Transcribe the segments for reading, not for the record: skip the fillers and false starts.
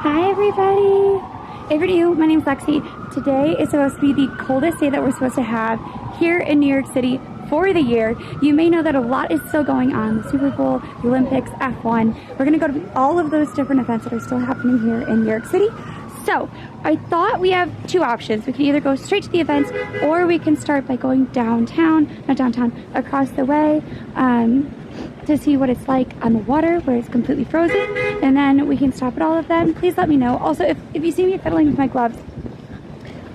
Hi everybody! If you're new, my name's Lexi. Today is supposed to be the coldest day that we're supposed to have here in New York City for the year. You may know that a lot is still going on. The Super Bowl, the Olympics, F1. We're going to go to all of those different events that are still happening here in New York City. So, I thought we have two options. We can either go straight to the events or we can start by going downtown, not downtown, across the way, to see what it's like on the water where it's completely frozen, and then we can stop at all of them. Please let me know. Also, if you see me fiddling with my gloves,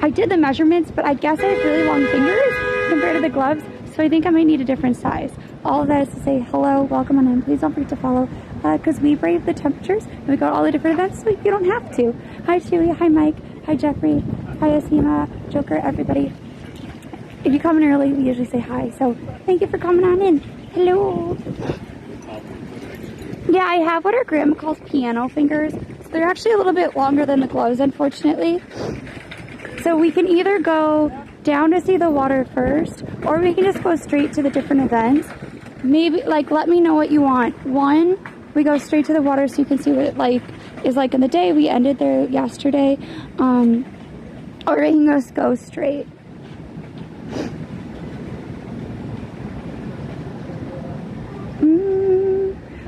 I did the measurements, but I guess I have really long fingers compared to the gloves, so I think I might need a different size. All of that is to say hello, welcome on in. Please don't forget to follow, because we brave the temperatures and we go to all the different events, so you don't have to. Hi Chewy, hi Mike, hi Jeffrey, hi Asima, Joker, everybody. If you come in early, we usually say hi, so thank you for coming on in. Hello. Yeah, I have what our grandma calls piano fingers. So they're actually a little bit longer than the gloves, unfortunately. So we can either go down to see the water first, or we can just go straight to the different events. Maybe, like, let me know what you want. One, we go straight to the water so you can see what it is like in the day. We ended there yesterday. Or we can just go straight.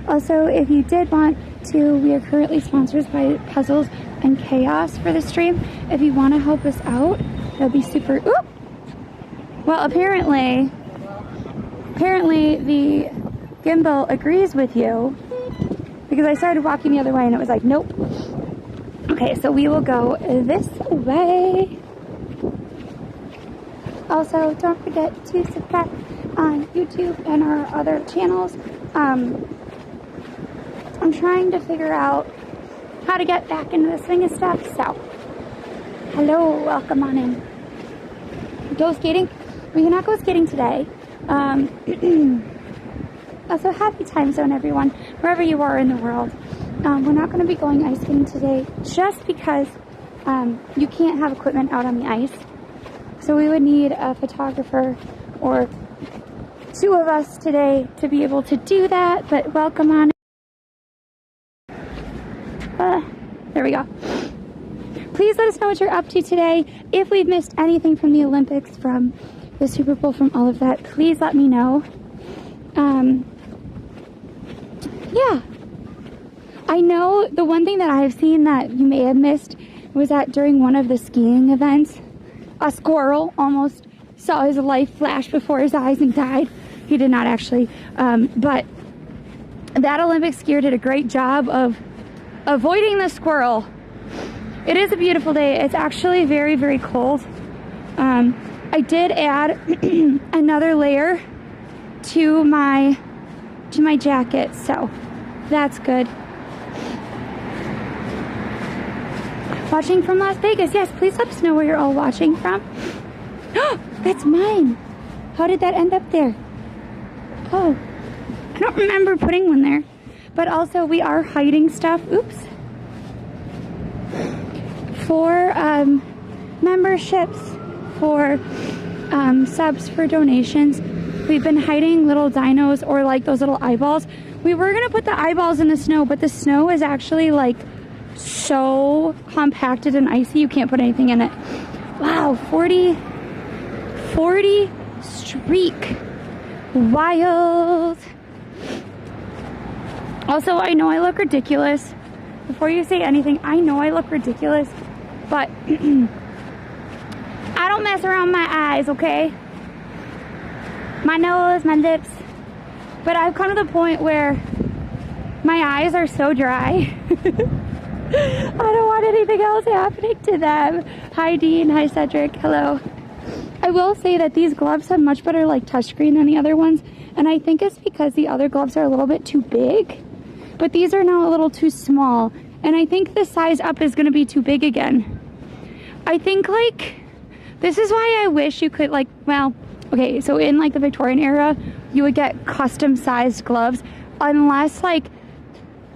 Also, if you did want to, we are currently sponsored by Puzzles and Chaos for the stream. If you want to help us out, that'd be super. Oop! Well, apparently the gimbal agrees with you, because I started walking the other way and it was like, nope. Okay, so we will go this way. Also, don't forget to subscribe on YouTube and our other channels. I'm trying to figure out how to get back into the swing of stuff, so hello, welcome on in. Go skating? We cannot go skating today. Also, happy time zone, everyone, wherever you are in the world. We're not going to be going ice skating today just because you can't have equipment out on the ice. So we would need a photographer or two of us today to be able to do that, but welcome on. There we go. Please let us know what you're up to today. If we've missed anything from the Olympics, from the Super Bowl, from all of that, please let me know. Yeah. I know the one thing that I've seen that you may have missed was that during one of the skiing events, a squirrel almost saw his life flash before his eyes and died. He did not actually, but that Olympic skier did a great job of avoiding the squirrel. It is a beautiful day. It's actually very, very cold. I did add another layer to my jacket, so that's good. Watching from Las Vegas. Yes, please let us know where you're all watching from. That's mine. How did that end up there? Oh, I don't remember putting one there. But also, we are hiding stuff, oops, for memberships, for subs, for donations. We've been hiding little dinos, or like those little eyeballs. We were going to put the eyeballs in the snow, but the snow is actually like so compacted and icy, you can't put anything in it. Wow, 40 streak. Wild. Also, I know I look ridiculous. Before you say anything, I know I look ridiculous, but I don't mess around my eyes, okay? My nose, my lips. But I've come to the point where my eyes are so dry. I don't want anything else happening to them. Hi, Dean. Hi, Cedric. Hello. I will say that these gloves have much better like touchscreen than the other ones, and I think it's because the other gloves are a little bit too big. But these are now a little too small, and I think the size up is going to be too big again. I think, like, this is why I wish you could, like, well, okay, so in, like, the Victorian era, you would get custom-sized gloves, unless, like,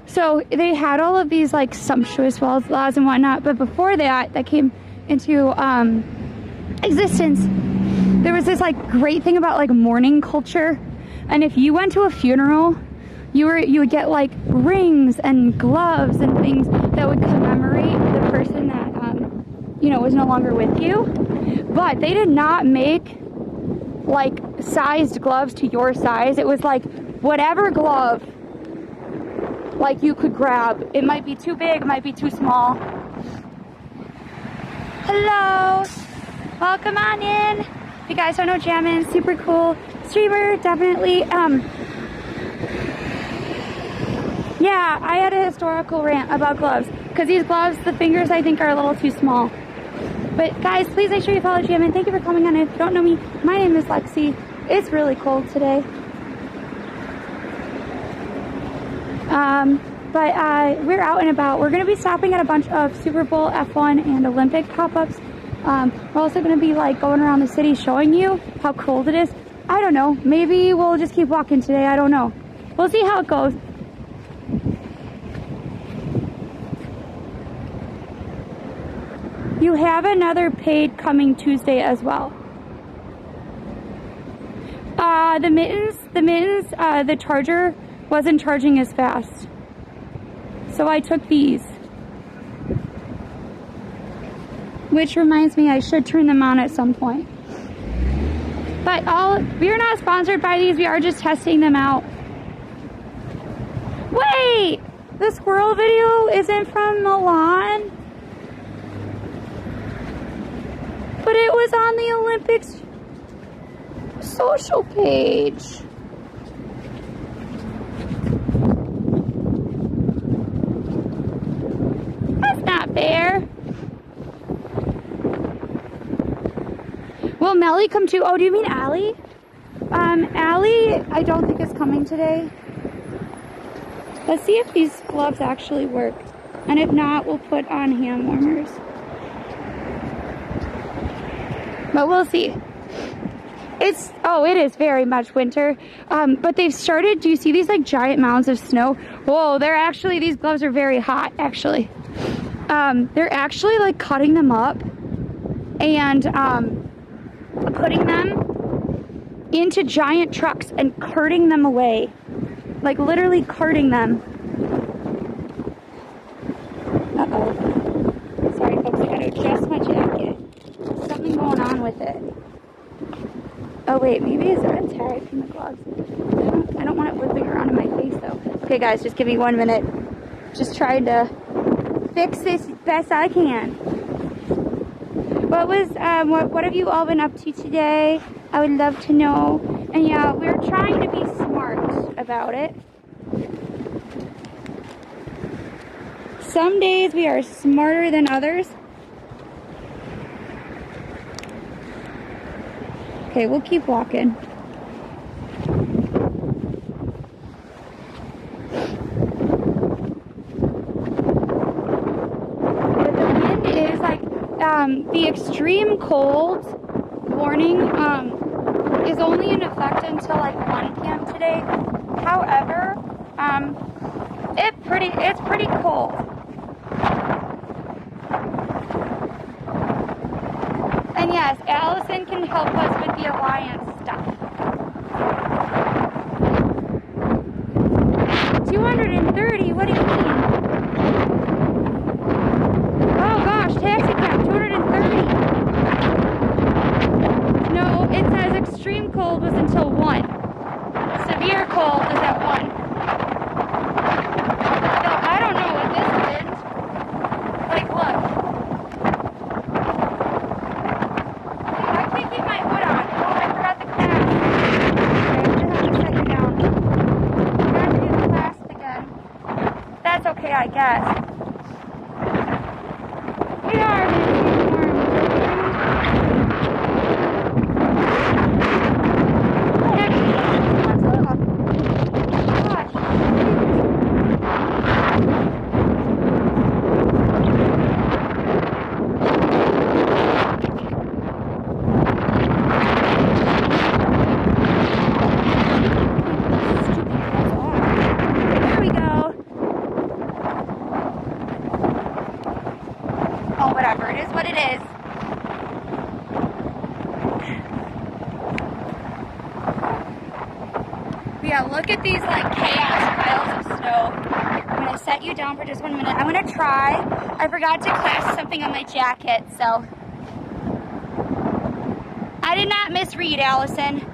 so they had all of these, like, sumptuous laws and whatnot, but before that came into existence, there was this, like, great thing about, like, mourning culture, and if you went to a funeral, you would get like rings and gloves and things that would commemorate the person that you know, was no longer with you. But they did not make like sized gloves to your size. It was like whatever glove like you could grab. It might be too big, it might be too small. Hello, welcome on in. If you guys don't know, Jammin, super cool streamer, definitely. Yeah, I had a historical rant about gloves because these gloves, the fingers I think are a little too small. But guys, please make sure you follow Jammin. Thank you for coming on in. If you don't know me, my name is Lexi. It's really cold today. But we're out and about. We're going to be stopping at a bunch of Super Bowl, F1, and Olympic pop-ups. We're also going to be like going around the city showing you how cold it is. I don't know. Maybe we'll just keep walking today. I don't know. We'll see how it goes. You have another paid coming Tuesday as well. The mittens, the charger wasn't charging as fast. So I took these. Which reminds me, I should turn them on at some point. But we are not sponsored by these, we are just testing them out. Wait! The squirrel video isn't from Milan? But it was on the Olympics social page. That's not fair. Will Melly come too? Oh, do you mean Allie? Allie, I don't think is coming today. Let's see if these gloves actually work. And if not, we'll put on hand warmers. But we'll see. It is very much winter. But they've started, do you see these like giant mounds of snow? Whoa, these gloves are very hot, actually. They're actually like cutting them up and putting them into giant trucks and carting them away. Like literally carting them. Uh-oh. Sorry folks, I gotta adjust my jacket. Something going on with it. Oh wait, maybe it's a red tag from the gloves. I don't want it whipping around in my face though. Okay guys, just give me 1 minute. Just trying to fix this best I can. What have you all been up to today? I would love to know. And yeah, we're trying to be smart about it. Some days we are smarter than others. Okay, we'll keep walking. But the wind is like, the extreme cold warning is only in effect until like 1 p.m. today. However, it's pretty cold. And yes, Allison can help us with the Alliance stuff. 230? What do you mean? Oh gosh, taxi cab, 230. No, it says extreme cold was until 1. Severe cold is at 1. So I don't know what this is. Like, look. I can't keep my hood on. Oh, I forgot the clasp. Okay, I'm gonna have to set it down. I have to do the clasp again. That's okay, I guess. We are missing arms. idea. Look at these like chaos piles of snow. I'm gonna set you down for just 1 minute. I'm gonna try. I forgot to clasp something on my jacket, so. I did not misread, Allison.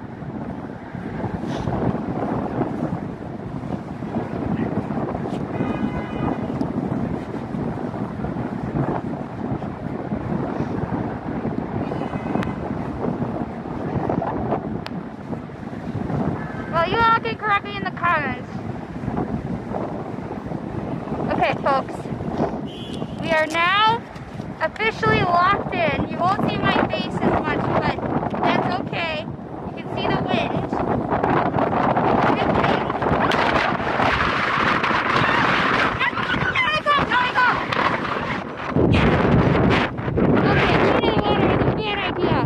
Well, you all can correct me in the comments. Okay, folks. We are now officially locked in. You won't see my face as much, but that's okay. You can see the wind. Okay, getting in the water is a bad idea.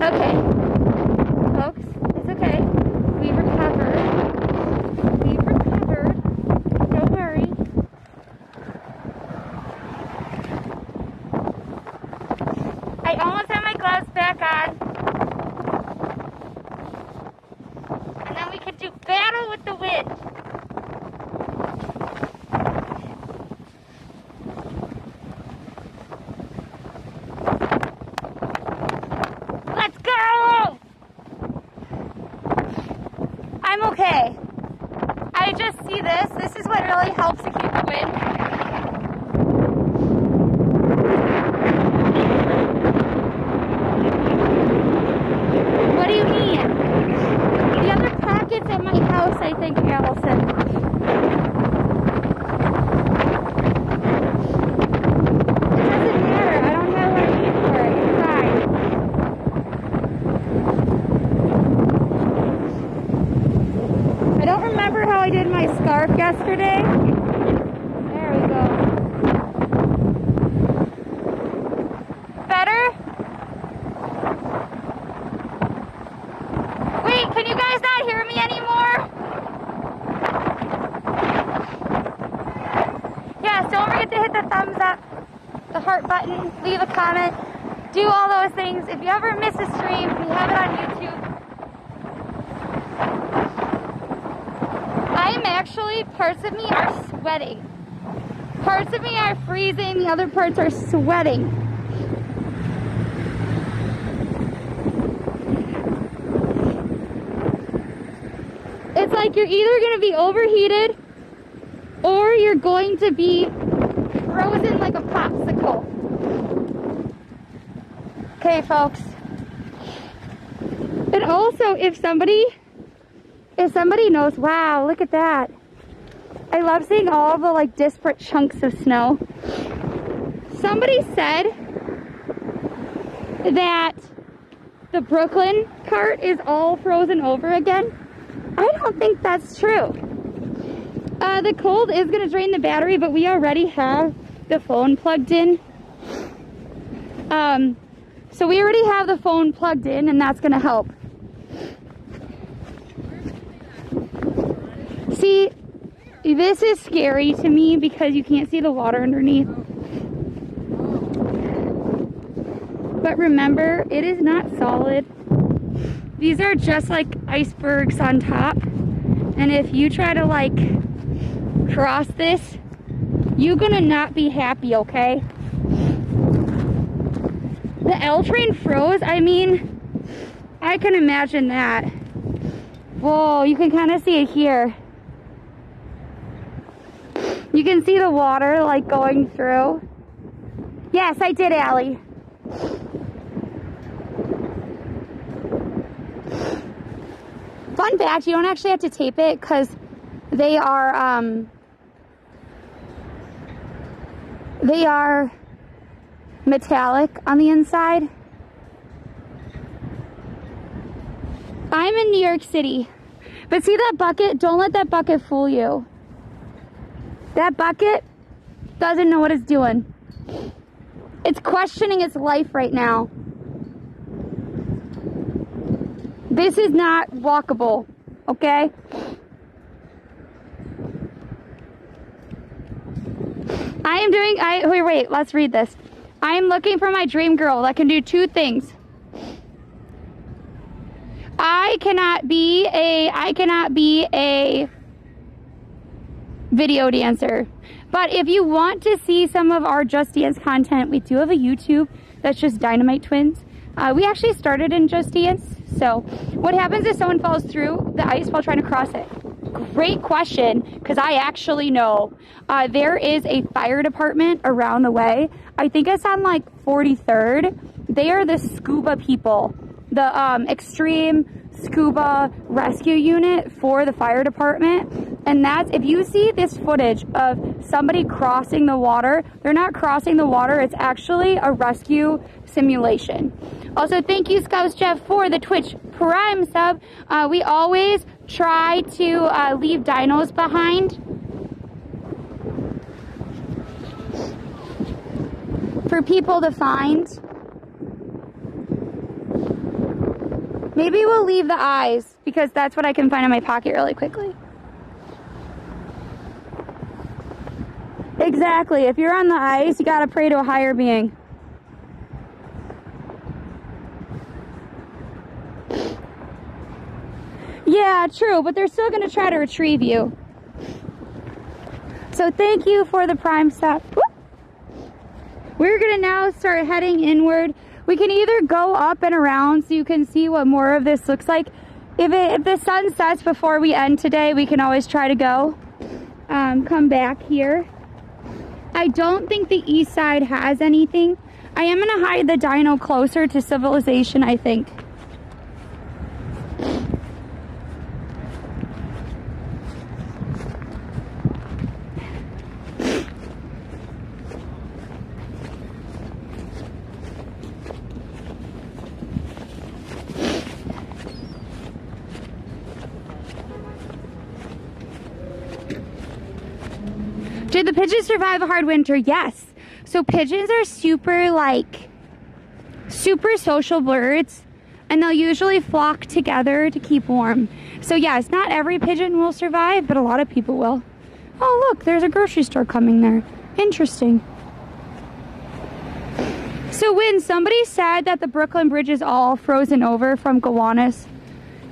Okay, folks, it's okay. We recovered. Don't worry. I almost have my gloves back on. And then we can do battle with the wind. Let's go! I'm okay. I just see this. This is what really helps to keep the wind. What do you mean? The other pockets at my house, I think, Allison. It doesn't matter. I don't have what I need for it. It's fine. I don't remember how I did my scarf yesterday. There we go. Better? Wait, can you guys not hear me anymore? Yes, don't forget to hit the thumbs up, the heart button, leave a comment, do all those things. If you ever miss a stream, we have it on YouTube. Parts of me are sweating. Parts of me are freezing, the other parts are sweating. It's like you're either going to be overheated or you're going to be frozen like a popsicle. Okay, folks. And also, if somebody knows, wow, look at that. I love seeing all the like disparate chunks of snow. Somebody said that the Brooklyn part is all frozen over again. I don't think that's true. The cold is going to drain the battery, but we already have the phone plugged in. So we already have the phone plugged in, and that's going to help. See, this is scary to me because you can't see the water underneath. But remember, it is not solid. These are just like icebergs on top. And if you try to like cross this, you're gonna not be happy, okay? The L train froze. I mean, I can imagine that. Whoa, you can kind of see it here. You can see the water like going through. Yes, I did, Allie. Fun fact, you don't actually have to tape it because they are metallic on the inside. I'm in New York City. But see that bucket? Don't let that bucket fool you. That bucket doesn't know what it's doing. It's questioning its life right now. This is not walkable, okay? Wait, let's read this. I am looking for my dream girl that can do two things. I cannot be a video dancer. But if you want to see some of our Just Dance content, we do have a YouTube that's just DinomiteTwins. We actually started in Just Dance. So what happens if someone falls through the ice while trying to cross it? Great question, because I actually know. There is a fire department around the way. I think it's on like 43rd. They are the scuba people, the extreme scuba rescue unit for the fire department. And that's, if you see this footage of somebody crossing the water, they're not crossing the water, it's actually a rescue simulation. Also, thank you, Scouts Jeff, for the Twitch Prime sub. We always try to leave dinos behind for people to find. Maybe we'll leave the eyes, because that's what I can find in my pocket really quickly. Exactly. If you're on the ice, you gotta pray to a higher being. Yeah, true, but they're still gonna try to retrieve you. So thank you for the Prime sub. We're gonna now start heading inward. We can either go up and around so you can see what more of this looks like. If the sun sets before we end today, we can always try to go. Come back here. I don't think the east side has anything. I am gonna hide the dino closer to civilization, I think. Did the pigeons survive a hard winter? Yes. So pigeons are super social birds, and they'll usually flock together to keep warm. So yes, not every pigeon will survive, but a lot of people will. Oh look, there's a grocery store coming there. Interesting. So when somebody said that the Brooklyn Bridge is all frozen over from Gowanus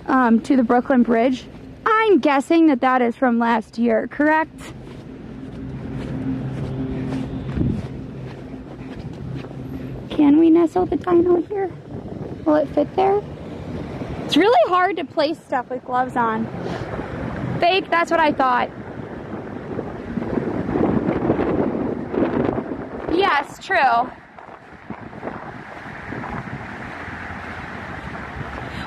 to the Brooklyn Bridge, I'm guessing that that is from last year, correct? Can we nestle the dino here? Will it fit there? It's really hard to place stuff with gloves on. Fake, that's what I thought. Yes, true.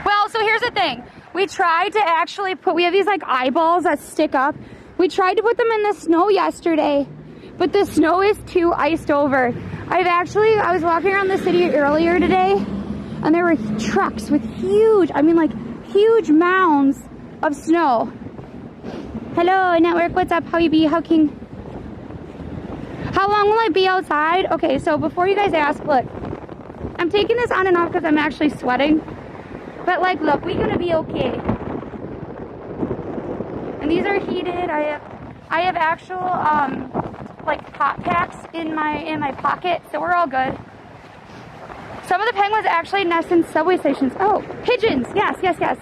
Well, so here's the thing. We tried to actually we have these like eyeballs that stick up. We tried to put them in the snow yesterday, but the snow is too iced over. I was walking around the city earlier today, and there were trucks with huge huge mounds of snow. Hello, network, what's up? How you be? How king? How long will I be outside? Okay, so before you guys ask, look, I'm taking this on and off because I'm actually sweating. But like, look, we're gonna be okay. And these are heated. I have actual like hot packs in my pocket, so we're all good. Some of the penguins actually nest in subway stations. Oh, pigeons! Yes, yes, yes.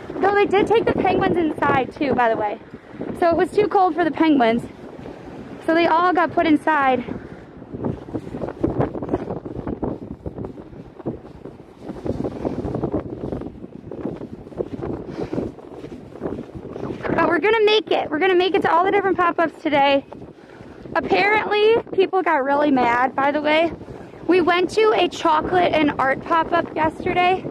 Though they did take the penguins inside too, by the way. So it was too cold for the penguins, so they all got put inside. But we're gonna make it. We're gonna make it to all the different pop-ups today. Apparently, people got really mad, by the way. We went to a chocolate and art pop-up yesterday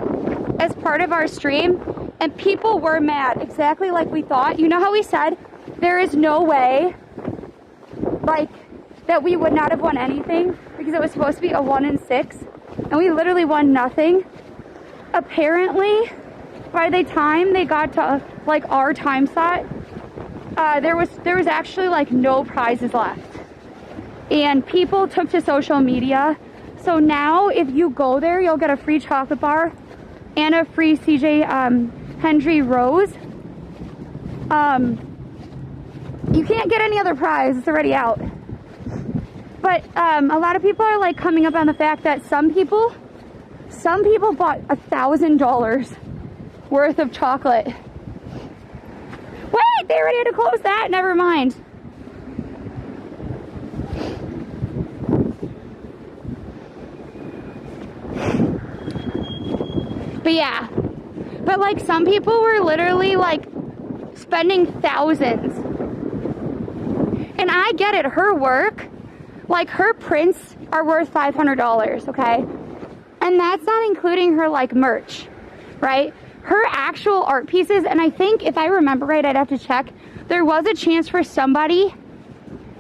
as part of our stream, and people were mad, exactly like we thought. You know how we said there is no way, like, that we would not have won anything because it was supposed to be a 1 in 6, and we literally won nothing. Apparently, by the time they got to, like, our time slot, there was actually, like, no prizes left. And people took to social media. So now if you go there, you'll get a free chocolate bar and a free CJ Hendry Rose. You can't get any other prize, it's already out. But a lot of people are like coming up on the fact that some people bought $1,000 worth of chocolate. Wait, they already had to close that. Never mind. But yeah. But like some people were literally like spending thousands. And I get it. Her work, like her prints are worth $500, okay? And that's not including her like merch, right? Her actual art pieces, and I think if I remember right, I'd have to check, there was a chance for somebody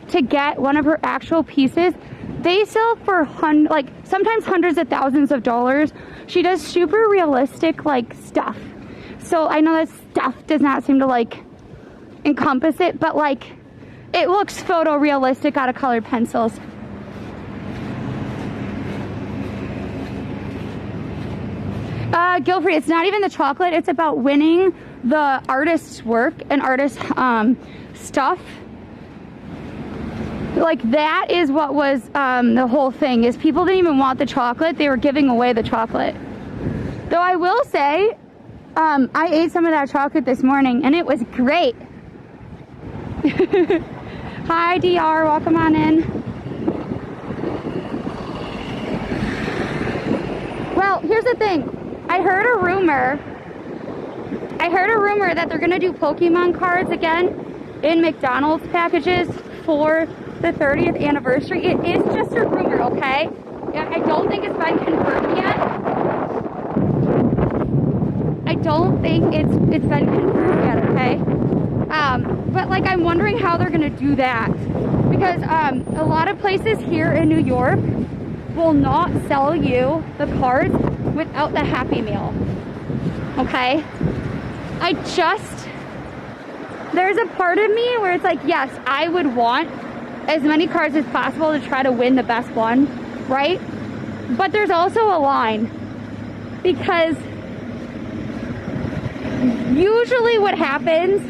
to get one of her actual pieces. They sell for like sometimes hundreds of thousands of dollars. She does super realistic like stuff. So I know that stuff does not seem to like encompass it, but like it looks photorealistic out of colored pencils. Guilfrey, it's not even the chocolate, it's about winning the artist's work and artist's stuff. Like that is what was the whole thing, is people didn't even want the chocolate, they were giving away the chocolate. Though I will say, I ate some of that chocolate this morning and it was great. Hi DR, welcome on in. Well, here's the thing. I heard a rumor that they're gonna do Pokemon cards again in McDonald's packages for the 30th anniversary. It is just a rumor, okay? I don't think it's been confirmed yet. I don't think it's been confirmed yet, okay? But like I'm wondering how they're gonna do that, because a lot of places here in New York will not sell you the cards without the Happy Meal, okay? There's a part of me where it's like, yes, I would want as many cards as possible to try to win the best one, right? But there's also a line, because usually what happens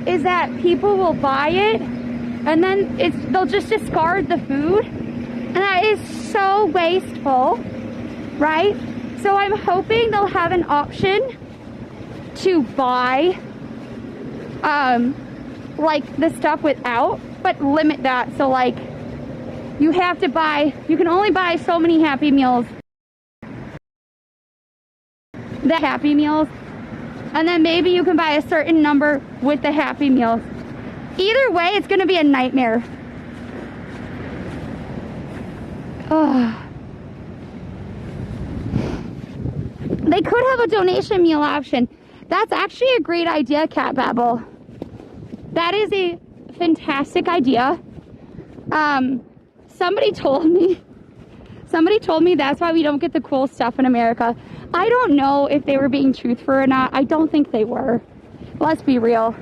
is that people will buy it and then they'll just discard the food, and that is so wasteful, right? So I'm hoping they'll have an option to buy like the stuff without, but limit that. So like you can only buy so many Happy Meals, the Happy Meals, and then maybe you can buy a certain number with the Happy Meals. Either way, it's gonna be a nightmare. Oh. They could have a donation meal option. That's actually a great idea, Cat Babble. That is a fantastic idea. Somebody told me that's why we don't get the cool stuff in America. I don't know if they were being truthful or not. I don't think they were. Let's be real.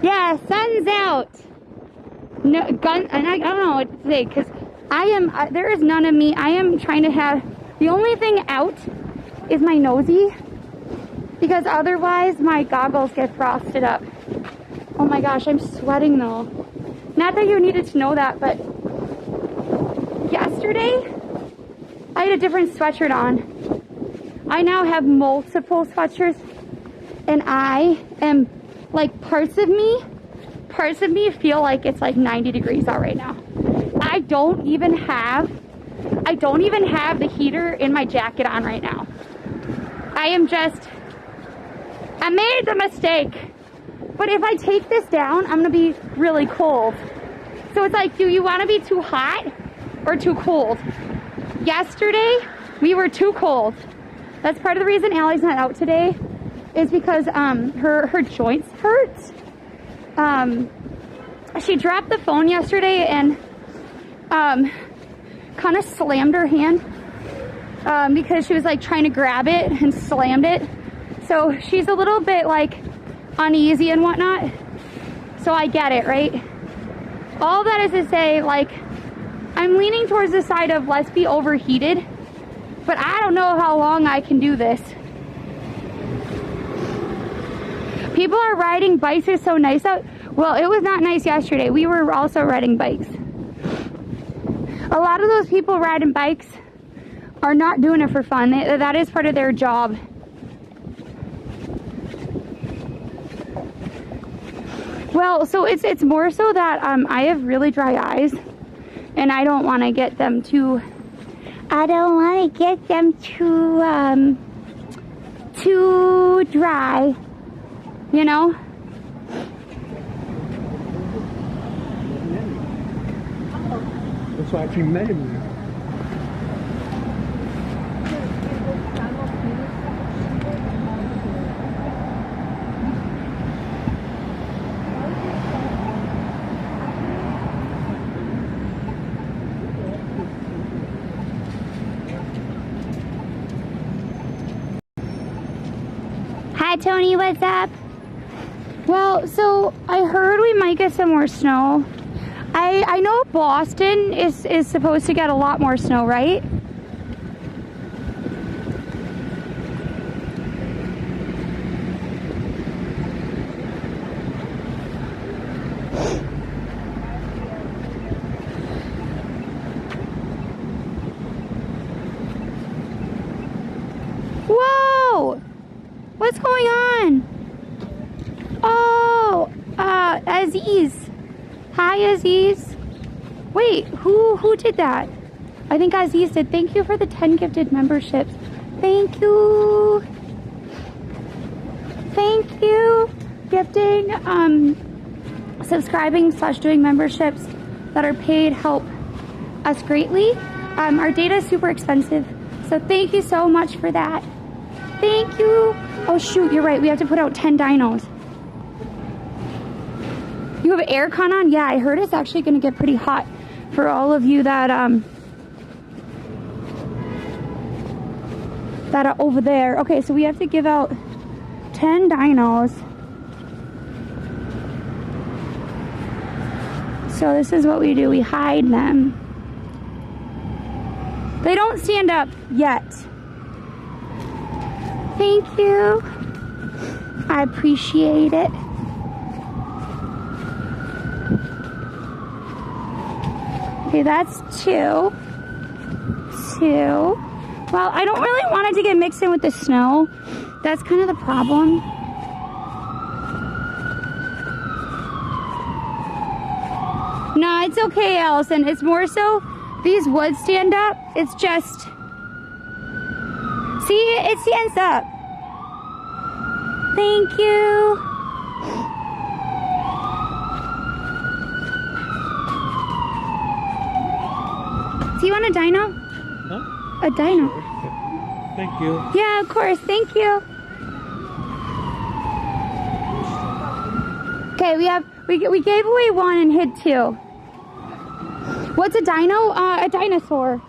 Yeah, sun's out. No gun, and I don't know what to say, because there is none of me. I am trying to have, the only thing out is my nosy, because otherwise my goggles get frosted up. Oh my gosh, I'm sweating though. Not that you needed to know that, but yesterday I had a different sweatshirt on. I now have multiple sweatshirts, and I am like, parts of me feel like it's like 90 degrees out right now. I don't even have the heater in my jacket on right now. I made the mistake. But if I take this down, I'm gonna be really cold. So it's like, do you wanna be too hot or too cold? Yesterday, we were too cold. That's part of the reason Allie's not out today, is because her joints hurt. She dropped the phone yesterday and kind of slammed her hand because she was like trying to grab it and slammed it. So she's a little bit like uneasy and whatnot. So I get it, right? All that is to say, like, I'm leaning towards the side of let's be overheated, but I don't know how long I can do this. People are riding bikes. It's so nice out. Well, it was not nice yesterday. We were also riding bikes. A lot of those people riding bikes are not doing it for fun. That is part of their job. Well, so it's more so that I have really dry eyes, and I don't want to get them too. I don't want to get them too dry, you know. That's why I met him there. Hi Tony, what's up? Well, so I heard we might get some more snow. I know Boston is supposed to get a lot more snow, right? Whoa! What's going on? Oh, Aziz. Hi, Aziz. Wait, who did that? I think Aziz did. Thank you for the 10 gifted memberships. Thank you. Thank you. Gifting, subscribing / doing memberships that are paid help us greatly. Our data is super expensive, so thank you so much for that. Thank you. Oh shoot, you're right. We have to put out 10 dinos. You have air con on? Yeah, I heard it's actually going to get pretty hot for all of you that are over there. Okay, so we have to give out 10 dinos. So this is what we do. We hide them. They don't stand up yet. Thank you. I appreciate it. Okay, that's 2. 2. Well, I don't really want it to get mixed in with the snow. That's kind of the problem. No, it's okay, Allison. It's more so these would stand up. It's just... See, it stands up. Thank you. Do you want a dino? Huh? A dino. Sure. Thank you. Yeah, of course. Thank you. Okay, we gave away 1 and hid 2. What's a dino? A dinosaur.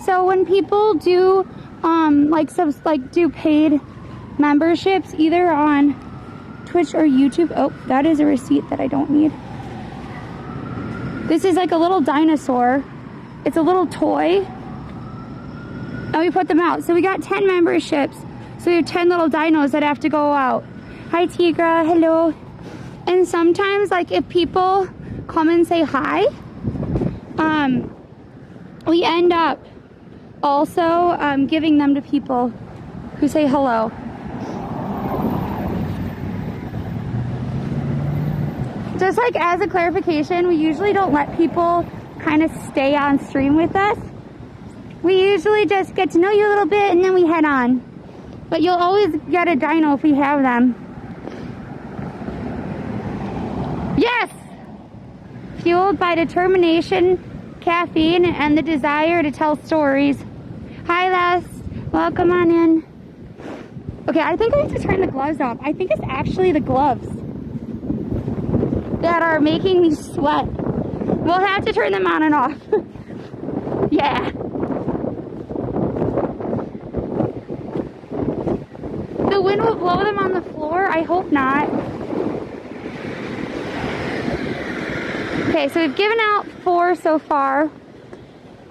So when people do do paid memberships either on Twitch or YouTube. Oh, that is a receipt that I don't need. This is like a little dinosaur. It's a little toy. And we put them out. So we got 10 memberships. So we have 10 little dinos that have to go out. Hi Tigra, hello. And sometimes like if people come and say hi, we end up also giving them to people who say hello. Just like as a clarification, we usually don't let people kind of stay on stream with us. We usually just get to know you a little bit and then we head on. But you'll always get a dino if we have them. Yes! Fueled by determination, caffeine, and the desire to tell stories. Hi Les, welcome on in. Okay, I think I have to turn the gloves off. I think it's actually the gloves that are making me sweat. We'll have to turn them on and off. Yeah. The wind will blow them on the floor? I hope not. Okay, so we've given out 4 so far.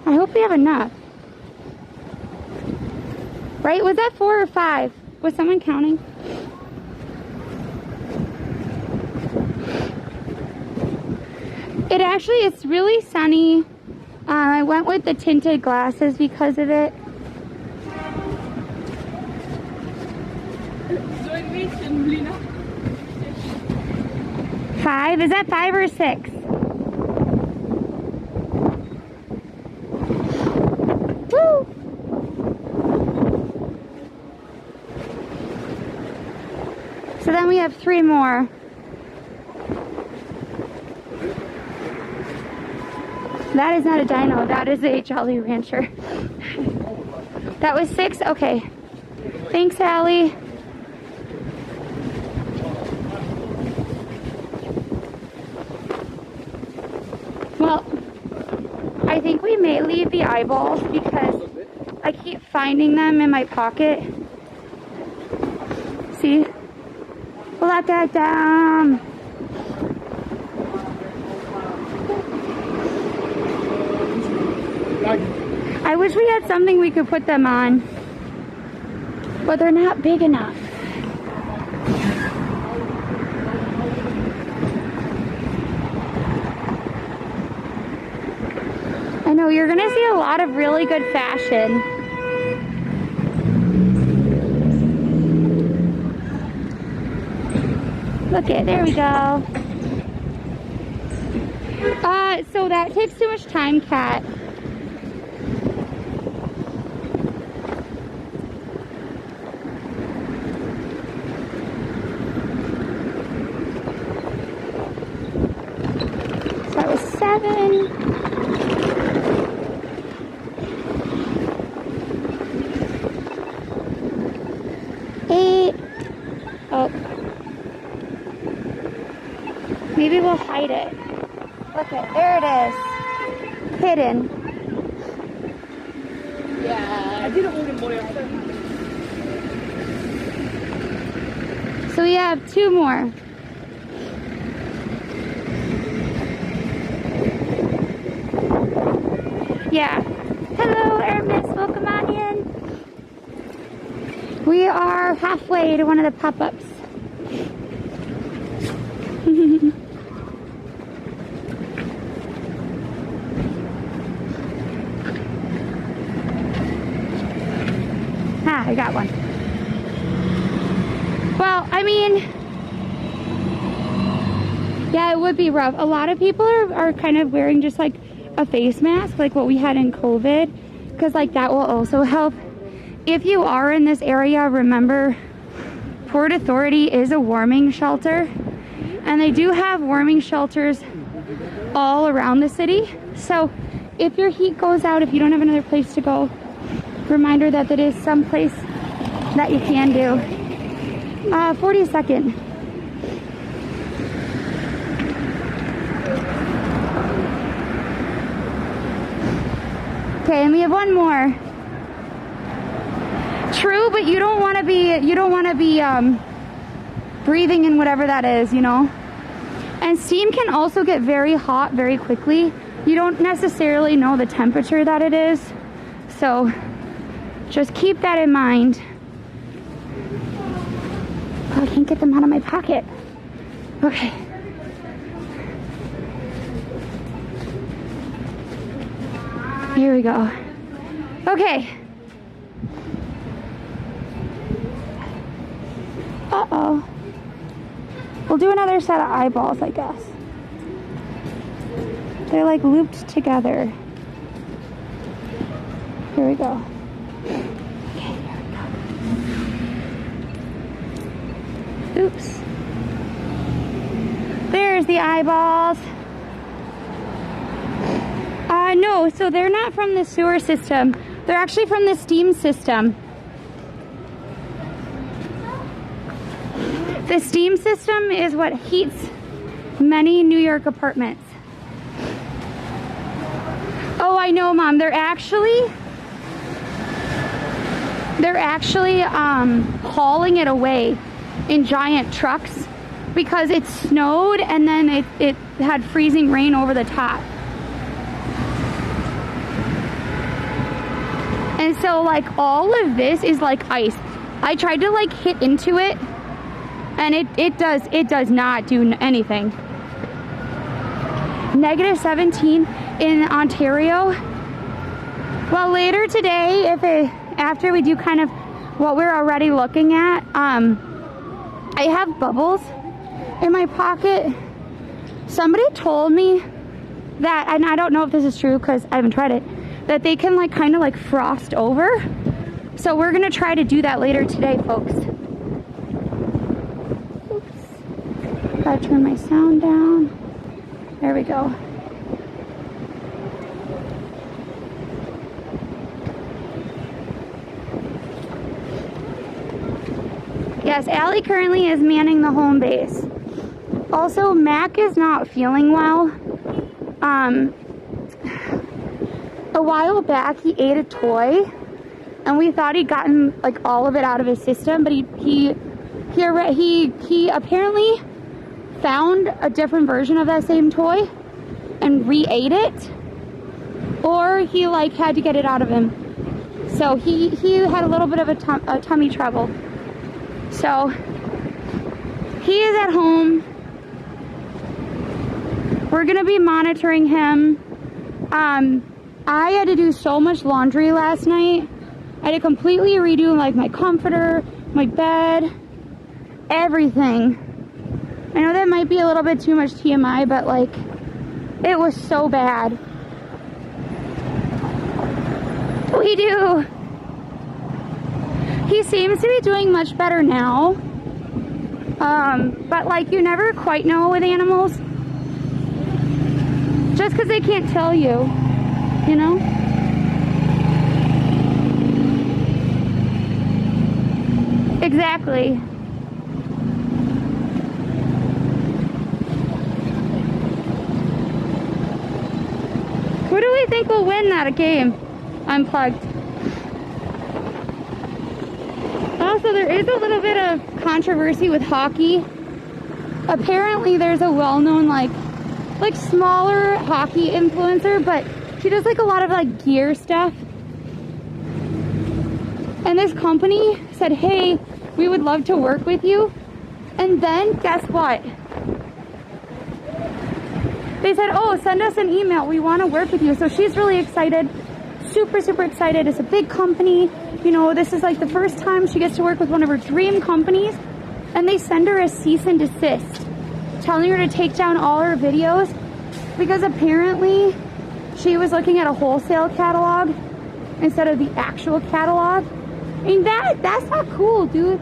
I hope we have enough. Right? Was that 4 or 5? Was someone counting? It's really sunny. I went with the tinted glasses because of it. 5? Is that 5 or 6? Woo! So then we have 3 more. That is not a dino, that is a Jolly Rancher. That was 6? Okay. Thanks, Allie. Well, I think we may leave the eyeballs because I keep finding them in my pocket. See? Let that down. I wish we had something we could put them on, but they're not big enough. I know you're gonna see a lot of really good fashion. Look it, there we go. So that takes too much time, Kat. So that was 7. 8. Oh. Maybe we'll hide it. Look it, there it is. Hidden. Yeah, I didn't hold him more. So we have 2 more. Yeah. Hello, Hermes. Welcome on in. We are halfway to one of the pop-ups. I got one. Well, I mean, yeah, it would be rough. A lot of people are kind of wearing just like a face mask, like what we had in COVID, because like that will also help. If you are in this area, remember, Port Authority is a warming shelter, and they do have warming shelters all around the city. So if your heat goes out, if you don't have another place to go, reminder that is some place that you can do. 42nd. Okay, and we have 1 more. True, but you don't want to be breathing in whatever that is, you know. And steam can also get very hot very quickly. You don't necessarily know the temperature that it is, so just keep that in mind. Oh, I can't get them out of my pocket. Okay. Here we go. Okay. Uh-oh. We'll do another set of eyeballs, I guess. They're like looped together. Here we go. Okay, here we go. Oops. There's the eyeballs. No, so they're not from the sewer system. They're actually from the steam system. The steam system is what heats many New York apartments. Oh, I know, Mom. They're actually hauling it away in giant trucks because it snowed and then it had freezing rain over the top. And so like all of this is like ice. I tried to like hit into it and it does not do anything. -17 in Ontario. Well, later today, after we do kind of what we're already looking at. I have bubbles in my pocket. Somebody told me that, and I don't know if this is true because I haven't tried it, that they can like kind of like frost over. So we're gonna try to do that later today, folks. Oops. Gotta turn my sound down. There we go. Yes, Allie currently is manning the home base. Also, Mac is not feeling well. A while back, he ate a toy, and we thought he'd gotten like all of it out of his system, but he apparently found a different version of that same toy and re-ate it, or he like had to get it out of him. So he had a little bit of a tummy trouble. So he is at home. We're gonna be monitoring him. I had to do so much laundry last night. I had to completely redo like my comforter, my bed, everything. I know that might be a little bit too much TMI, but like, it was so bad. We do. He seems to be doing much better now. But like, you never quite know with animals. Just because they can't tell you, you know? Exactly. Who do we think will win that game? Unplugged. Also, there is a little bit of controversy with hockey. Apparently, there's a well-known like smaller hockey influencer, but she does like a lot of like gear stuff. And this company said, hey, we would love to work with you. And then guess what? They said, oh, send us an email. We want to work with you. So she's really excited, super, super excited. It's a big company. You know, this is like the first time she gets to work with one of her dream companies. And they send her a cease and desist, telling her to take down all her videos because apparently she was looking at a wholesale catalog instead of the actual catalog. I mean, that's not cool, dude.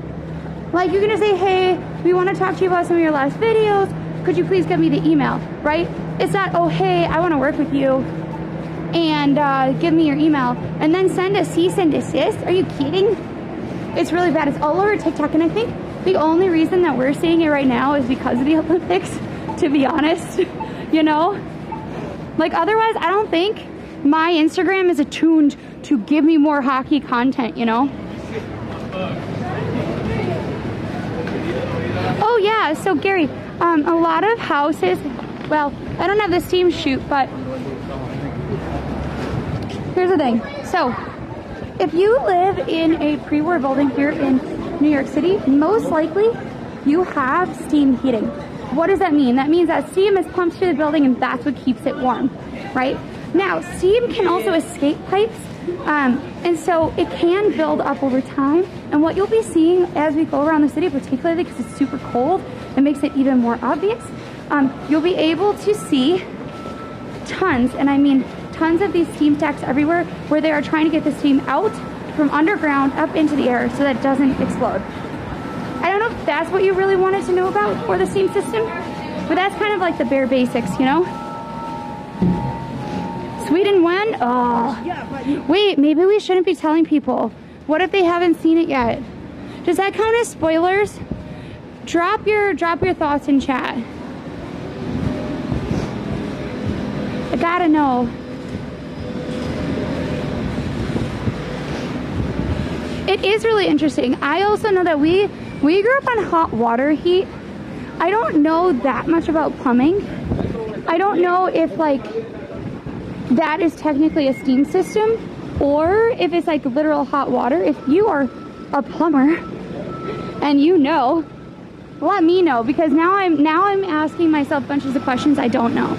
Like, you're gonna say, hey, we want to talk to you about some of your last videos. Could you please give me the email, right? It's not, oh, hey, I want to work with you and give me your email and then send a cease and desist. Are you kidding? It's really bad. It's all over TikTok, and I think the only reason that we're seeing it right now is because of the Olympics, to be honest, you know? Like, otherwise, I don't think my Instagram is attuned to give me more hockey content, you know? Oh, yeah, so Gary, a lot of houses, well, I don't have the steam chute, but here's the thing. So, if you live in a pre-war building here in New York City, most likely you have steam heating. What does that mean? That means that steam is pumped to the building and that's what keeps it warm, right? Now, steam can also escape pipes, and so it can build up over time. And what you'll be seeing as we go around the city, particularly because it's super cold, it makes it even more obvious. You'll be able to see tons, and I mean tons of these steam stacks everywhere where they are trying to get the steam out from underground up into the air so that it doesn't explode. I don't know if that's what you really wanted to know about for the steam system, but that's kind of like the bare basics, you know? Sweden won? Oh. Wait, maybe we shouldn't be telling people. What if they haven't seen it yet? Does that count as spoilers? Drop your thoughts in chat. I gotta know. It is really interesting. I also know that we grew up on hot water heat. I don't know that much about plumbing. I don't know if like that is technically a steam system or if it's like literal hot water. If you are a plumber and you know, let me know, because now I'm asking myself bunches of questions I don't know.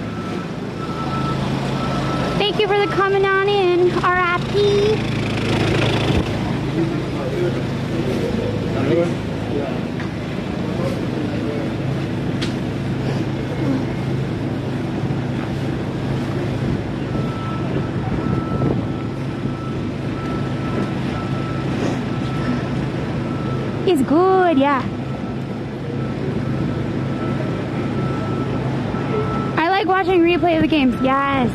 Thank you for the coming on in, RIP. is good, yeah. I like watching replay of the games, yes.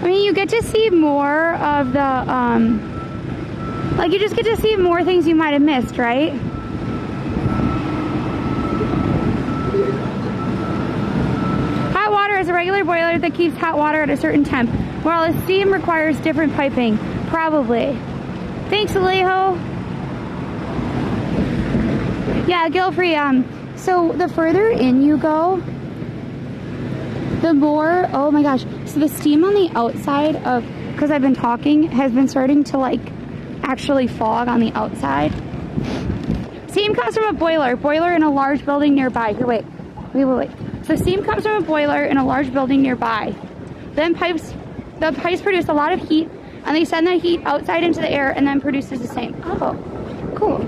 I mean, you get to see more of the, like, you just get to see more things you might have missed, right? Hot water is a regular boiler that keeps hot water at a certain temp, while a steam requires different piping. Probably. Thanks, Alejo. Yeah, guilt-free. So the further in you go, the more, oh my gosh. So the steam on the outside of, because I've been talking, has been starting to like actually fog on the outside. Steam comes from a boiler in a large building nearby. Here, wait. So steam comes from a boiler in a large building nearby. Then the pipes produce a lot of heat, and they send that heat outside into the air and then produces the same. Oh, cool.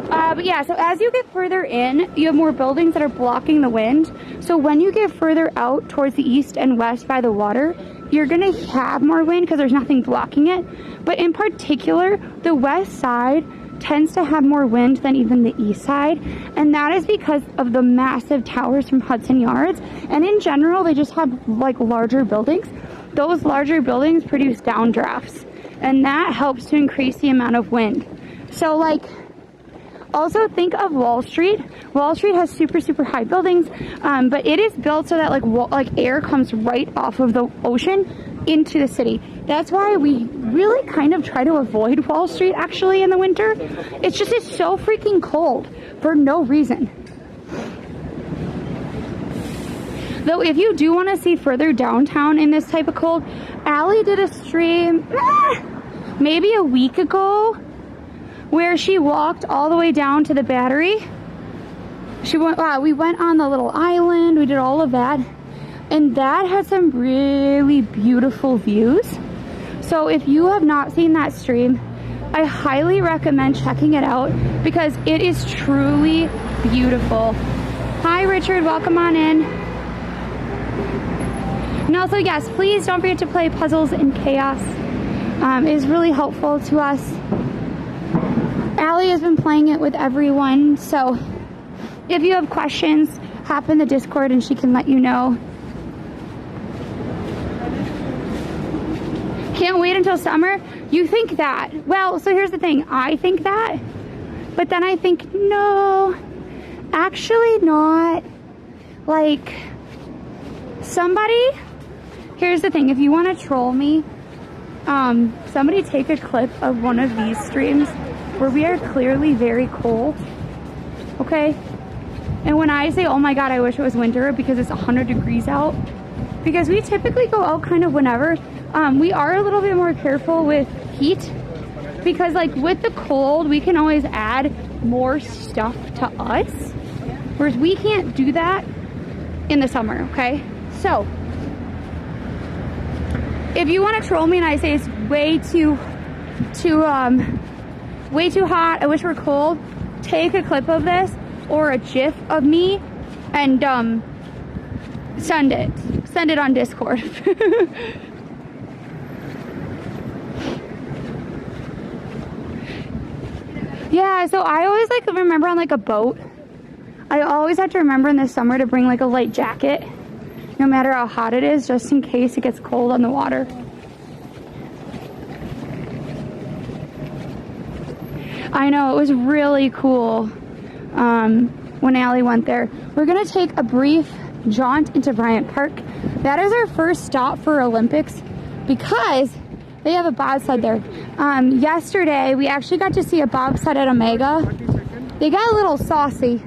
But yeah, so as you get further in, you have more buildings that are blocking the wind. So when you get further out towards the east and west by the water, you're gonna have more wind because there's nothing blocking it. But in particular, the west side tends to have more wind than even the east side, and that is because of the massive towers from Hudson Yards. And in general, they just have like larger buildings. Those larger buildings produce downdrafts, and that helps to increase the amount of wind. So like, also think of Wall Street. Wall Street has super high buildings, but it is built so that like air comes right off of the ocean into the city. That's why we really kind of try to avoid Wall Street actually in the winter. It's so freaking cold for no reason. Though if you do want to see further downtown in this type of cold, Allie did a stream maybe a week ago where she walked all the way down to the Battery. We went on the little island, we did all of that, and that had some really beautiful views. So if you have not seen that stream, I highly recommend checking it out because it is truly beautiful. Hi Richard, welcome on in. And also, yes, please don't forget to play Puzzles in Chaos. It is really helpful to us. Allie has been playing it with everyone, so if you have questions, hop in the Discord and she can let you know. Can't wait until summer? You think that? Well, so here's the thing. I think that, but then I think, no, actually not. Like, here's the thing. If you want to troll me, somebody take a clip of one of these streams where we are clearly very cold, okay? And when I say, oh my god, I wish it was winter because it's 100 degrees out, because we typically go out kind of whenever, we are a little bit more careful with heat because like with the cold, we can always add more stuff to us, whereas we can't do that in the summer, okay? So, if you want to troll me and I say it's way too hot, I wish we're cold, take a clip of this or a GIF of me and send it on Discord. Yeah, so I always like remember on like a boat, I always have to remember in the summer to bring like a light jacket no matter how hot it is, just in case it gets cold on the water. I know, it was really cool when Allie went there. We're gonna take a brief jaunt into Bryant Park. That is our first stop for Olympics because they have a bobsled there. Yesterday, we actually got to see a bobsled at Omega. They got a little saucy.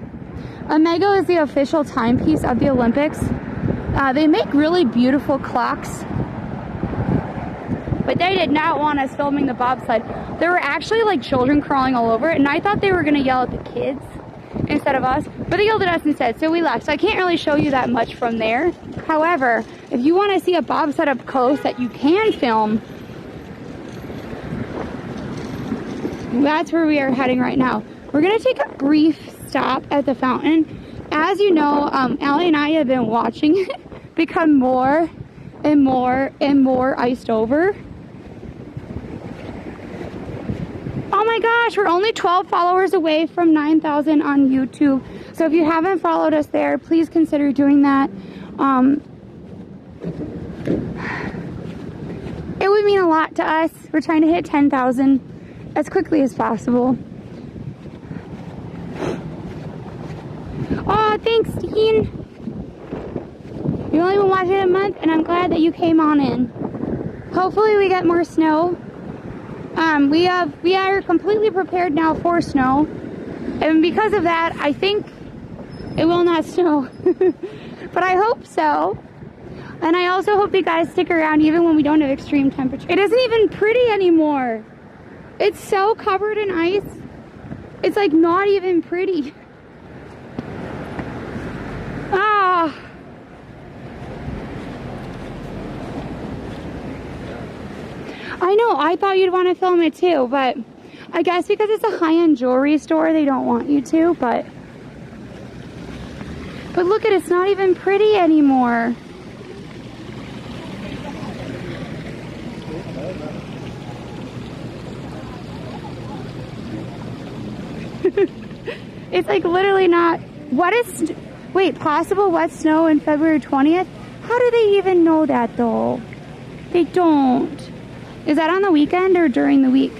Omega is the official timepiece of the Olympics. They make really beautiful clocks, but they did not want us filming the bobsled. There were actually like children crawling all over it, and I thought they were gonna yell at the kids instead of us, but they yelled at us instead, so we left. So I can't really show you that much from there. However, if you want to see a bobsled up close that you can film, that's where we are heading right now. We're gonna take a brief stop at the fountain. As you know, Allie and I have been watching it become more and more and more iced over. Oh my gosh, we're only 12 followers away from 9,000 on YouTube. So if you haven't followed us there, please consider doing that. It would mean a lot to us. We're trying to hit 10,000 as quickly as possible. Oh, thanks, Dean. You've only been watching a month, and I'm glad that you came on in. Hopefully we get more snow. We are completely prepared now for snow. And because of that, I think it will not snow. But I hope so. And I also hope you guys stick around even when we don't have extreme temperature. It isn't even pretty anymore. It's so covered in ice. It's like not even pretty. Ah. I know, I thought you'd want to film it too, but I guess because it's a high-end jewelry store, they don't want you to, but look at it, it's not even pretty anymore. It's like literally not. What is, wait, possible wet snow in February 20th? How do they even know that though? They don't. Is that on the weekend or during the week?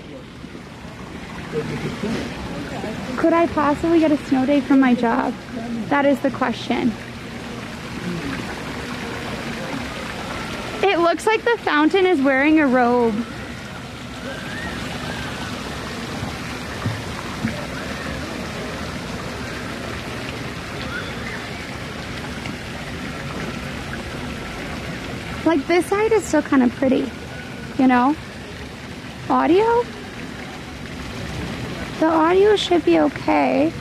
Could I possibly get a snow day from my job? That is the question. It looks like the fountain is wearing a robe. Like this side is still kind of pretty, you know? Audio? The audio should be okay.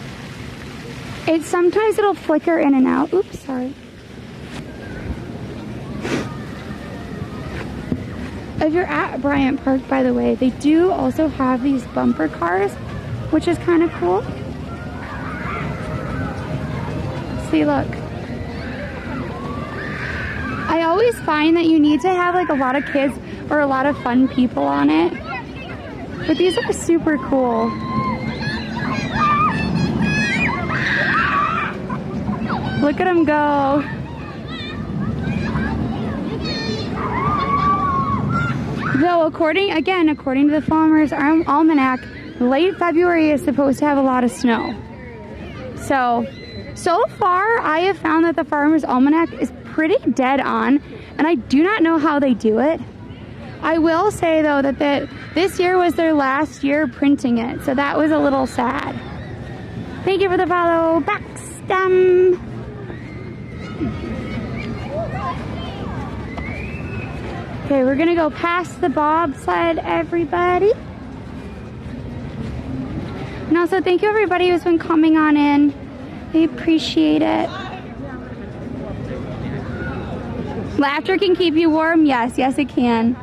Sometimes it'll flicker in and out. Oops, sorry. If you're at Bryant Park, by the way, they do also have these bumper cars, which is kind of cool. See, look. I always find that you need to have like a lot of kids or a lot of fun people on it. But these are super cool. Look at them go. Though according to the Farmer's Almanac, late February is supposed to have a lot of snow. So far I have found that the Farmer's Almanac is pretty dead on, and I do not know how they do it. I will say though that this year was their last year printing it, so that was a little sad. Thank you for the follow, Backstem. Okay, we're gonna go past the bobsled, everybody. And also thank you everybody who's been coming on in. I appreciate it. Laughter can keep you warm? Yes, yes it can.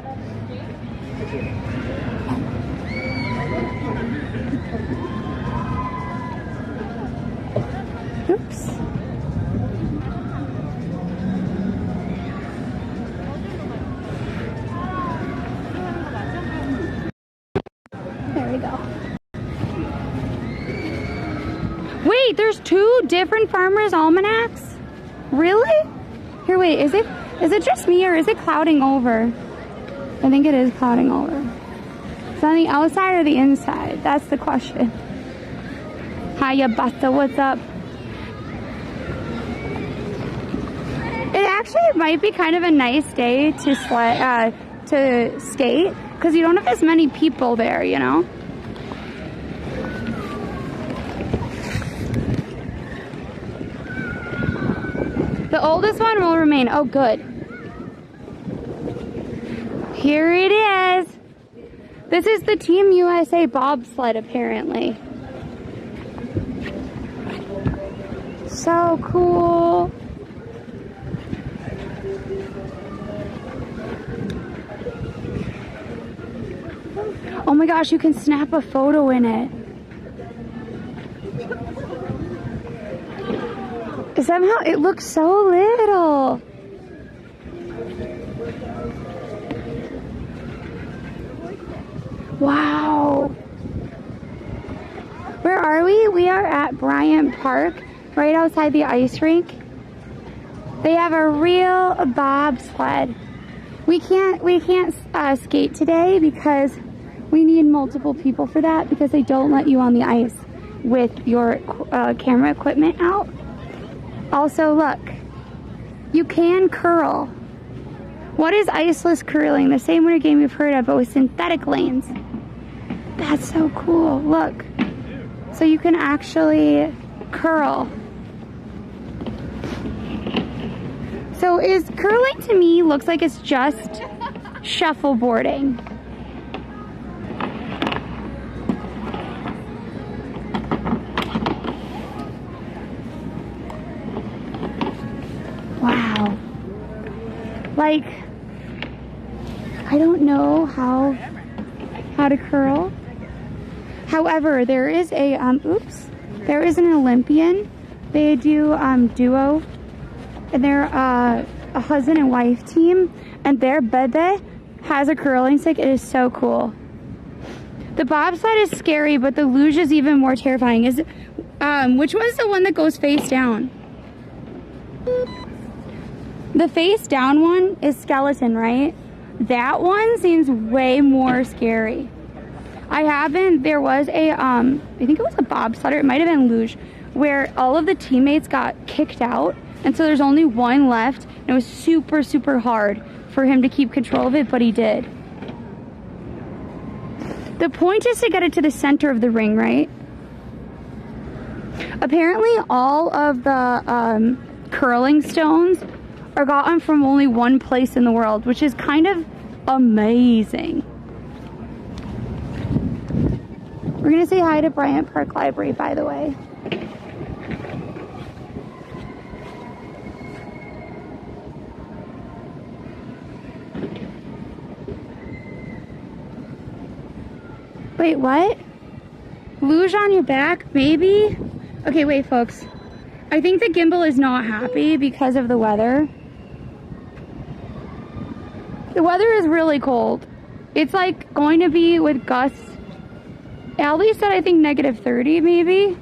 Oops. There we go. Wait, there's two different Farmer's Almanacs? Really? Here, wait, is it just me or is it clouding over? I think it is clouding over. Is it on the outside or the inside? That's the question. Hiya, Busta, what's up? It actually might be kind of a nice day to skate because you don't have as many people there, you know? The oldest one will remain. Oh, good. Here it is. This is the Team USA bobsled, apparently. So cool. Oh my gosh, you can snap a photo in it. Somehow it looks so little. Wow. are we? We are at Bryant Park, right outside the ice rink. They have a real bobsled. We can't skate today because we need multiple people for that because they don't let you on the ice with your camera equipment out. Also, look, you can curl. What is iceless curling? The same winter game you've heard of, but with synthetic lanes. That's so cool. Look. So you can actually curl. So is curling to me looks like it's just shuffleboarding. Wow. Like, I don't know how to curl. However, there is a, there is an Olympian. They do duo, and they're a husband and wife team, and their bebe has a curling stick. It is so cool. The bobsled is scary, but the luge is even more terrifying. Is which one's the one that goes face down? The face down one is skeleton, right? That one seems way more scary. There was a, I think it was a bobsledder, it might have been luge, where all of the teammates got kicked out, and so there's only one left, and it was super, super hard for him to keep control of it, but he did. The point is to get it to the center of the ring, right? Apparently all of the curling stones are gotten from only one place in the world, which is kind of amazing. We're gonna say hi to Bryant Park Library, by the way. Wait, what? Luge on your back, maybe? Okay, wait, folks. I think the gimbal is not happy because of the weather. The weather is really cold. It's like going to be with gusts. Allie said I think -30 maybe.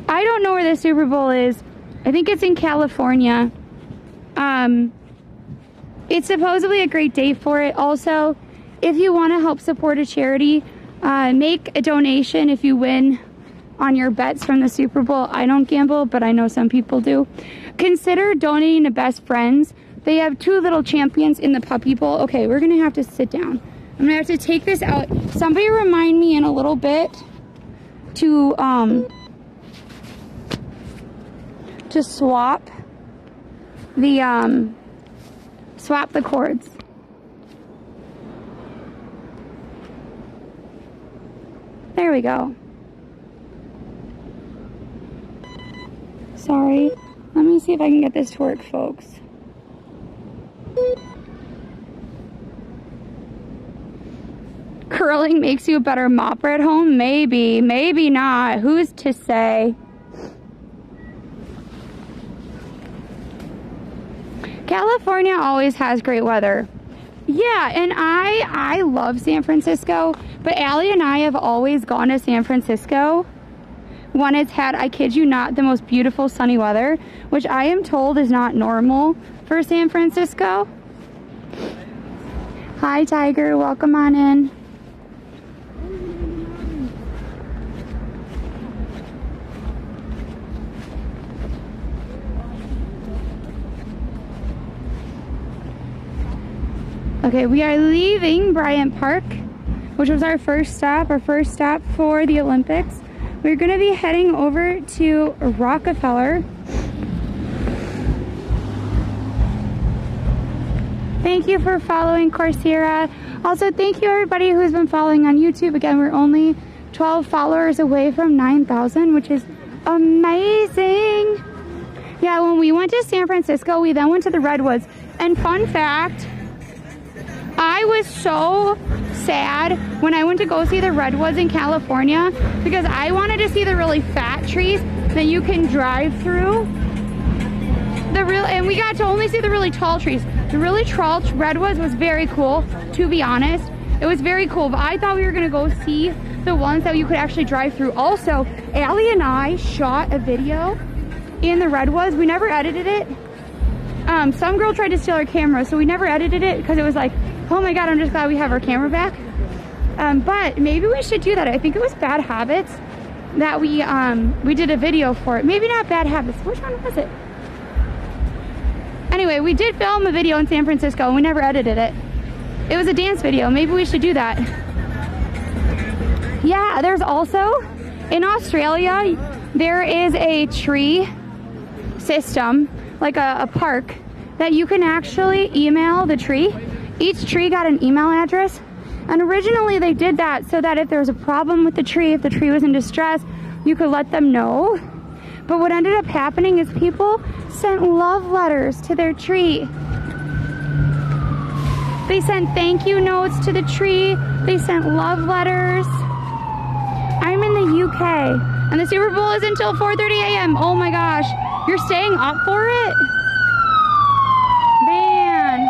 I don't know where the Super Bowl is. I think it's in California. It's supposedly a great day for it. Also, if you want to help support a charity, make a donation if you win on your bets from the Super Bowl. I don't gamble, but I know some people do. Consider donating to Best Friends. They have 2 little champions in the puppy bowl. Okay, we're gonna have to sit down. I'm gonna have to take this out. Somebody remind me in a little bit to swap the cords. There we go. Sorry. Let me see if I can get this to work, folks. Curling makes you a better mopper at home? Maybe, maybe not. Who's to say? California always has great weather. Yeah, and I love San Francisco, but Allie and I have always gone to San Francisco when it's had, I kid you not, the most beautiful sunny weather, which I am told is not normal for San Francisco. Hi, Tiger. Welcome on in. Okay, we are leaving Bryant Park, which was our first stop for the Olympics. We're gonna be heading over to Rockefeller. Thank you for following Coursera. Also, thank you everybody who's been following on YouTube. Again, we're only 12 followers away from 9,000, which is amazing. Yeah, when we went to San Francisco, we then went to the Redwoods. And fun fact, I was so sad when I went to go see the Redwoods in California because I wanted to see the really fat trees that you can drive through. And we got to only see the really tall trees. The really tall redwoods was very cool, to be honest. It was very cool, but I thought we were gonna go see the ones that you could actually drive through. Also, Allie and I shot a video in the Redwoods. We never edited it. Some girl tried to steal our camera, so we never edited it because it was like, oh my God, I'm just glad we have our camera back. But maybe we should do that. I think it was Bad Habits that we did a video for it. Maybe not Bad Habits. Which one was it? Anyway, we did film a video in San Francisco and we never edited it. It was a dance video. Maybe we should do that. Yeah, there's also, in Australia, there is a tree system, like a park, that you can actually email the tree. Each tree got an email address. And originally they did that so that if there was a problem with the tree, if the tree was in distress, you could let them know. But what ended up happening is people sent love letters to their tree. They sent thank you notes to the tree. They sent love letters. I'm in the UK and the Super Bowl is until 4:30 a.m. Oh my gosh, you're staying up for it? Man.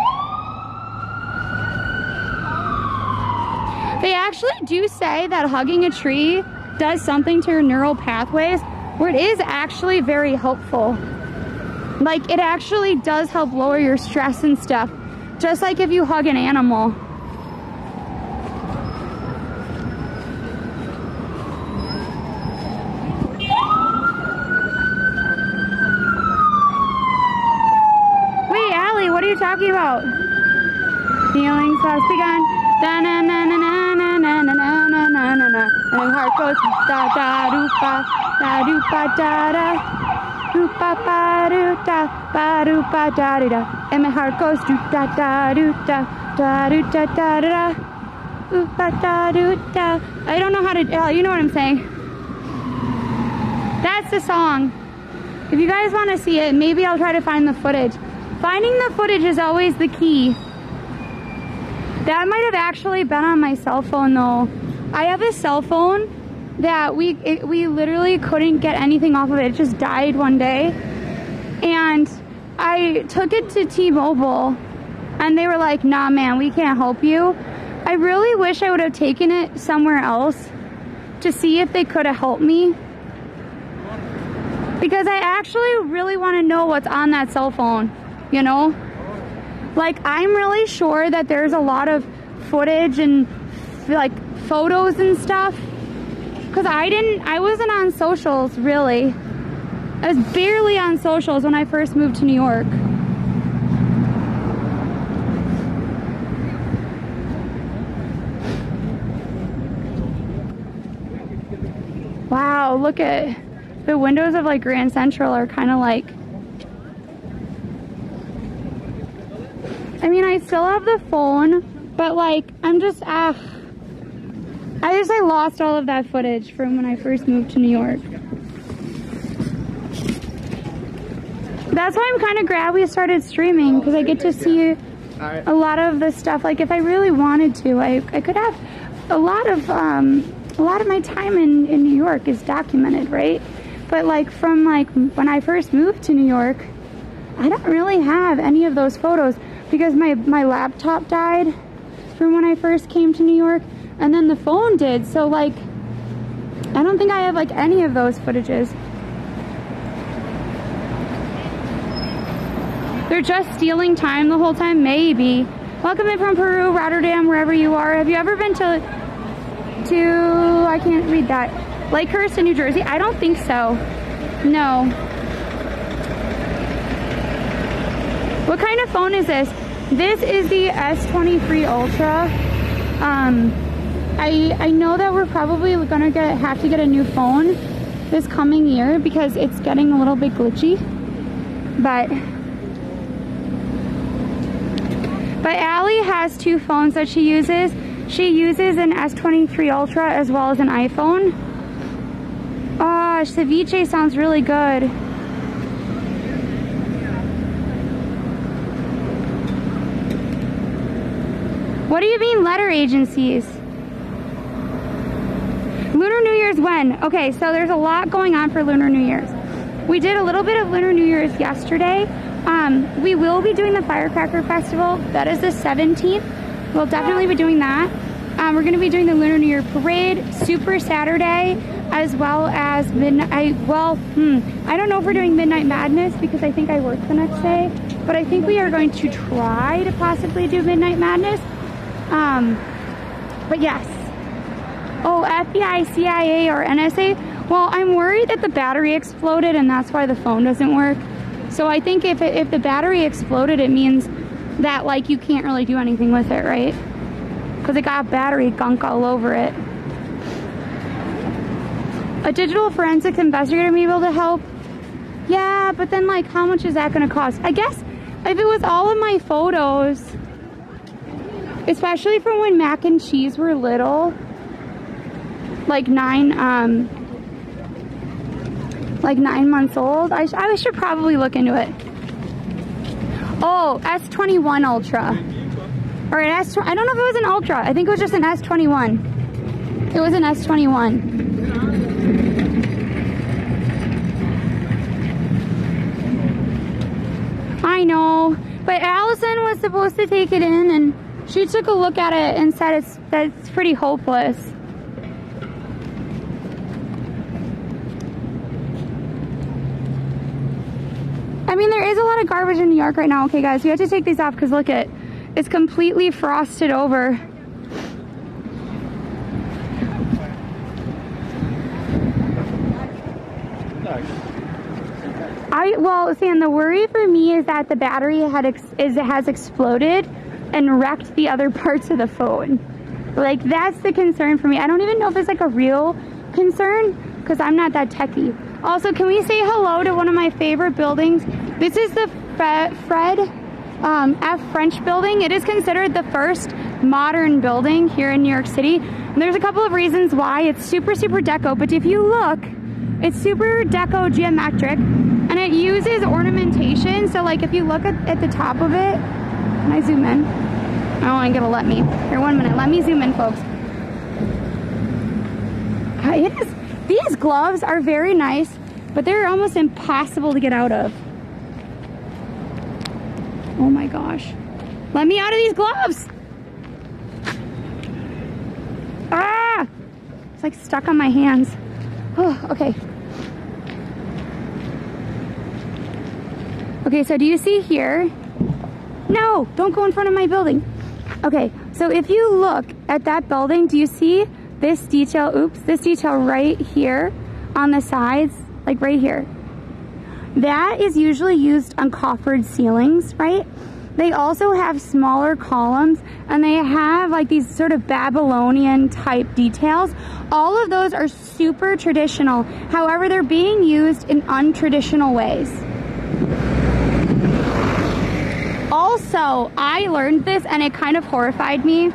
They actually do say that hugging a tree does something to your neural pathways, where it is actually very helpful. Like, it actually does help lower your stress and stuff, just like if you hug an animal. Wait, Allie, what are you talking about? Feelings have begun. Da na na na na na na na na na na na na. And my heart goes da da doo ba da da doo ba ba doo da ba doo ba da da da. And my heart goes doo da da doo da da doo da da da doo ba da doo da. I don't know how to. You know what I'm saying? That's the song. If you guys want to see it, maybe I'll try to find the footage. Finding the footage is always the key. That might have actually been on my cell phone though. I have a cell phone that we literally couldn't get anything off of it. It just died one day. And I took it to T-Mobile and they were like, nah man, we can't help you. I really wish I would have taken it somewhere else to see if they could have helped me. Because I actually really want to know what's on that cell phone, you know? Like, I'm really sure that there's a lot of footage and like photos and stuff. Cause I wasn't on socials really. I was barely on socials when I first moved to New York. Wow, look at the windows of like Grand Central are kind of like, I mean, I still have the phone, but like, I lost all of that footage from when I first moved to New York. That's why I'm kind of glad we started streaming, because I get to see a lot of the stuff. Like, if I really wanted to, I could have a lot of my time in New York is documented, right? But like, from like when I first moved to New York, I don't really have any of those photos. Because my laptop died from when I first came to New York, and then the phone did, so like, I don't think I have like any of those footages. They're just stealing time the whole time, maybe. Welcome in from Peru, Rotterdam, wherever you are. Have you ever been to I can't read that, Lakehurst in New Jersey? I don't think so, no. What kind of phone is this? This is the S23 Ultra. I know that we're probably gonna have to get a new phone this coming year because it's getting a little bit glitchy. But Allie has two phones that she uses. She uses an S23 Ultra as well as an iPhone. Oh, ceviche sounds really good. What do you mean letter agencies? Lunar New Year's when? Okay, so there's a lot going on for Lunar New Year's. We did a little bit of Lunar New Year's yesterday. We will be doing the Firecracker Festival. That is the 17th. We'll definitely be doing that. We're going to be doing the Lunar New Year Parade, Super Saturday, as well as midnight. Well, I don't know if we're doing Midnight Madness because I think I work the next day, but I think we are going to try to possibly do Midnight Madness. But yes. Oh, FBI, CIA, or NSA. Well, I'm worried that the battery exploded and that's why the phone doesn't work. So I think if the battery exploded, it means that like you can't really do anything with it, right? Because it got battery gunk all over it. A digital forensics investigator may be able to help. Yeah, but then like how much is that going to cost? I guess if it was all of my photos, especially from when Mac and Cheese were little, like 9 months old, I should probably look into it. Oh, S21 Ultra. Or an S, I don't know if it was an Ultra. I think it was just an S21. It was an S21. I know, but Allison was supposed to take it in and she took a look at it and said it's pretty hopeless. I mean, there is a lot of garbage in New York right now. Okay, guys, we have to take these off because look at, it's completely frosted over. Well, Sam, the worry for me is that the battery has exploded and wrecked the other parts of the phone. Like, that's the concern for me. I don't even know if it's like a real concern because I'm not that techie. Also, can we say hello to one of my favorite buildings? This is the Fred F. French building. It is considered the first modern building here in New York City. And there's a couple of reasons why. It's super, super deco, but if you look, it's super deco geometric and it uses ornamentation. So like if you look at the top of it, can I zoom in? Oh, ain't gonna let me. Here, 1 minute. Let me zoom in, folks. These gloves are very nice, but they're almost impossible to get out of. Oh my gosh. Let me out of these gloves. Ah! It's like stuck on my hands. Oh, okay. Okay, so do you see here? No, don't go in front of my building. Okay, so if you look at that building, do you see this detail? Oops, this detail right here on the sides, like right here. That is usually used on coffered ceilings, right? They also have smaller columns and they have like these sort of Babylonian type details. All of those are super traditional. However, they're being used in untraditional ways. Also, I learned this and it kind of horrified me.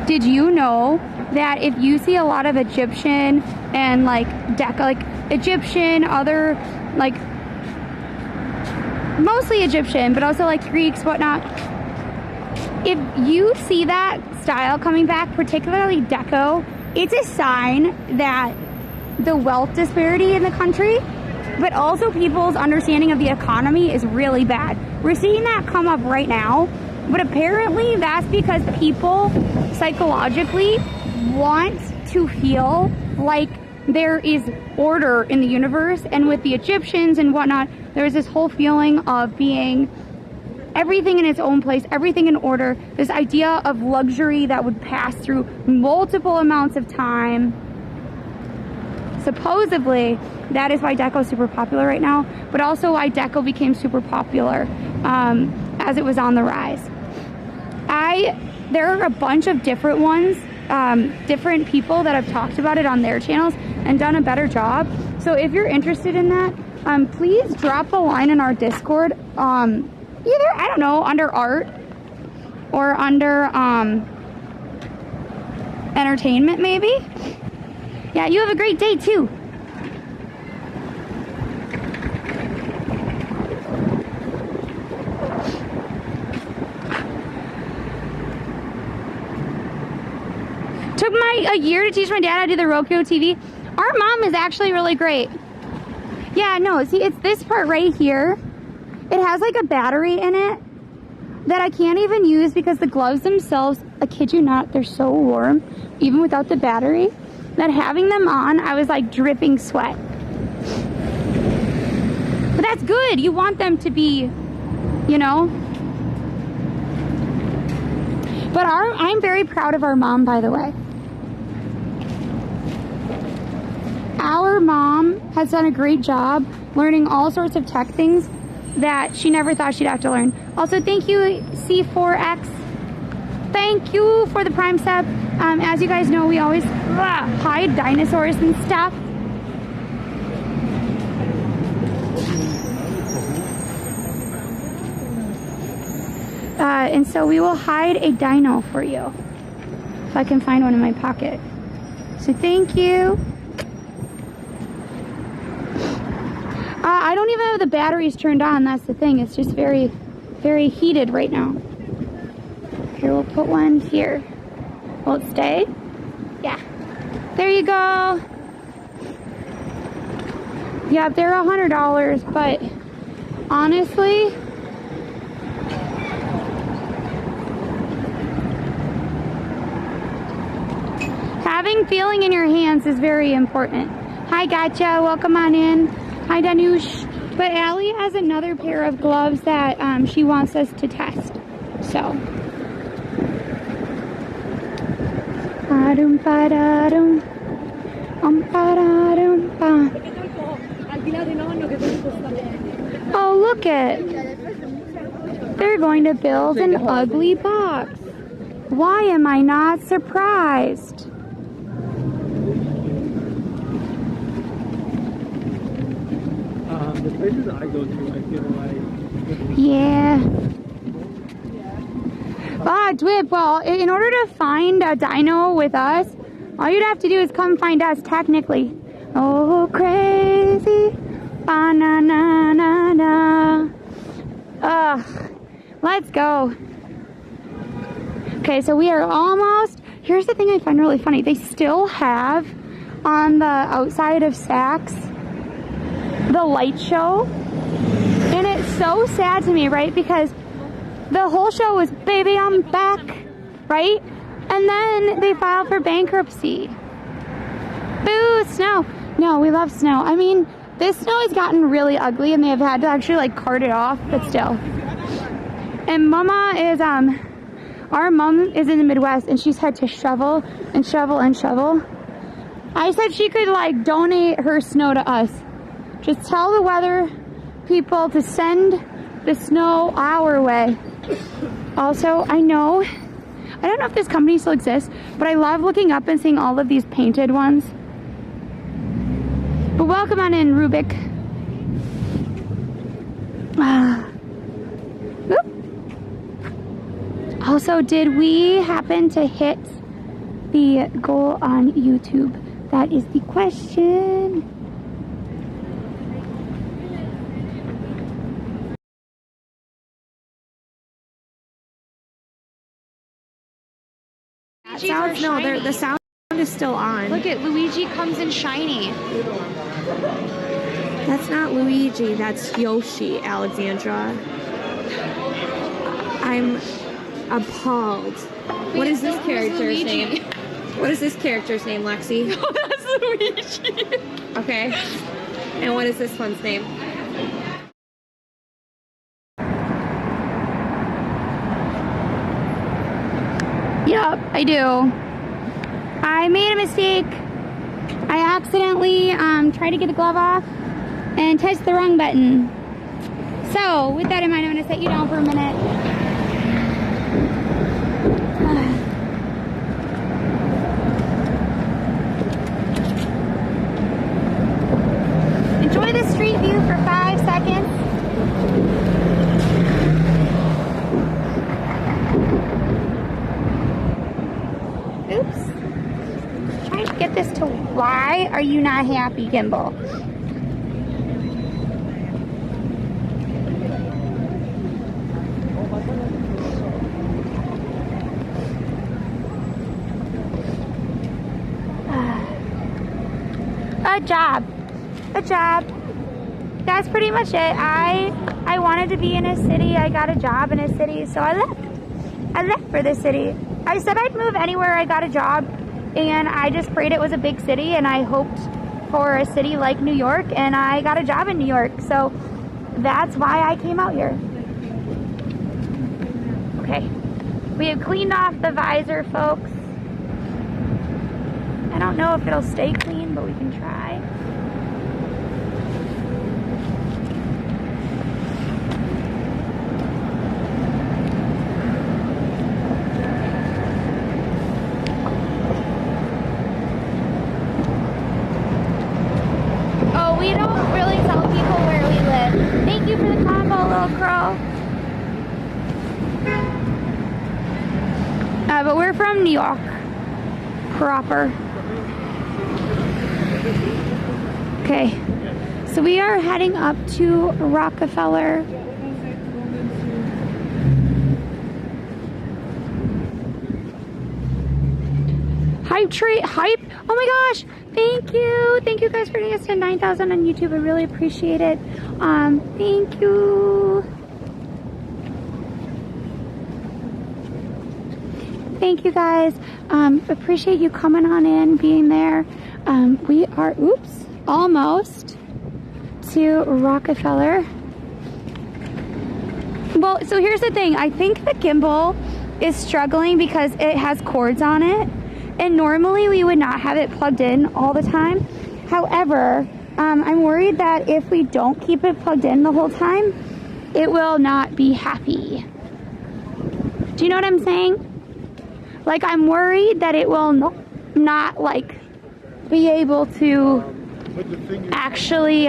Did you know that if you see a lot of Egyptian and like Egyptian, other like mostly Egyptian, but also like Greeks, whatnot. If you see that style coming back, particularly deco, it's a sign that the wealth disparity in the country, but also people's understanding of the economy is really bad. We're seeing that come up right now, but apparently that's because people psychologically want to feel like there is order in the universe, and with the Egyptians and whatnot, there's this whole feeling of being everything in its own place, everything in order, this idea of luxury that would pass through multiple amounts of time. Supposedly, that is why deco is super popular right now, but also why deco became super popular as it was on the rise. There are a bunch of different ones, different people that have talked about it on their channels and done a better job. So if you're interested in that, please drop a line in our Discord, either, I don't know, under art or under entertainment maybe. Yeah, you have a great day too. Took a year to teach my dad how to do the Roku TV. Our mom is actually really great. Yeah, no, see, it's this part right here. It has like a battery in it that I can't even use because the gloves themselves I kid you not, they're so warm, even without the battery, that having them on, I was like dripping sweat. But that's good. You want them to be, you know. But I'm very proud of our mom, by the way. Our mom has done a great job learning all sorts of tech things that she never thought she'd have to learn. Also, thank you, C4X. Thank you for the Prime sub. As you guys know, we always hide dinosaurs and stuff. And so we will hide a dino for you. If I can find one in my pocket. So thank you. I don't even have the batteries turned on, that's the thing. It's just very, very heated right now. Here, we'll put one here. Will it stay? Yeah. There you go. Yeah, they're $100, but honestly, having feeling in your hands is very important. Hi, Gotcha. Welcome on in. Hi, Danush. But Allie has another pair of gloves that she wants us to test. So. Oh, look it. They're going to build an ugly box. Why am I not surprised? The places I go to, I feel like... Yeah. Dwip, well, in order to find a dino with us, all you'd have to do is come find us, technically. Oh, crazy. Ba-na-na-na-na. Ugh. Let's go. Okay, so we are almost... Here's the thing I find really funny. They still have on the outside of Saks the light show, and it's so sad to me, right? Because the whole show was baby I'm back, right? And then they filed for bankruptcy. Boo, snow. No, we love snow. I mean, this snow has gotten really ugly and they have had to actually like cart it off, but still. And Mama is our mom is in the Midwest and she's had to shovel and shovel and shovel. I said she could like donate her snow to us. Just tell the weather people to send the snow our way. Also, I don't know if this company still exists, but I love looking up and seeing all of these painted ones. But welcome on in, Rubik. Also, did we happen to hit the goal on YouTube? That is the question. The sound is still on. Look at Luigi comes in shiny. That's not Luigi, that's Yoshi, Alexandra. I'm appalled. What is this character's name? What is this character's name, Lexi? Oh, that's Luigi. Okay. And what is this one's name? Yep, I do. I made a mistake. I accidentally tried to get the glove off and touched the wrong button. So, with that in mind, I'm going to set you down for a minute. Enjoy the street view for 5 seconds. Oops. Trying to get this to... Why are you not happy, Gimbal? Good job. Good job. That's pretty much it. I wanted to be in a city. I got a job in a city, so I left. I left for this city. I said I'd move anywhere I got a job, and I just prayed it was a big city, and I hoped for a city like New York, and I got a job in New York, so that's why I came out here. Okay, we have cleaned off the visor, folks. I don't know if it'll stay clean, but we can try. Oh, we don't really tell people where we live. Thank you for the combo, little crow. But we're from New York proper. Okay, so we are heading up to Rockefeller. Hype. Oh my gosh, thank you guys for getting us to 9,000 on YouTube. I really appreciate it. Thank you. Thank you guys. Appreciate you coming on in, being there. We are, almost to Rockefeller. Well, so here's the thing. I think the gimbal is struggling because it has cords on it. And normally we would not have it plugged in all the time. However, I'm worried that if we don't keep it plugged in the whole time, it will not be happy. Do you know what I'm saying? Like, I'm worried that it will not like be able to actually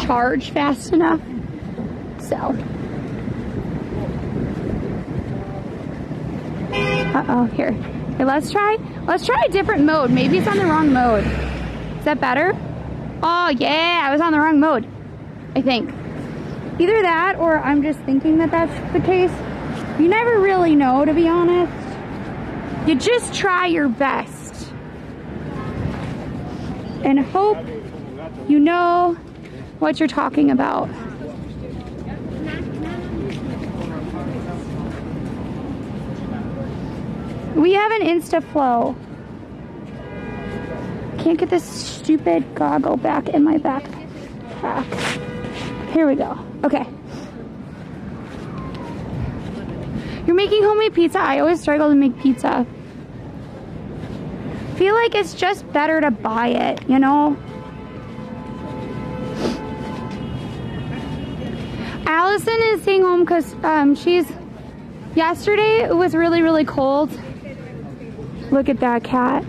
charge fast enough. So, here. Okay, let's try a different mode. Maybe it's on the wrong mode. Is that better? Oh yeah, I was on the wrong mode, I think. Either that, or I'm just thinking that that's the case. You never really know, to be honest. You just try your best and hope you know what you're talking about. We have an InstaFlow. Can't get this stupid goggle back in my backpack. Here we go. Okay. You're making homemade pizza? I always struggle to make pizza. I feel like it's just better to buy it, you know? Allison is staying home because yesterday it was really, really cold. Look at that cat.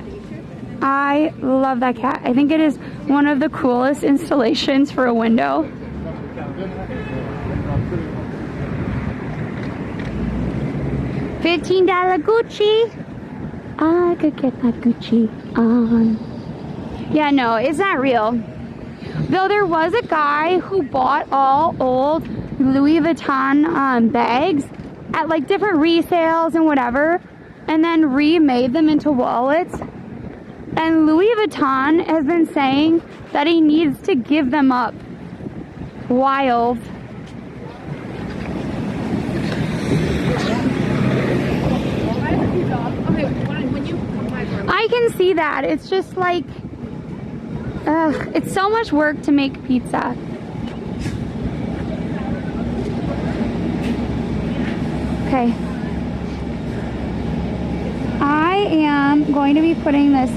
I love that cat. I think it is one of the coolest installations for a window. $15 Gucci. I could get that Gucci on. Yeah, no, it's not real. Though there was a guy who bought all old Louis Vuitton bags at like different resales and whatever, and then remade them into wallets. And Louis Vuitton has been saying that he needs to give them up. Wild. I can see that. It's just like, it's so much work to make pizza. Okay. I am going to be putting this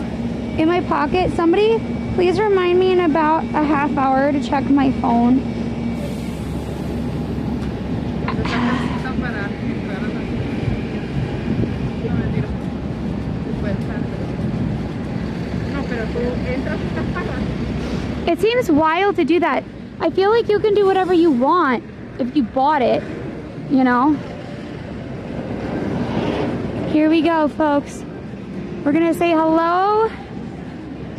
in my pocket. Somebody, please remind me in about a half hour to check my phone. It seems wild to do that. I feel like you can do whatever you want if you bought it, you know? Here we go, folks. We're gonna say hello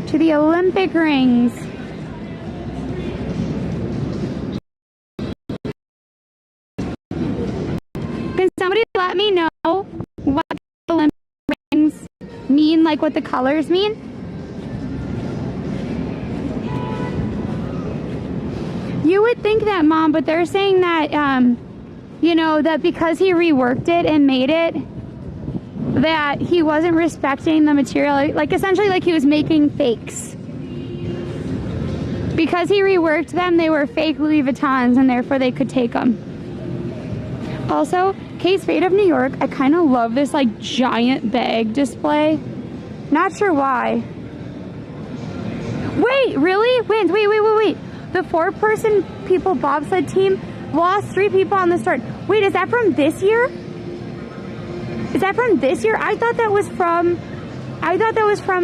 to the Olympic rings. Can somebody let me know what the Olympic rings mean, like what the colors mean? You would think that, Mom, but they're saying that, you know, that because he reworked it and made it, that he wasn't respecting the material. Like, essentially, like he was making fakes. Because he reworked them, they were fake Louis Vuittons, and therefore they could take them. Also, Kate Spade of New York, I kind of love this, like, giant bag display. Not sure why. Wait, really? Wait. The 4-person people bobsled team lost 3 people on the start. Wait, is that from this year? Is that from this year? I thought that was from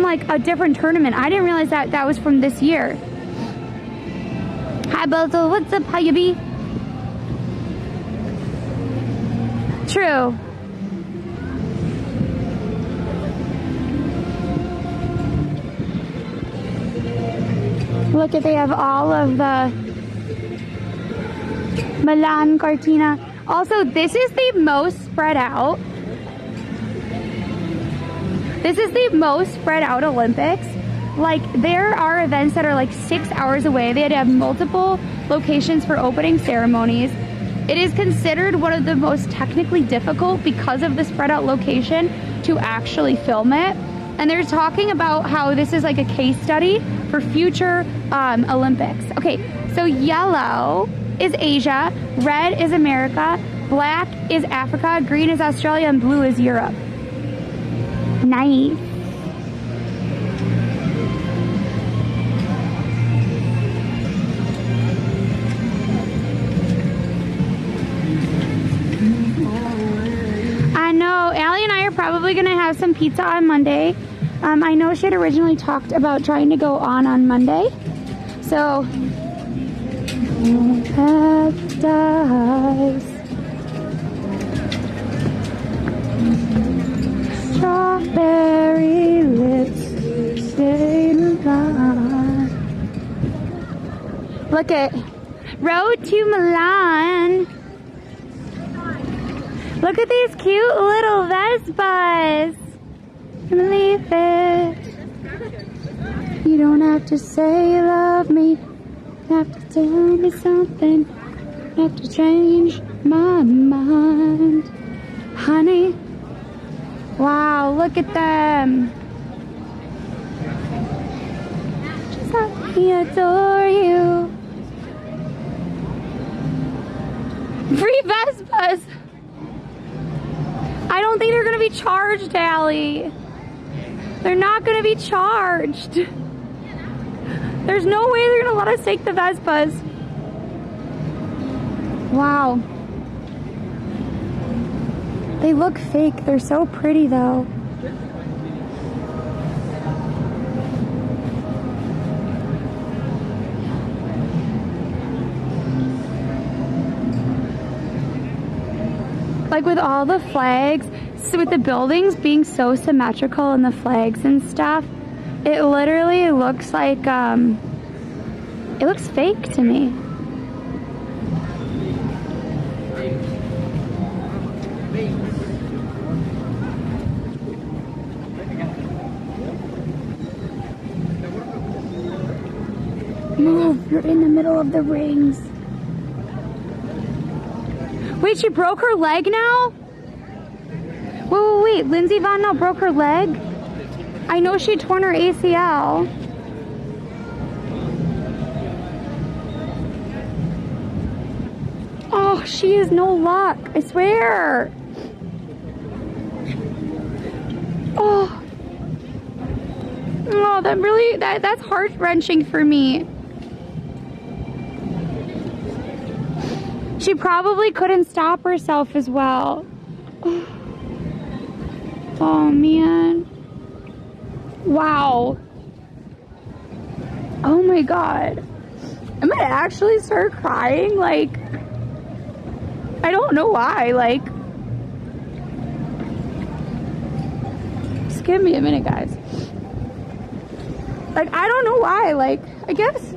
like a different tournament. I didn't realize that was from this year. Hi, Bozo. What's up? How you be? True. Look at, they have all of the Milan Cortina. Also, this is the most spread out. This is the most spread out Olympics. Like, there are events that are like 6 hours away. They had to have multiple locations for opening ceremonies. It is considered one of the most technically difficult because of the spread out location to actually film it. And they're talking about how this is like a case study for future Olympics. Okay, so yellow is Asia, red is America, black is Africa, green is Australia, and blue is Europe. Nice. I know, Allie and I are probably going to have some pizza on Monday. I know she had originally talked about trying to go on Monday. So, paradise. Strawberry lips, stay alive. Look at Road to Milan. Look at these cute little Vespas. Believe it. You don't have to say you love me. You have to tell me something. You have to change my mind. Honey. Wow, look at them. Just let me adore you. Free Vespas. I don't think they're going to be charged, Allie. They're not going to be charged. There's no way they're going to let us take the Vespas. Wow. They look fake. They're so pretty, though. Like with all the flags, so with the buildings being so symmetrical and the flags and stuff, it literally looks like, it looks fake to me. Move, you're in the middle of the rings. Wait, she broke her leg now? Wait, Lindsey Vonn now broke her leg? I know she torn her ACL. Oh, she has no luck, I swear. Oh, that's heart-wrenching for me. She probably couldn't stop herself as well. Oh, man. Wow. Oh, my God. I'm gonna actually start crying. Like, I don't know why. Like, just give me a minute, guys. Like, I don't know why. Like, I guess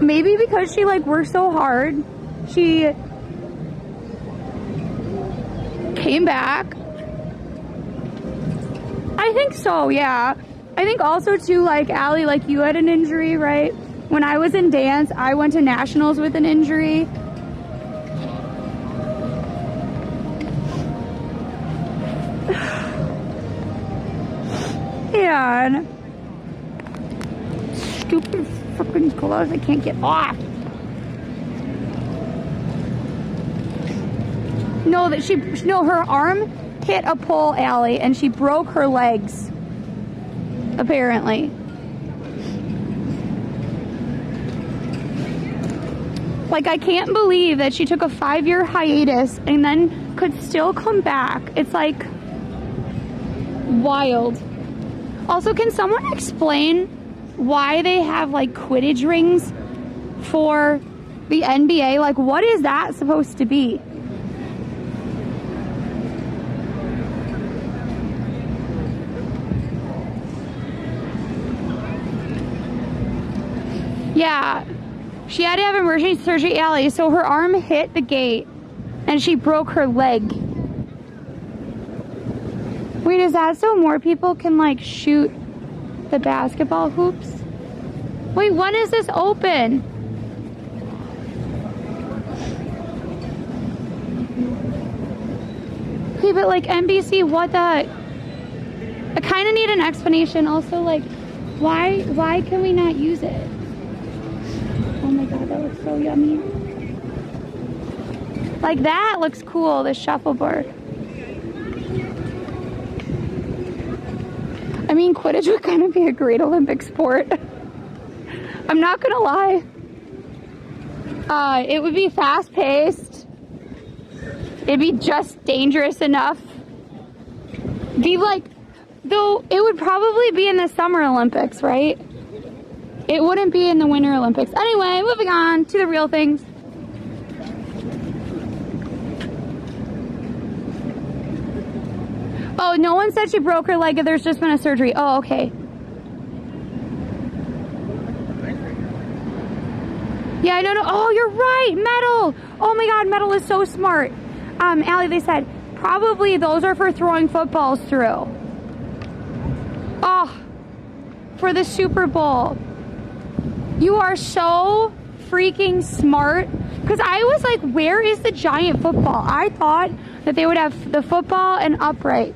maybe because she, like, worked so hard. She came back. I think so, yeah. I think also too, like, Allie, like, you had an injury, right? When I was in dance, I went to nationals with an injury. And stupid freaking gloves I can't get off. No, her arm hit a pole alley and she broke her legs, apparently. Like, I can't believe that she took a 5-year hiatus and then could still come back. It's like wild. Also, can someone explain why they have like Quidditch rings for the NBA? Like, what is that supposed to be? Yeah, she had to have emergency surgery, Allie, so her arm hit the gate and she broke her leg. Wait, is that so more people can like shoot the basketball hoops? Wait, when is this open? Okay, but like NBC, what the? I kind of need an explanation. Also, like, why can we not use it? Oh my god, that looks so yummy. Like, that looks cool, the shuffleboard. I mean, Quidditch would kind of be a great Olympic sport. I'm not gonna lie. It would be fast-paced. It'd be just dangerous enough. Be like, though, it would probably be in the Summer Olympics, right? It wouldn't be in the Winter Olympics. Anyway, moving on to the real things. Oh, no one said she broke her leg. There's just been a surgery. Oh, okay. Yeah, I know. Oh, you're right. Metal. Oh my god, metal is so smart. Allie, they said probably those are for throwing footballs through. Oh, for the Super Bowl. You are so freaking smart. Because I was like, where is the giant football? I thought that they would have the football and uprights.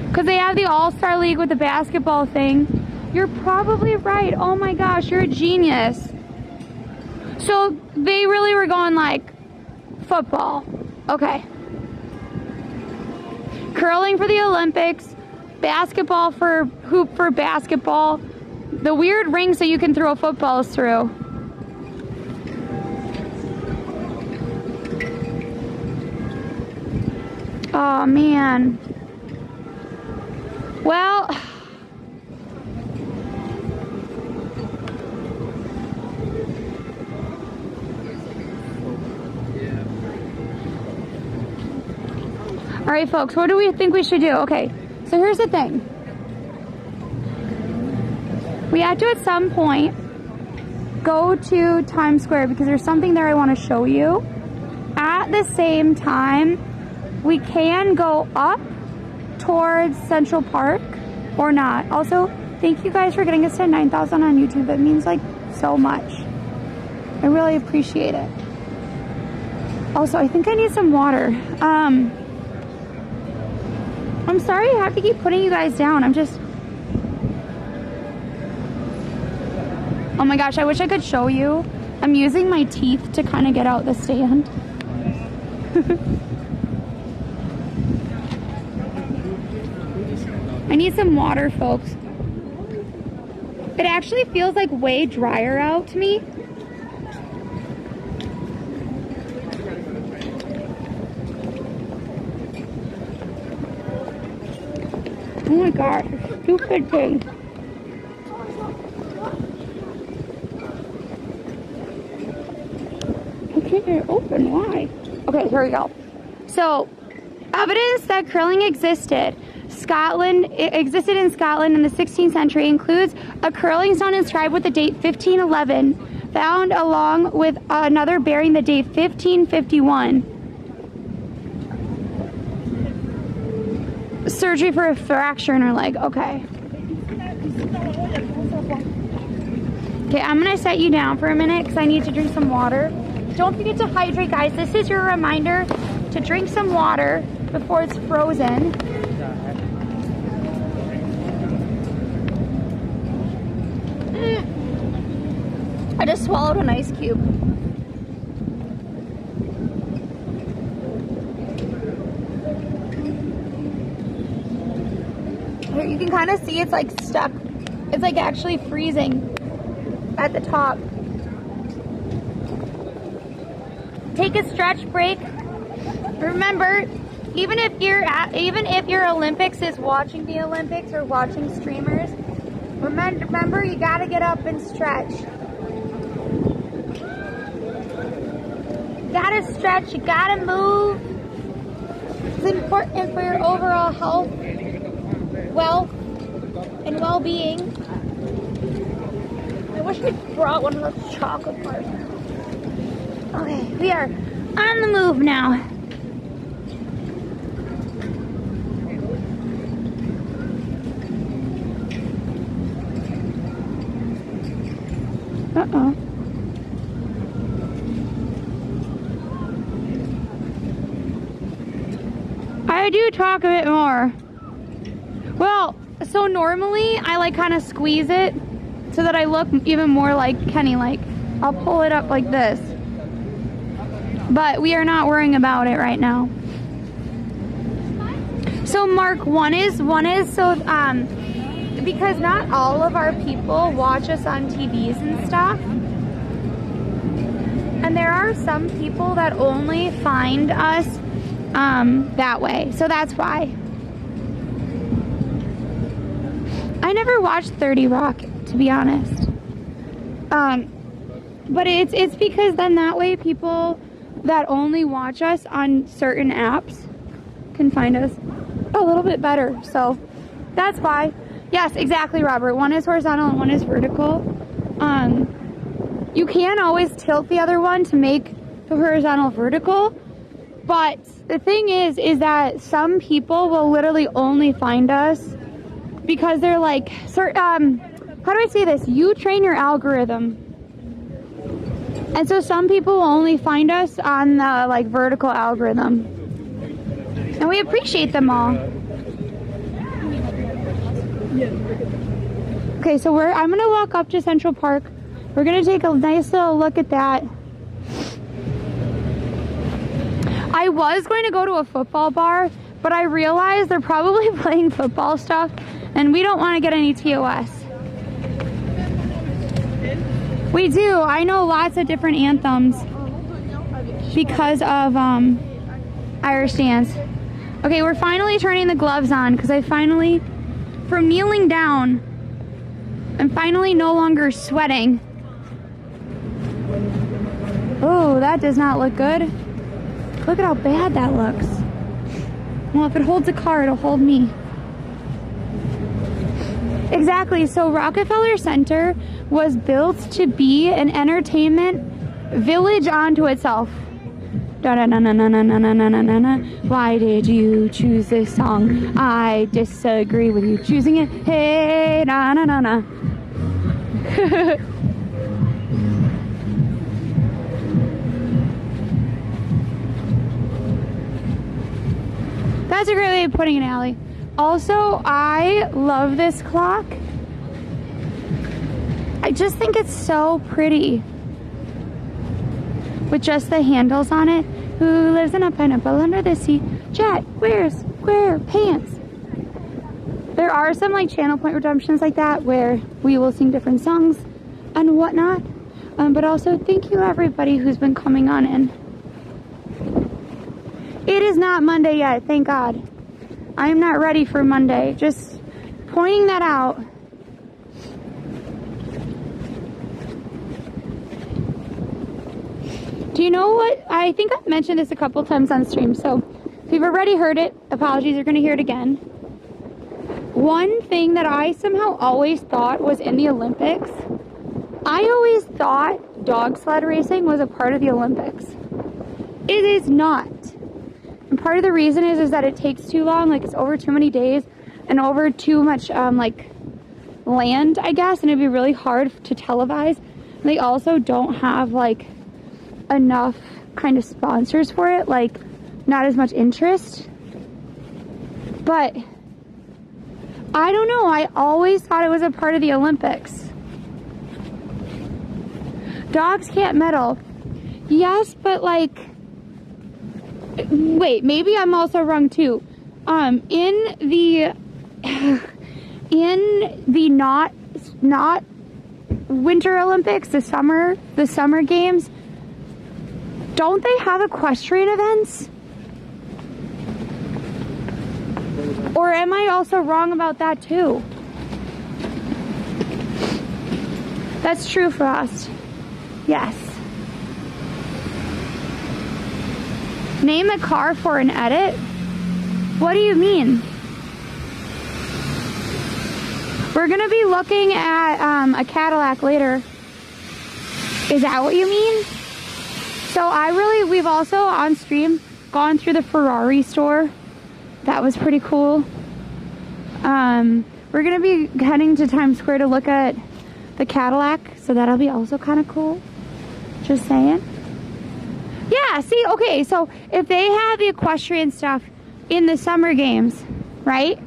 Because they have the All-Star League with the basketball thing. You're probably right. Oh my gosh, you're a genius. So they really were going like football. Okay. Curling for the Olympics. Basketball for hoop for basketball. The weird ring so you can throw footballs through. Oh man. Well, all right, folks, what do we think we should do? Okay, so here's the thing. We have to, at some point, go to Times Square because there's something there I want to show you. At the same time, we can go up towards Central Park or not. Also, thank you guys for getting us to 9,000 on YouTube. That means like so much. I really appreciate it. Also, I think I need some water. I'm sorry I have to keep putting you guys down. I'm just... Oh my gosh, I wish I could show you. I'm using my teeth to kind of get out the stand. I need some water, folks. It actually feels like way drier out to me. Oh my gosh, stupid thing. I can't get it open, why? Okay, here we go. So, evidence that curling existed in Scotland in the 16th century includes a curling stone inscribed with the date 1511, found along with another bearing the date 1551. Surgery for a fracture in her leg. Okay. Okay, I'm gonna set you down for a minute because I need to drink some water. Don't forget to hydrate, guys. This is your reminder to drink some water before it's frozen. I just swallowed an ice cube. Here, you can kind of see it's like stuck. It's like actually freezing at the top. Take a stretch break. Remember, even if your Olympics is watching the Olympics or watching streamers, remember you gotta get up and stretch. You gotta stretch, you gotta move. It's important for your overall health, wealth, and well-being. I wish I brought one of those chocolate bars. Okay, we are on the move now. Uh-oh. I do talk a bit more. Well, so normally I like kind of squeeze it so that I look even more like Kenny. Like, I'll pull it up like this. But we are not worrying about it right now. So Mark, one is so because not all of our people watch us on TVs and stuff. And there are some people that only find us that way. So that's why. I never watched 30 Rock, to be honest. But it's because then that way people that only watch us on certain apps can find us a little bit better. So that's why. Yes, exactly, Robert. One is horizontal and one is vertical. You can always tilt the other one to make the horizontal vertical. But the thing is that some people will literally only find us because they're like, how do I say this? You train your algorithm. And so some people will only find us on the like vertical algorithm. And we appreciate them all. Okay, so I'm gonna walk up to Central Park. We're gonna take a nice little look at that. I was going to go to a football bar, but I realized they're probably playing football stuff and we don't want to get any TOS. We do. I know lots of different anthems because of Irish dance. Okay, we're finally turning the gloves on because I finally, from kneeling down, I'm finally no longer sweating. Oh, that does not look good. Look at how bad that looks. Well, if it holds a car, it'll hold me. Exactly. So Rockefeller Center was built to be an entertainment village unto itself. Why did you choose this song? I disagree with you choosing it. Hey, na na na na. That's a great way of putting it, Allie. Also, I love this clock. I just think it's so pretty. With just the handles on it. Who lives in a pineapple under the sea? Jet, wears square pants. There are some like channel point redemptions like that where we will sing different songs and whatnot. But also thank you everybody who's been coming on in. It is not Monday yet, thank God. I am not ready for Monday. Just pointing that out. Do you know what? I think I've mentioned this a couple times on stream, so if you've already heard it, apologies, you're going to hear it again. One thing that I somehow always thought was in the Olympics, I always thought dog sled racing was a part of the Olympics. It is not. And part of the reason is that it takes too long, like it's over too many days and over too much, like land, I guess, and it'd be really hard to televise. They also don't have like enough kind of sponsors for it, like not as much interest. But I don't know, I always thought it was a part of the Olympics. Dogs can't medal. Yes, but like, wait, maybe I'm also wrong too. In the not Winter Olympics, the summer games, don't they have equestrian events? Or am I also wrong about that too? That's true for us. Yes. Name a car for an edit? What do you mean? We're gonna be looking at a Cadillac later. Is that what you mean? So we've also on stream gone through the Ferrari store. That was pretty cool. We're gonna be heading to Times Square to look at the Cadillac, so that'll be also kind of cool. Just saying. Yeah, see, okay, so if they have the equestrian stuff in the summer games, right?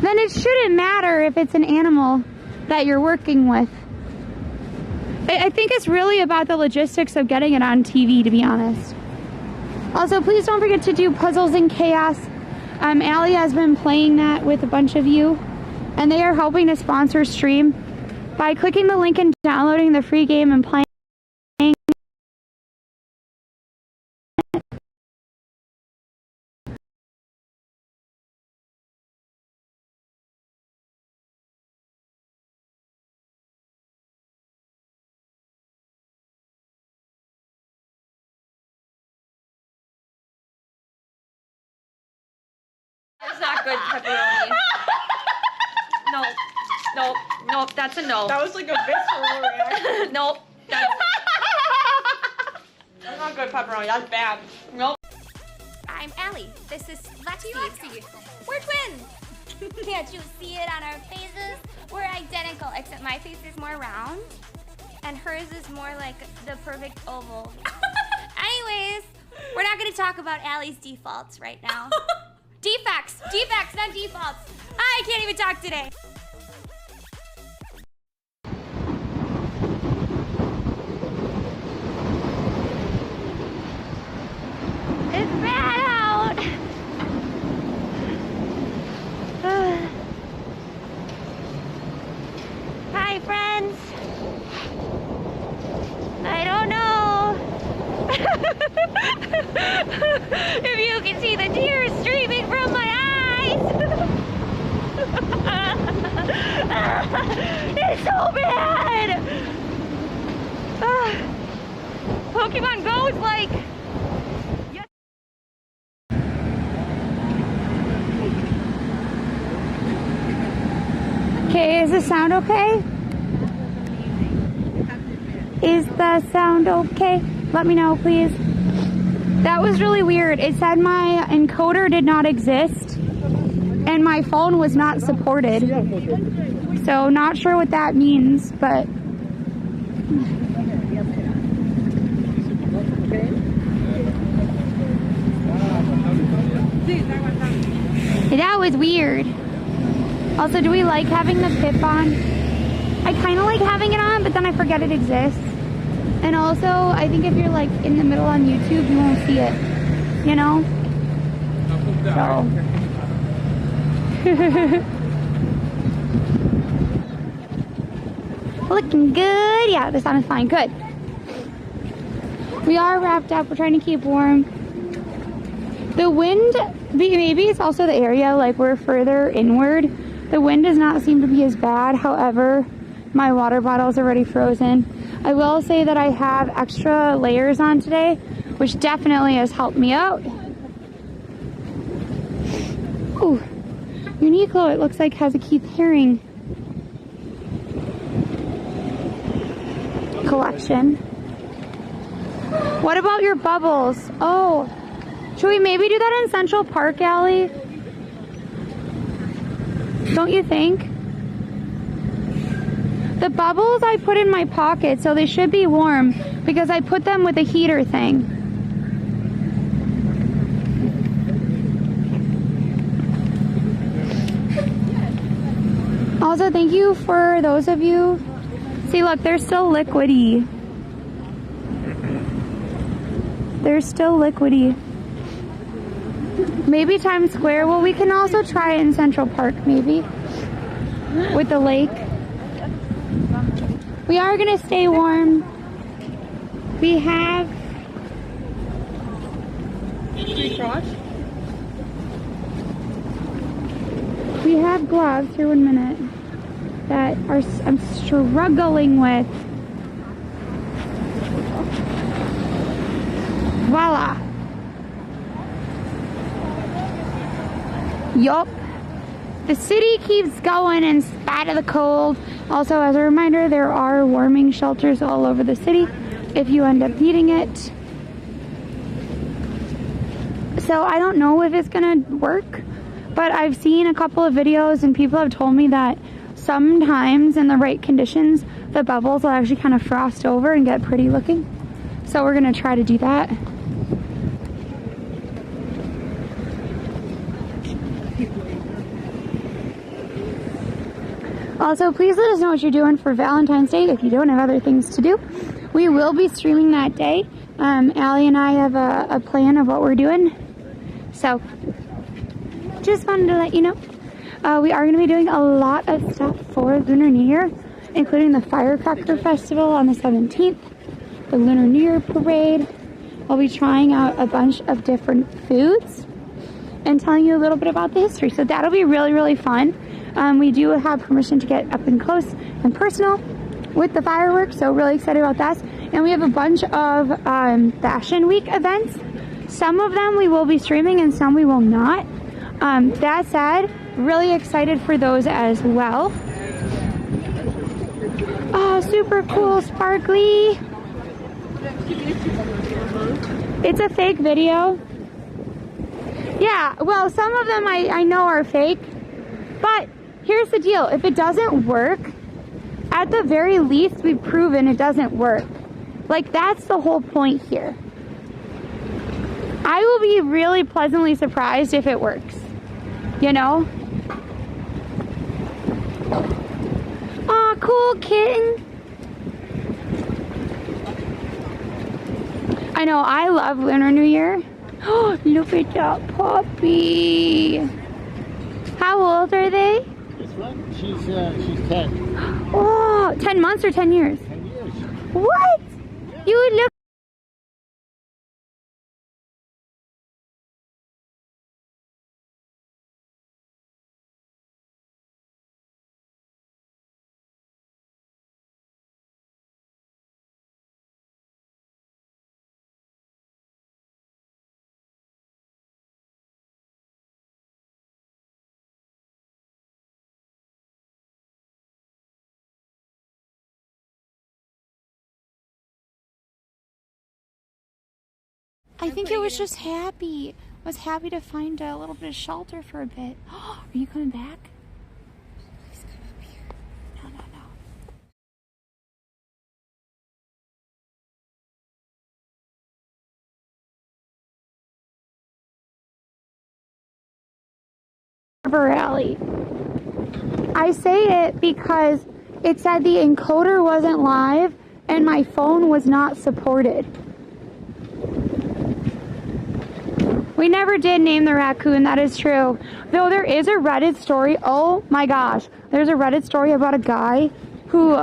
Then it shouldn't matter if it's an animal that you're working with. I think it's really about the logistics of getting it on TV, to be honest. Also, please don't forget to do Puzzles in Chaos. Allie has been playing that with a bunch of you, and they are helping to sponsor stream by clicking the link and downloading the free game and playing. That's not good pepperoni. Nope, that's a no. That was like a visceral reaction. Nope, That's not good pepperoni. That's bad. Nope. I'm Allie. This is Lexi. We're twins. Can't you see it on our faces? We're identical, except my face is more round, and hers is more like the perfect oval. Anyways, we're not going to talk about Allie's defaults right now. Defects, not defaults. I can't even talk today. It's bad out. Hi, friends. I don't know if you can see the tears streaming from my eyes. It's so bad. Pokemon Go is like... Okay, is the sound okay? Is the sound okay? Let me know, please. That was really weird. It said my encoder did not exist and my phone was not supported. So not sure what that means, but that was weird. Also, do we like having the pip on? I kind of like having it on, but then I forget it exists. And also, I think if you're like in the middle on YouTube, you won't see it, you know? So. Looking good. Yeah, the sun is fine. Good. We are wrapped up. We're trying to keep warm. The wind, maybe it's also the area, like we're further inward. The wind does not seem to be as bad. However, my water bottle is already frozen. I will say that I have extra layers on today, which definitely has helped me out. Ooh, Uniqlo, it looks like, has a Keith Haring collection. What about your bubbles? Oh, should we maybe do that in Central Park, Allie? Don't you think? The bubbles I put in my pocket, so they should be warm because I put them with a heater thing. Also, thank you for those of you. See, look, they're still liquidy. They're still liquidy. Maybe Times Square. Well, we can also try it in Central Park, maybe. With the lake. We are going to stay warm. We have... We have gloves, here 1 minute, that I'm struggling with. Voila. Yup. The city keeps going in spite of the cold. Also, as a reminder, there are warming shelters all over the city if you end up needing it. So I don't know if it's gonna work, but I've seen a couple of videos and people have told me that sometimes in the right conditions, the bubbles will actually kind of frost over and get pretty looking. So we're gonna try to do that. Also, please let us know what you're doing for Valentine's Day if you don't have other things to do. We will be streaming that day. Allie and I have a plan of what we're doing. So, just wanted to let you know. We are going to be doing a lot of stuff for Lunar New Year, including the Firecracker Festival on the 17th, the Lunar New Year Parade. I'll be trying out a bunch of different foods and telling you a little bit about the history. So that'll be really, really fun. We do have permission to get up and close and personal with the fireworks, so really excited about that. And we have a bunch of Fashion Week events. Some of them we will be streaming and some we will not. That said, really excited for those as well. Oh, super cool, sparkly. It's a fake video. Yeah, well, some of them I know are fake, but here's the deal. If it doesn't work, at the very least, we've proven it doesn't work. Like, that's the whole point here. I will be really pleasantly surprised if it works. You know? Aw, cool kitten. I know, I love Lunar New Year. Oh, look at that puppy. How old are they? This one? She's 10. Oh, 10 months or 10 years? 10 years. What? You would look... I think it was just happy. I was happy to find a little bit of shelter for a bit. Are you coming back? Please come up here. No, no, no. Harbor Alley. I say it because it said the encoder wasn't live and my phone was not supported. We never did name the raccoon, that is true. Though there is a Reddit story, oh my gosh. There's a Reddit story about a guy who,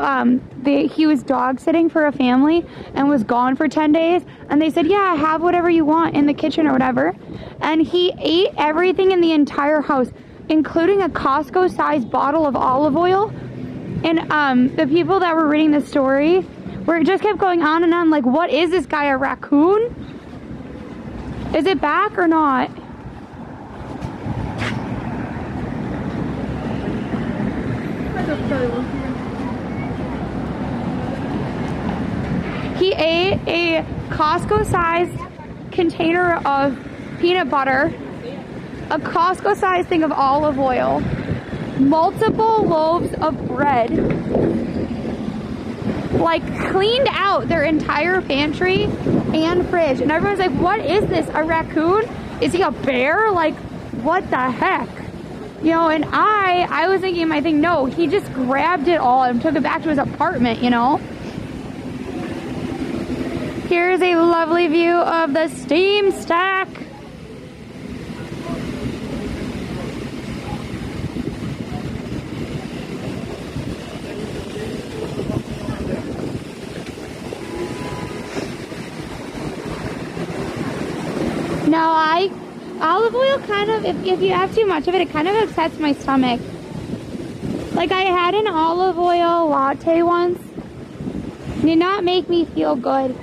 he was dog sitting for a family and was gone for 10 days. And they said, yeah, have whatever you want in the kitchen or whatever. And he ate everything in the entire house, including a Costco-sized bottle of olive oil. And the people that were reading the story just kept going on and on, like, what is this guy, a raccoon? Is it back or not? He ate a Costco-sized container of peanut butter, a Costco-sized thing of olive oil, multiple loaves of bread, like cleaned out their entire pantry and fridge. And everyone's like, what is this? A raccoon? Is he a bear? Like, what the heck? You know, and I was thinking my thing, no, he just grabbed it all and took it back to his apartment, you know? Here's a lovely view of the steam stack. No, olive oil kind of, if you have too much of it, it kind of upsets my stomach. Like I had an olive oil latte once. Did not make me feel good.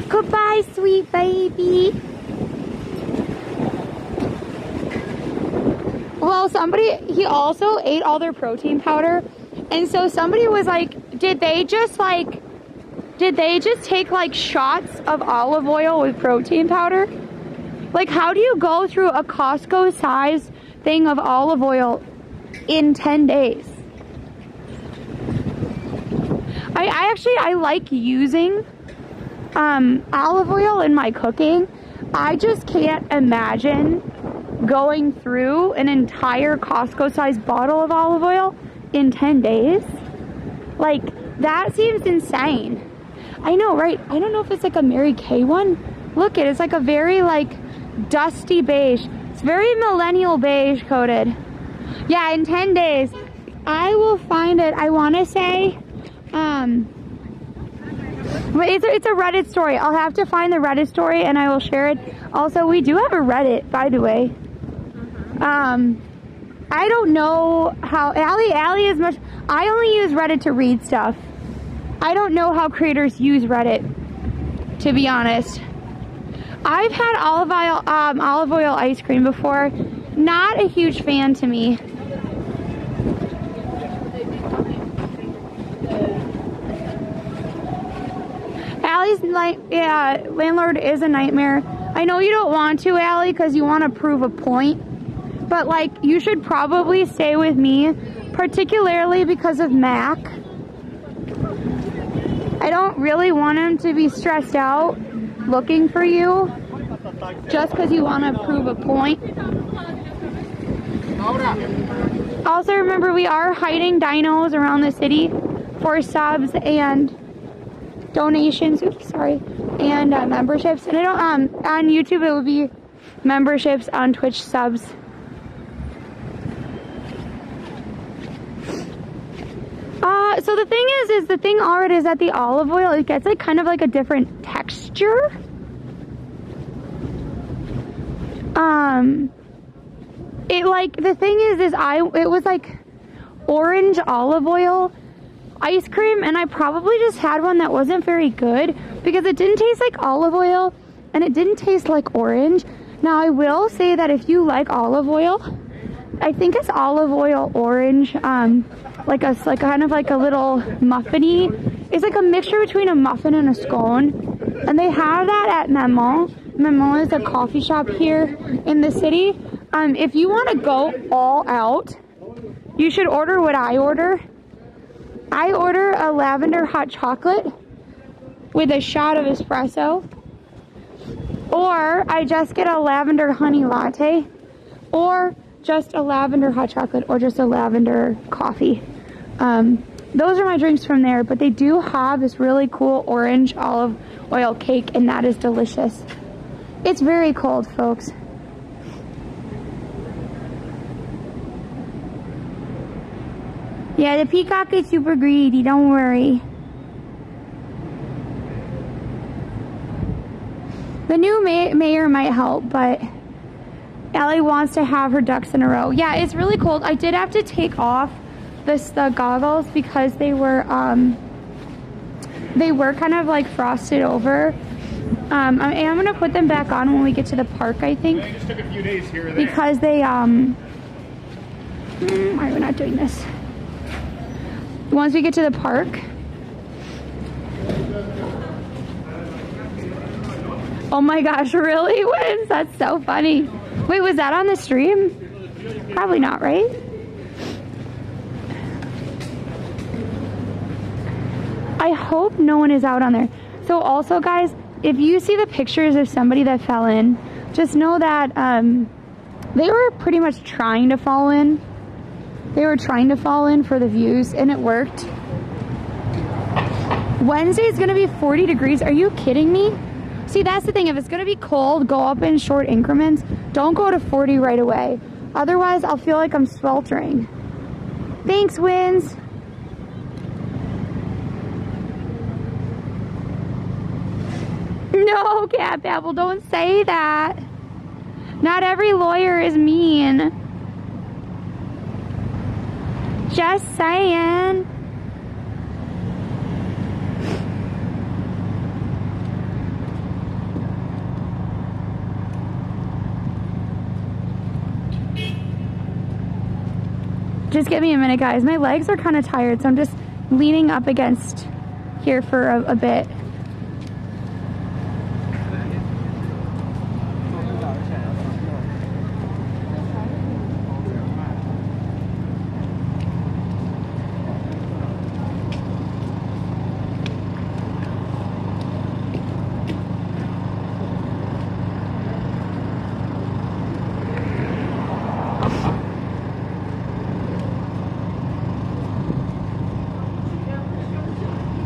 Goodbye, sweet baby. Well, he also ate all their protein powder. And so somebody was like, did they just take like shots of olive oil with protein powder? Like, how do you go through a Costco size thing of olive oil in 10 days? I like using olive oil in my cooking. I just can't imagine going through an entire Costco sized bottle of olive oil in 10 days. Like, that seems insane. I know, right? I don't know if it's like a Mary Kay one. Look, it's like a very like dusty beige. It's very millennial beige coated. Yeah, in 10 days. I will find it. I want to say, it's a Reddit story. I'll have to find the Reddit story and I will share it. Also, we do have a Reddit, by the way. I don't know how, Allie is much, I only use Reddit to read stuff. I don't know how creators use Reddit, to be honest. I've had olive oil ice cream before. Not a huge fan to me. Allie's landlord is a nightmare. I know you don't want to, Allie, because you want to prove a point. But like, you should probably stay with me, particularly because of Mac. I don't really want him to be stressed out looking for you just because you want to prove a point. Also, remember, we are hiding dinos around the city for subs and donations. Oops, sorry. And memberships. And I don't, on YouTube it would be memberships, on Twitch subs. So the thing is the thing already is that the olive oil, it gets like kind of like a different texture. It like, the thing is it was like orange olive oil ice cream, and I probably just had one that wasn't very good because it didn't taste like olive oil and it didn't taste like orange. Now I will say that if you like olive oil, I think it's olive oil orange, like kind of like a little muffiny. It's like a mixture between a muffin and a scone, and they have that at Maman. Maman is a coffee shop here in the city. If you want to go all out, you should order what I order. I order a lavender hot chocolate with a shot of espresso, or I just get a lavender honey latte, or just a lavender hot chocolate, or just a lavender coffee. Those are my drinks from there, but they do have this really cool orange olive oil cake, and that is delicious. It's very cold, folks. Yeah, the peacock is super greedy, don't worry. The new mayor might help, but Allie wants to have her ducks in a row. Yeah, it's really cold. I did have to take off the goggles because they were kind of like frosted over. I am gonna put them back on when we get to the park, I think. It just took a few days here or there. Because they why are we not doing this? Once we get to the park. Oh my gosh, really, Wiz? That's so funny. Wait, was that on the stream? Probably not, right? I hope no one is out on there. So also, guys, if you see the pictures of somebody that fell in, just know that they were pretty much trying to fall in. They were trying to fall in for the views, and it worked. Wednesday is going to be 40 degrees. Are you kidding me? See, that's the thing. If it's going to be cold, go up in short increments. Don't go to 40 right away. Otherwise, I'll feel like I'm sweltering. Thanks, Winds. No, Cat Babble, don't say that. Not every lawyer is mean. Just saying. Just give me a minute, guys. My legs are kind of tired, so I'm just leaning up against here for a bit.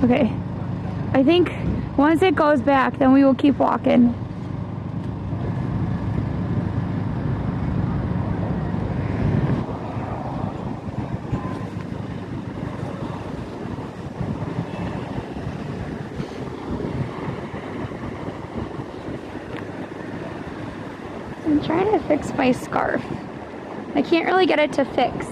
Okay, I think once it goes back, then we will keep walking. I'm trying to fix my scarf. I can't really get it to fix.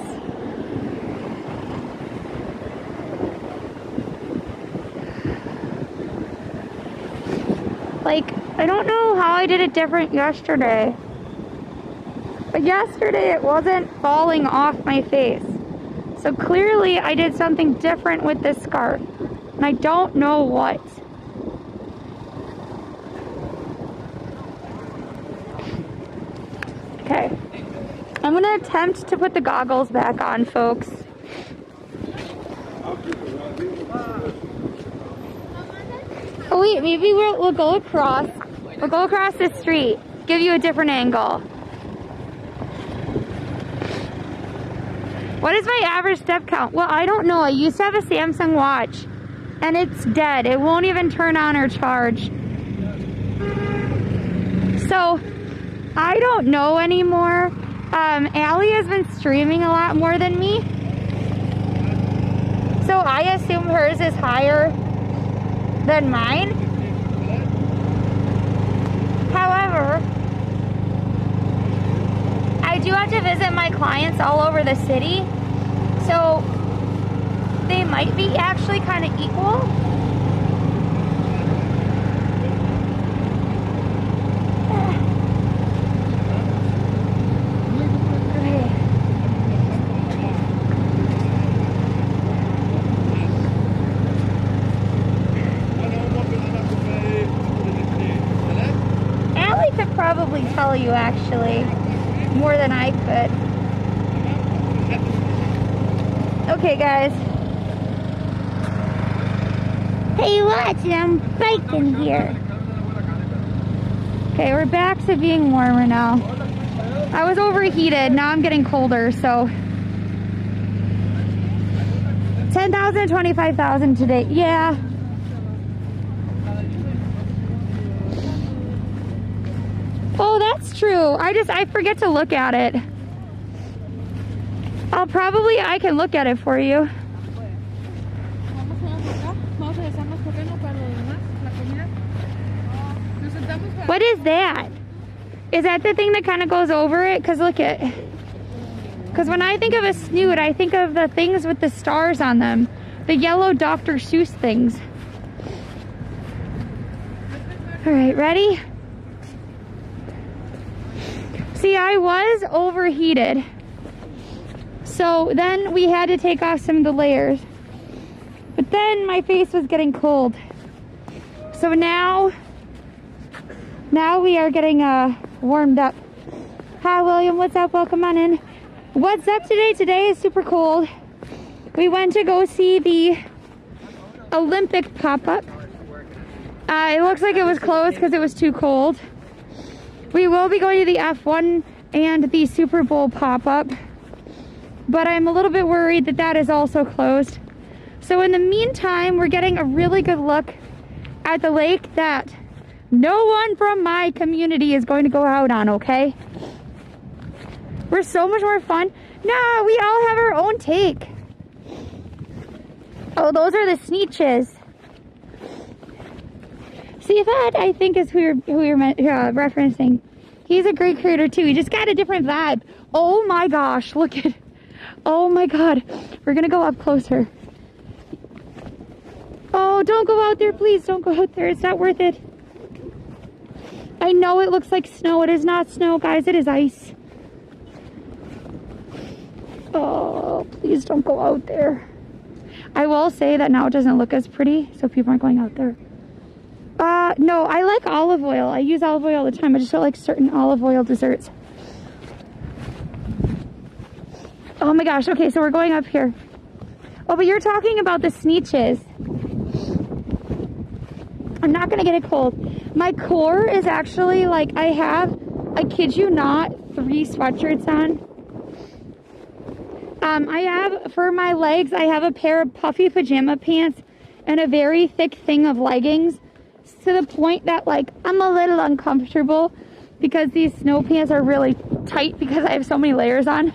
Like, I don't know how I did it different yesterday. But yesterday it wasn't falling off my face. So clearly I did something different with this scarf. And I don't know what. Okay. I'm gonna attempt to put the goggles back on, folks. Oh wait, maybe we'll go across. We'll go across the street. Give you a different angle. What is my average step count? Well, I don't know. I used to have a Samsung watch, and it's dead. It won't even turn on or charge. So, I don't know anymore. Allie has been streaming a lot more than me. So I assume hers is higher than mine. However, I do have to visit my clients all over the city, so they might be actually kind of equal. Probably tell you actually more than I could. Okay, guys. Hey, watch, I'm biking here. Okay, we're back to being warmer now. I was overheated, now I'm getting colder, so 10,000, 25,000 today. Yeah. Oh, that's true. I forget to look at it. I can look at it for you. What is that? Is that the thing that kind of goes over it? Because look at, because when I think of a snoot, I think of the things with the stars on them. The yellow Dr. Seuss things. All right, ready? See, I was overheated. So then we had to take off some of the layers. But then my face was getting cold. So now we are getting warmed up. Hi, William. What's up? Welcome on in. What's up today? Today is super cold. We went to go see the Olympic pop-up. It looks like it was closed because it was too cold. We will be going to the F1 and the Super Bowl pop-up, but I'm a little bit worried that that is also closed. So in the meantime, we're getting a really good look at the lake that no one from my community is going to go out on, okay? We're so much more fun. No, we all have our own take. Oh, those are the Sneetches. See, that I think is who you're referencing. He's a great creator too. He just got a different vibe. Oh my gosh, look at, oh my God. We're gonna go up closer. Oh, don't go out there, please. Don't go out there. It's not worth it. I know it looks like snow. It is not snow, guys. It is ice. Oh, please don't go out there. I will say that now it doesn't look as pretty, so people aren't going out there. No, I like olive oil. I use olive oil all the time. I just don't like certain olive oil desserts. Oh my gosh. Okay, so we're going up here. Oh, but you're talking about the Sneetches. I'm not going to get it cold. My core is actually like, I kid you not, 3 sweatshirts on. I have, for my legs, I have a pair of puffy pajama pants and a very thick thing of leggings, to the point that, like, I'm a little uncomfortable because these snow pants are really tight because I have so many layers on.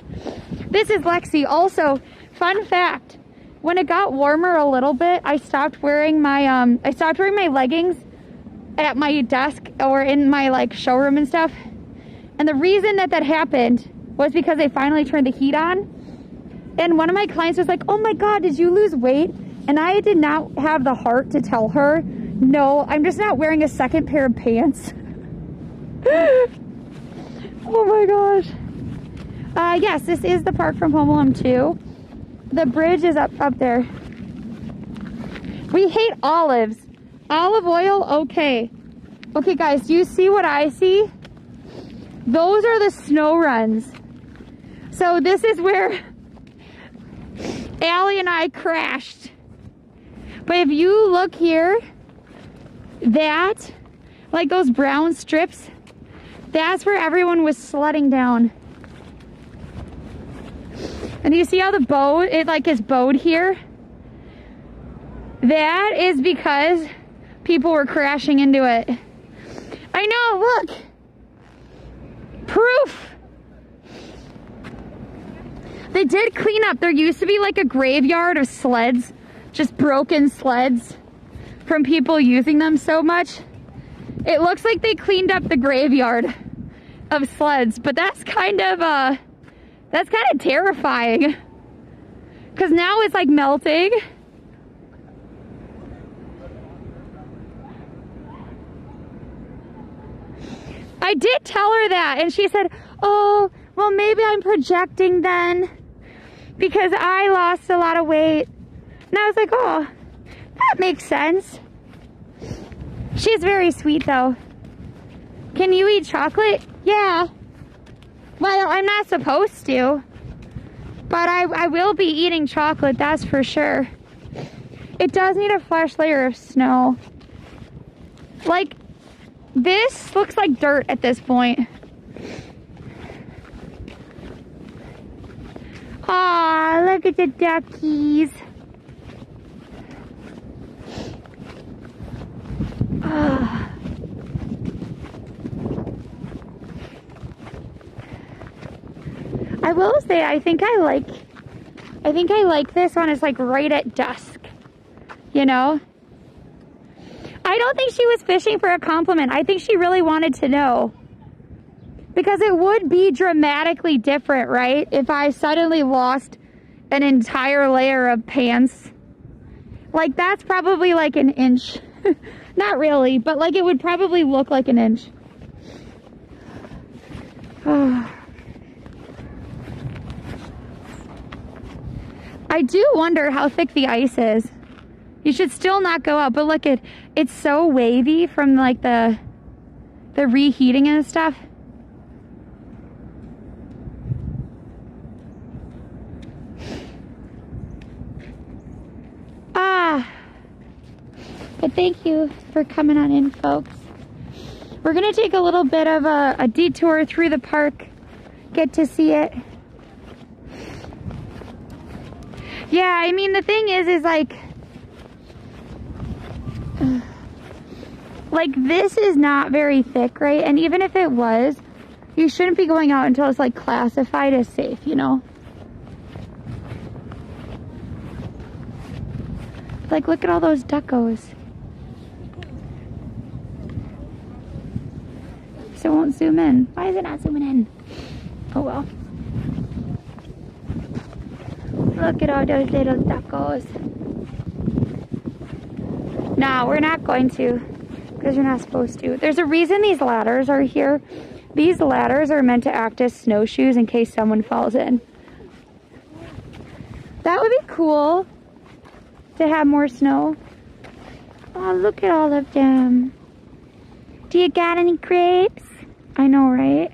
This is Lexi. Also, fun fact, when it got warmer a little bit, I stopped wearing my leggings at my desk or in my, like, showroom and stuff. And the reason that happened was because they finally turned the heat on. And one of my clients was like, oh my God, did you lose weight? And I did not have the heart to tell her, no, I'm just not wearing a second pair of pants. Oh my gosh. Yes, this is the park from Home Alone 2. The bridge is up there. We hate olives. Olive oil, okay. Okay guys, do you see what I see? Those are the snow runs. So this is where Allie and I crashed. But if you look here, that, like those brown strips, that's where everyone was sledding down. And you see how the bow, it like is bowed here? That is because people were crashing into it. I know, look. Proof. They did clean up. There used to be like a graveyard of sleds, just broken sleds from people using them so much. It looks like they cleaned up the graveyard of sleds, but that's kind of terrifying because now it's like melting. I did tell her that, and she said, oh, well, maybe I'm projecting then because I lost a lot of weight. And I was like, oh, that makes sense. She's very sweet, though. Can you eat chocolate? Yeah. Well, I'm not supposed to, but I will be eating chocolate, that's for sure. It does need a fresh layer of snow. Like, this looks like dirt at this point. Aw, look at the duckies. I will say, I think I like this one. It's like right at dusk, you know? I don't think she was fishing for a compliment. I think she really wanted to know. Because it would be dramatically different, right? If I suddenly lost an entire layer of pants. Like, that's probably like an inch. Not really, but like it would probably look like an inch. I do wonder how thick the ice is. You should still not go out, but look, it's so wavy from like the reheating and stuff. thank you for coming on in, folks. We're gonna take a little bit of a detour through the park, get to see it. Yeah, I mean, the thing is like this is not very thick, right? And even if it was, you shouldn't be going out until it's like classified as safe, you know? Like, look at all those duckos. So it won't zoom in. Why is it not zooming in? Oh well. Look at all those little duckos. No, we're not going to, because you're not supposed to. There's a reason these ladders are here. These ladders are meant to act as snowshoes in case someone falls in. That would be cool to have more snow. Oh, look at all of them. Do you got any grapes? I know, right?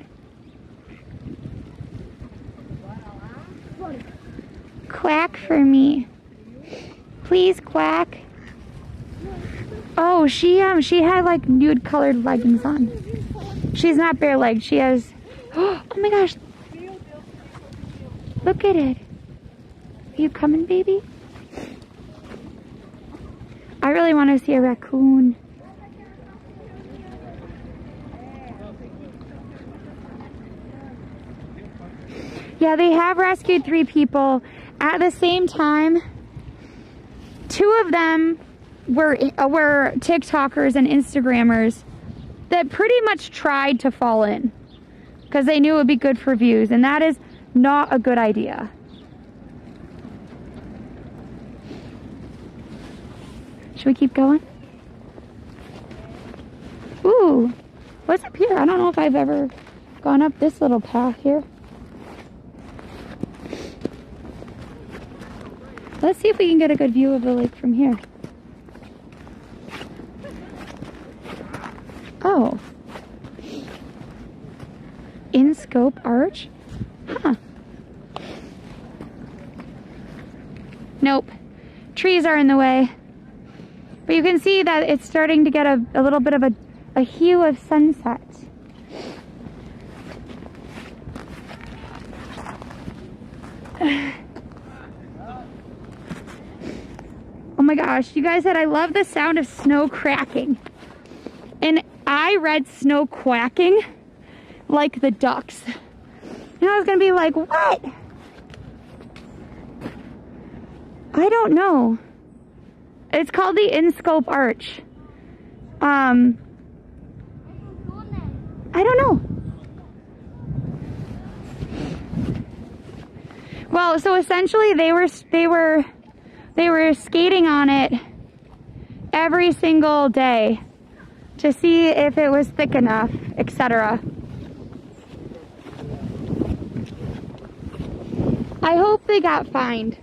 Quack for me. Please quack. Oh, she had like nude colored leggings on. She's not bare legged. She has, oh my gosh. Look at it. Are you coming, baby? I really want to see a raccoon. Yeah, they have rescued 3 people. At the same time, 2 of them were TikTokers and Instagrammers that pretty much tried to fall in because they knew it would be good for views, and that is not a good idea. Should we keep going? Ooh, what's up here? I don't know if I've ever gone up this little path here. Let's see if we can get a good view of the lake from here. Oh. In scope arch? Huh. Nope. Trees are in the way. But you can see that it's starting to get a little bit of a hue of sunset. Oh my gosh, you guys said I love the sound of snow cracking. And I read snow quacking like the ducks. And I was gonna be like, what? I don't know. It's called the in-scope arch. I don't know. Well, so essentially they were skating on it every single day to see if it was thick enough, etc. I hope they got fined.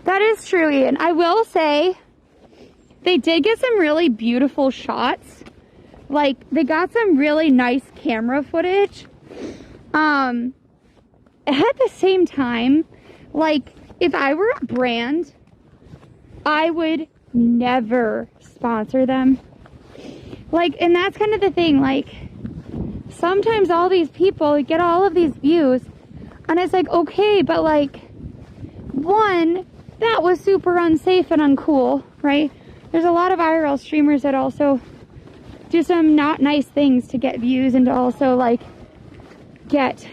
That is true, Ian. I will say they did get some really beautiful shots. Like, they got some really nice camera footage. At the same time, like, if I were a brand, I would never sponsor them. Like, and that's kind of the thing, like, sometimes all these people get all of these views, and it's like, okay, but like, one, that was super unsafe and uncool, right? There's a lot of IRL streamers that also do some not nice things to get views and to also like get,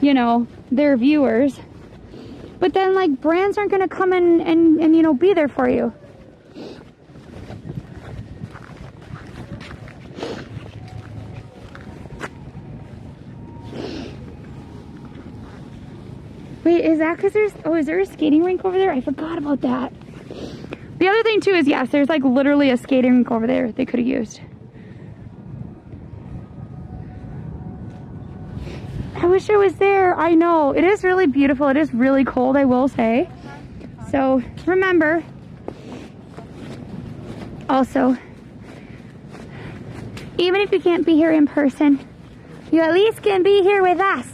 you know, their viewers. But then like brands aren't gonna come in and you know, be there for you. Wait, is that because there's, oh, is there a skating rink over there? I forgot about that. The other thing too is, yes, there's like literally a skating rink over there they could have used. I wish I was there. I know. It is really beautiful. It is really cold, I will say. So remember, also, even if you can't be here in person, you at least can be here with us.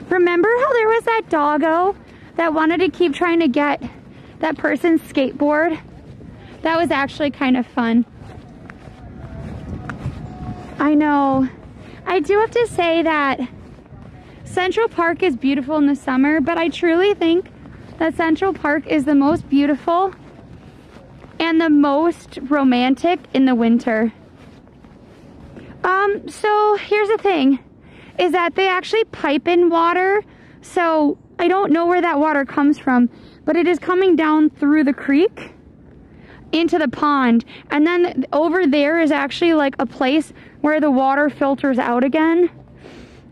Remember how there was that doggo that wanted to keep trying to get that person's skateboard? That was actually kind of fun. I know. I do have to say that Central Park is beautiful in the summer, but I truly think that Central Park is the most beautiful and the most romantic in the winter. So here's the thing, is that they actually pipe in water, so I don't know where that water comes from, but it is coming down through the creek into the pond, and then over there is actually like a place where the water filters out again.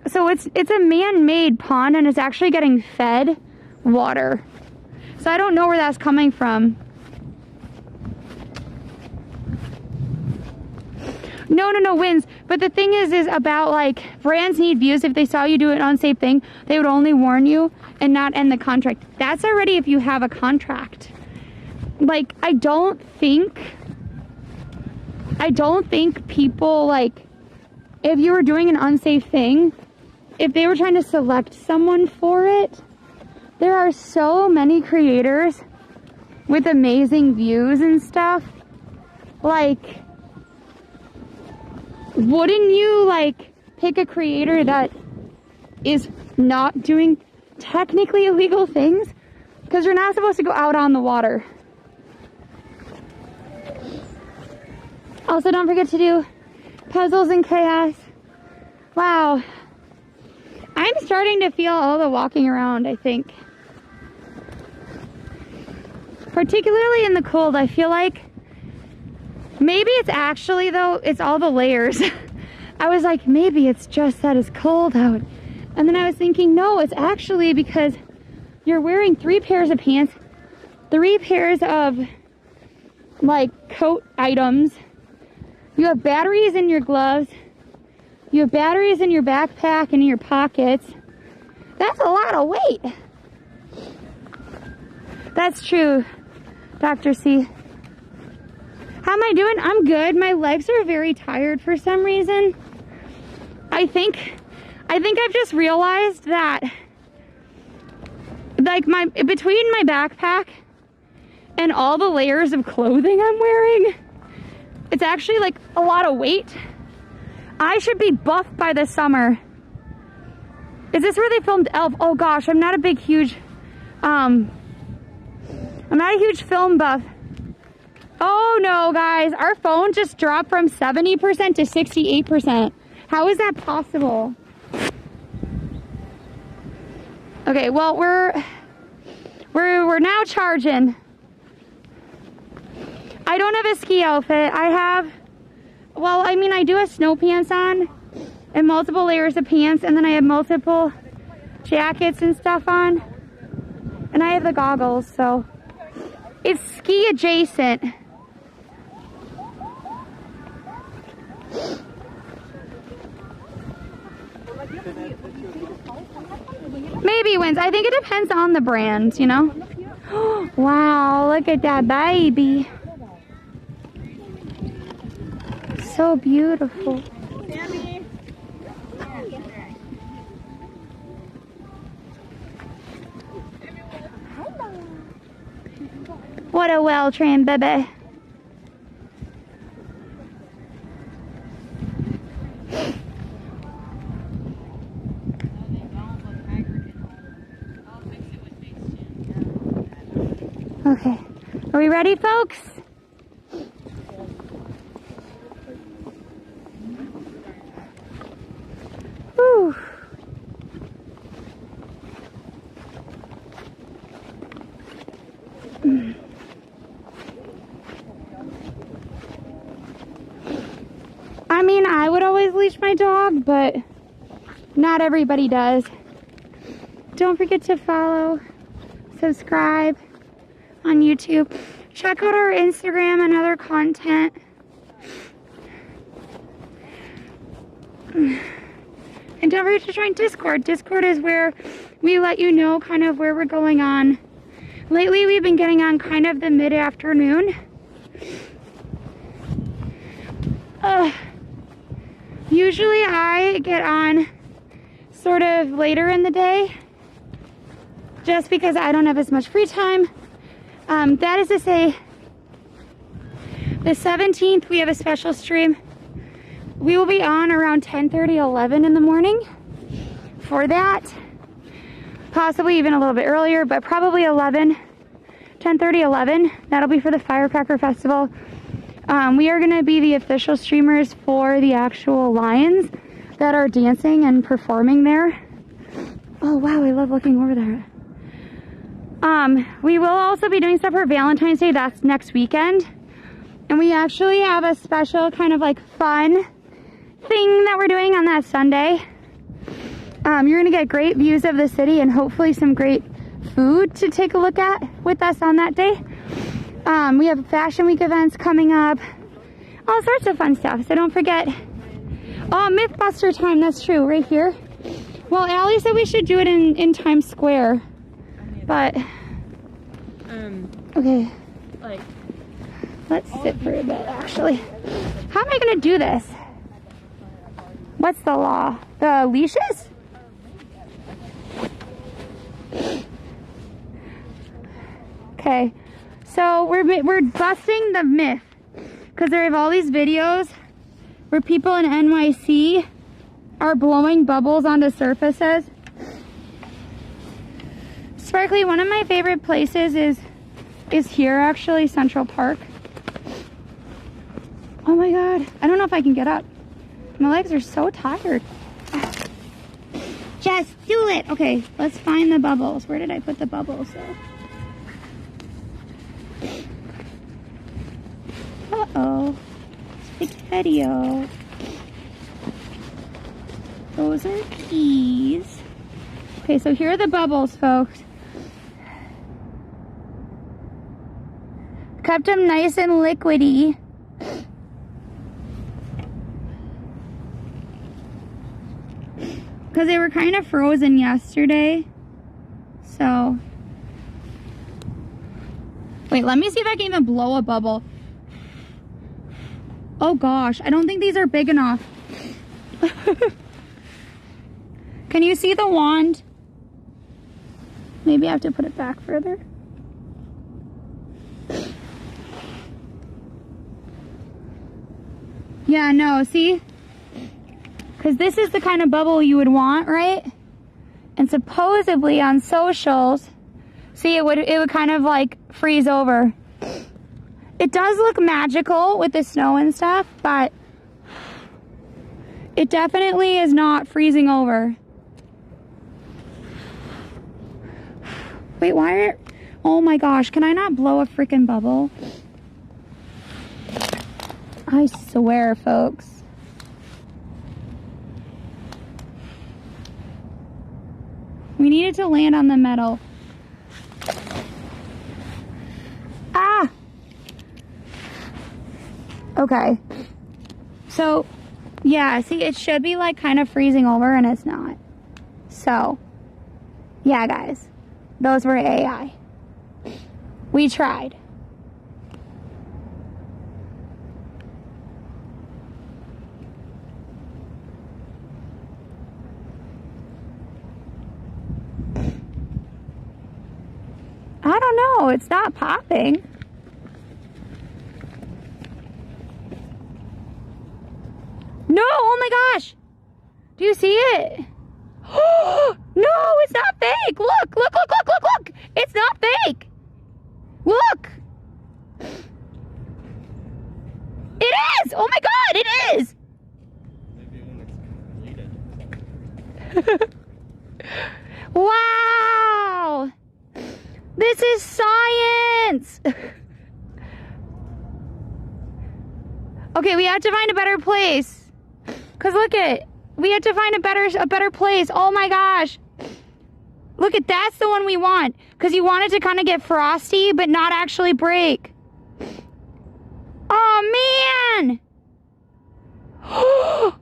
So it's a man-made pond, and it's actually getting fed water. So I don't know where that's coming from. No, wins. But the thing is about, like, brands need views. If they saw you do an unsafe thing, they would only warn you and not end the contract. That's already if you have a contract. Like, I don't think people, like, if you were doing an unsafe thing, if they were trying to select someone for it, there are so many creators with amazing views and stuff. Like, wouldn't you, like, pick a creator that is not doing technically illegal things? Because you're not supposed to go out on the water. Also, don't forget to do puzzles and chaos. Wow. I'm starting to feel all the walking around, I think. Particularly in the cold, I feel like maybe it's actually, though, it's all the layers. I was like, maybe it's just that it's cold out. And then I was thinking, no, it's actually because you're wearing 3 pairs of pants, 3 pairs of, like, coat items. You have batteries in your gloves. You have batteries in your backpack and in your pockets. That's a lot of weight. That's true, Dr. C. How am I doing? I'm good. My legs are very tired for some reason. I think I've just realized that, like, between my backpack and all the layers of clothing I'm wearing, it's actually like a lot of weight. I should be buff by the summer. Is this where they filmed Elf? Oh gosh, I'm not a huge film buff. Oh no, guys, our phone just dropped from 70% to 68%. How is that possible? Okay, well, we're now charging. I don't have a ski outfit. I do have snow pants on and multiple layers of pants, and then I have multiple jackets and stuff on. And I have the goggles, so it's ski adjacent. Maybe wins. I think it depends on the brand, you know? Wow, look at that baby. So beautiful. What a well-trained baby. Okay, are we ready, folks? Whew. I mean, I would always leash my dog, but not everybody does. Don't forget to follow, subscribe on YouTube. Check out our Instagram and other content. And don't forget to join Discord. Discord is where we let you know kind of where we're going on. Lately, we've been getting on kind of the mid-afternoon. Usually I get on sort of later in the day, just because I don't have as much free time. That is to say, the 17th, we have a special stream. We will be on around 10:30, 11 in the morning for that. Possibly even a little bit earlier, but probably 11, 10:30, 11. That'll be for the Firecracker Festival. We are gonna be the official streamers for the actual lions that are dancing and performing there. Oh wow, I love looking over there. We will also be doing stuff for Valentine's Day. That's next weekend. And we actually have a special kind of like fun thing that we're doing on that Sunday. You're gonna get great views of the city and hopefully some great food to take a look at with us on that day. We have Fashion Week events coming up, all sorts of fun stuff. So don't forget. Oh, Mythbuster time, that's true, right here. Well, Allie said we should do it in Times Square, but okay. Like, let's sit for a bit, actually. How am I gonna do this? What's the law? The leashes? Okay, so we're busting the myth because there have all these videos where people in NYC are blowing bubbles onto surfaces. Sparkly, one of my favorite places is here actually, Central Park. Oh my god, I don't know if I can get up. My legs are so tired. Just do it. Okay, let's find the bubbles. Where did I put the bubbles? Uh-oh. Spaghetti-o. Those are keys. Okay, so here are the bubbles, folks. Kept them nice and liquidy. Because they were kind of frozen yesterday. So. Wait, let me see if I can even blow a bubble. Oh gosh, I don't think these are big enough. Can you see the wand? Maybe I have to put it back further. Yeah, no, see? Because this is the kind of bubble you would want, right? And supposedly on socials, see, it would kind of like freeze over. It does look magical with the snow and stuff, but it definitely is not freezing over. Wait, why? Oh my gosh, can I not blow a freaking bubble? I swear, folks. We needed to land on the metal. Ah! Okay. So, yeah, see, it should be like kind of freezing over and it's not. So, yeah, guys. Those were AI. We tried. I don't know, it's not popping. No, oh my gosh. Do you see it? No, it's not fake. Look, look, look, look, look, look. It's not fake. Look. It is. Oh my God, it is. Maybe when it's completed. Wow. This is science. Okay, we have to find a better place. Cause look at, we have to find a better place. Oh my gosh. Look at, that's the one we want. Cause you want it to kind of get frosty, but not actually break. Oh man. Oh.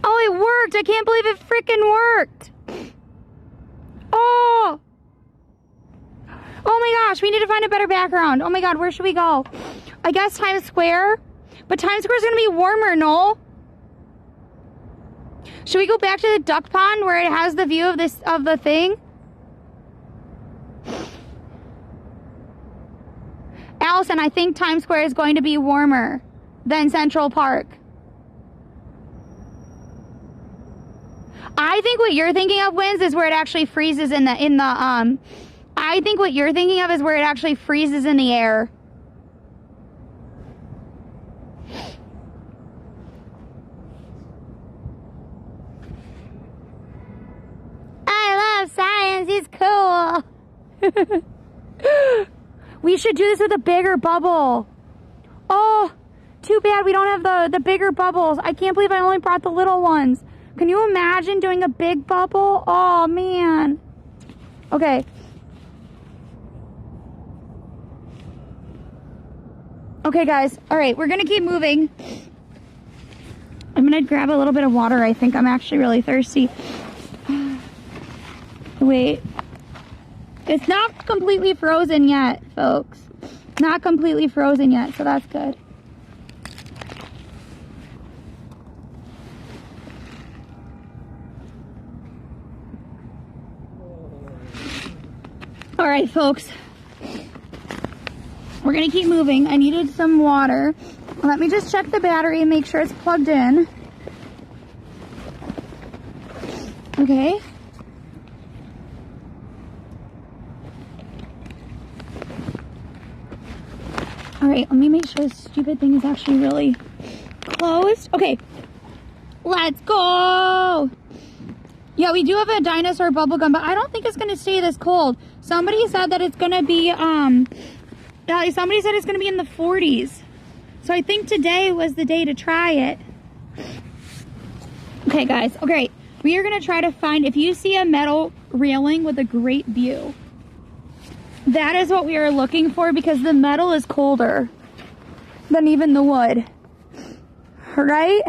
Oh, it worked. I can't believe it freaking worked. Oh. Oh my gosh, we need to find a better background. Oh my God, where should we go? I guess Times Square. But Times Square is going to be warmer, Noel. Should we go back to the duck pond where it has the view of the thing? Allison, I think Times Square is going to be warmer than Central Park. I think what you're thinking of, Wins, is where it actually freezes I think what you're thinking of is where it actually freezes in the air. I love science, it's cool. We should do this with a bigger bubble. Oh, too bad we don't have the bigger bubbles. I can't believe I only brought the little ones. Can you imagine doing a big bubble? Oh, man. Okay. Okay, guys. All right, we're going to keep moving. I'm going to grab a little bit of water. I think I'm actually really thirsty. Wait. It's not completely frozen yet, folks. Not completely frozen yet, so that's good. All right, folks. We're gonna keep moving. I needed some water. Let me just check the battery and make sure it's plugged in. Okay. All right, let me make sure this stupid thing is actually really closed. Okay, let's go. Yeah, we do have a dinosaur bubble gum, but I don't think it's gonna stay this cold. Somebody said that it's gonna be, somebody said it's gonna be in the 40s. So I think today was the day to try it. Okay, guys, okay. We are gonna try to find, if you see a metal railing with a great view, that is what we are looking for because the metal is colder than even the wood, right?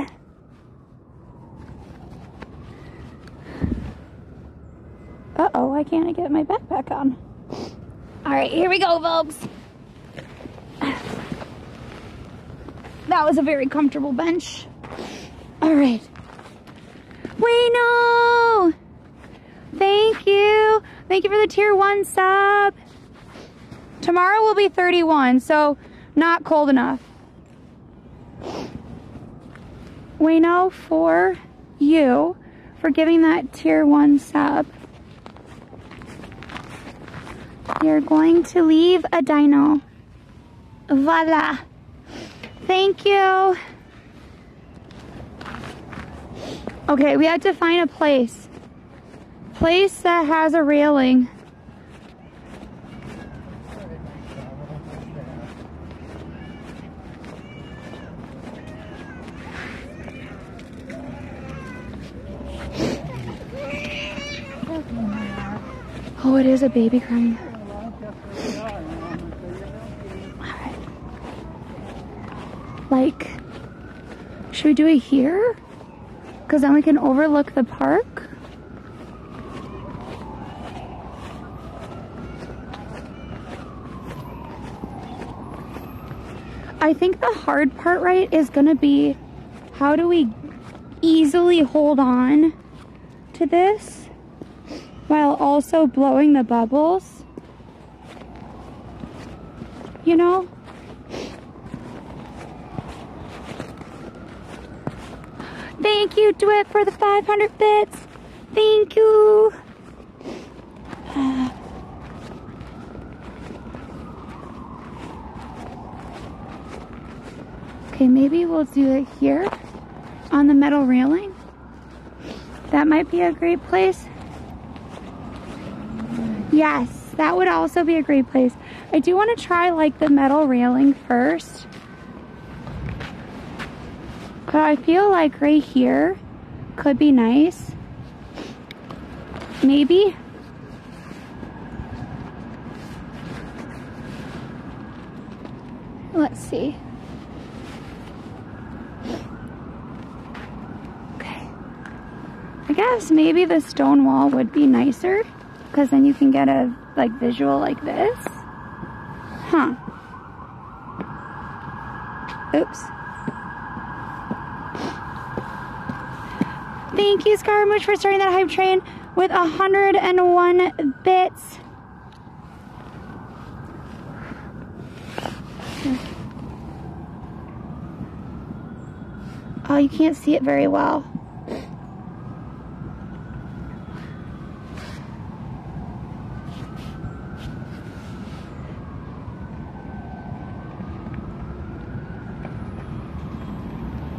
Uh-oh, why can't I get my backpack on? All right, here we go, folks. That was a very comfortable bench. All right. We know. Thank you. Thank you for the tier 1 sub. Tomorrow will be 31, so not cold enough. We know for you for giving that tier 1 sub. You're going to leave a dino. Voila. Thank you. Okay, we had to find a place. Place that has a railing. Oh, it is a baby crying. Like, should we do it here? Because then we can overlook the park. I think the hard part, right, is gonna be how do we easily hold on to this while also blowing the bubbles, you know? Thank you, Dwip, for the 500 bits. Thank you. Okay, maybe we'll do it here on the metal railing. That might be a great place. Yes, that would also be a great place. I do want to try like the metal railing first. But I feel like right here could be nice. Maybe. Let's see. Okay. I guess maybe the stone wall would be nicer because then you can get a like visual like this. Huh. Oops. Thank you, Scaramouche, for starting that hype train with 101 bits. Oh, you can't see it very well.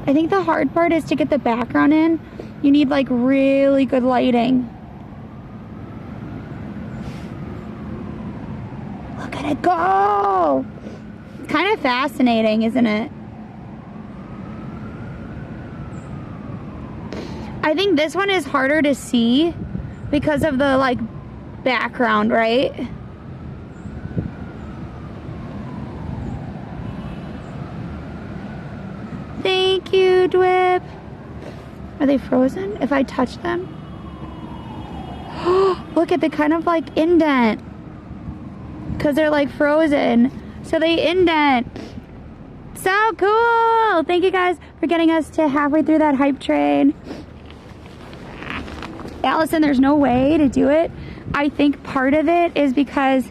I think the hard part is to get the background in. You need like really good lighting. Look at it go! It's kind of fascinating, isn't it? I think this one is harder to see because of the like background, right? Thank you, Dwip. Are they frozen if I touch them? Look at the kind of like indent. Because they're like frozen. So they indent. So cool. Thank you guys for getting us to halfway through that hype train. Allison, there's no way to do it. I think part of it is because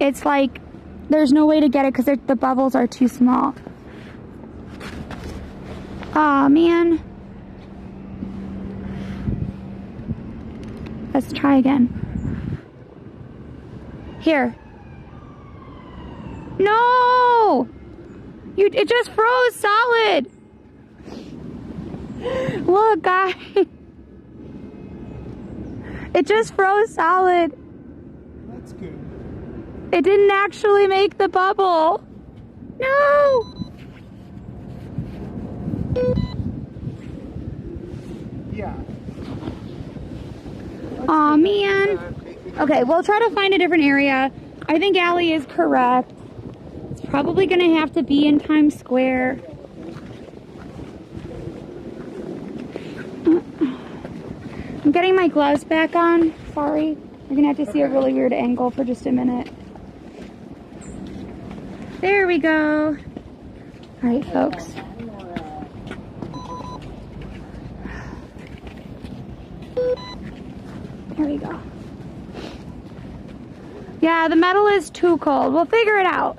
it's like there's no way to get it because the bubbles are too small. Aw, man. Let's try again. Here. No! It just froze solid. Look, guys. It just froze solid. That's good. It didn't actually make the bubble. No! Yeah. Aw, man. Okay, we'll try to find a different area. I think Allie is correct. It's probably going to have to be in Times Square. I'm getting my gloves back on. Sorry. You're going to have to see a really weird angle for just a minute. There we go. All right, folks. There we go. Yeah, the metal is too cold. We'll figure it out.